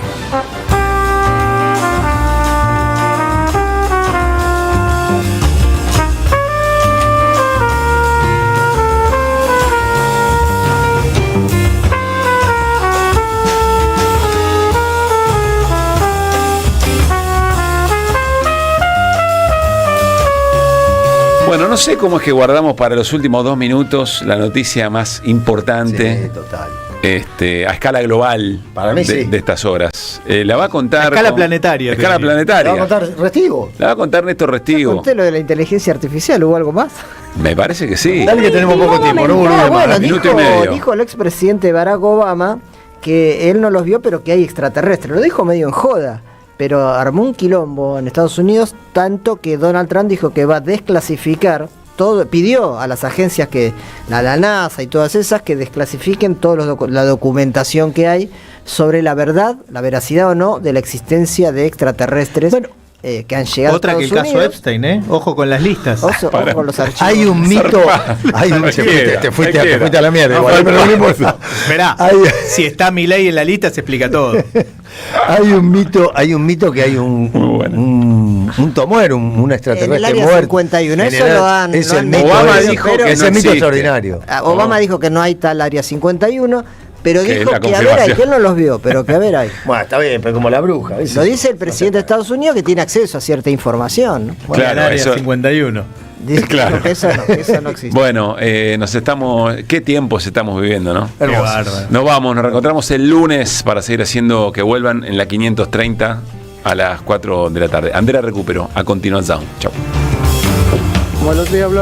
S1: Bueno, no sé cómo es que guardamos para los últimos 2 minutos la noticia más importante.
S2: Sí, total.
S1: A escala global
S2: Para mí sí.
S1: de estas horas. La va a contar.
S3: A escala planetaria,
S1: a escala
S3: te diría.
S1: planetaria.
S2: ¿La va a contar Restivo?
S1: La va a contar Néstor Restivo.
S4: ¿Conté lo de la inteligencia artificial? ¿Hubo algo más?
S1: Me parece que sí.
S2: Dale que tenemos poco tiempo, no volvemos más.
S1: Bueno, minuto y medio.
S4: Dijo el expresidente Barack Obama que él no los vio, pero que hay extraterrestres. Lo dijo medio en joda, pero armó un quilombo en Estados Unidos, tanto que Donald Trump dijo que va a desclasificar todo, pidió a las agencias que la NASA y todas esas que desclasifiquen toda la documentación que hay sobre la verdad, la veracidad o no de la existencia de extraterrestres. Que han llegado
S3: Otra
S4: a
S3: que
S4: Estados
S3: el caso
S4: Unidos.
S3: Epstein, Ojo con las listas.
S4: Ojo con los archivos.
S2: Hay un mito. Te fuiste a la mierda. Igual, pero no importa.
S3: Verá, si está Milei en la lista se explica todo.
S2: Hay un mito que hay un tomuero, un extraterrestre
S4: en el área
S2: muerto.
S4: 51, eso lo han.
S2: Es
S4: lo
S2: el
S4: han
S2: mito.
S4: dicho,
S1: Obama
S2: ese,
S1: dijo
S2: pero
S1: que
S2: ese
S1: no
S2: mito
S1: existe.
S2: extraordinario.
S4: Obama dijo que no hay tal área 51, pero
S1: Que es
S4: dijo
S1: la
S4: que a ver
S1: confirmación.
S4: hay, que él no los vio, pero que a ver hay.
S2: Bueno, está bien, pero como la bruja. ¿ves?
S4: Lo dice el presidente de Estados Unidos que tiene acceso a cierta información, ¿no?
S3: Bueno,
S1: Claro,
S3: el área
S1: eso-
S3: 51.
S4: Dice
S1: Claro.
S4: que eso no existe.
S1: Bueno, qué tiempos estamos viviendo, ¿no?
S3: Qué
S2: Hermoso.
S3: bárbaro.
S1: Nos vamos, nos reencontramos el lunes para seguir haciendo que vuelvan en la 530 a las 4 de la tarde. Andrea recuperó. A continuación. Chau.
S4: Como el otro día habló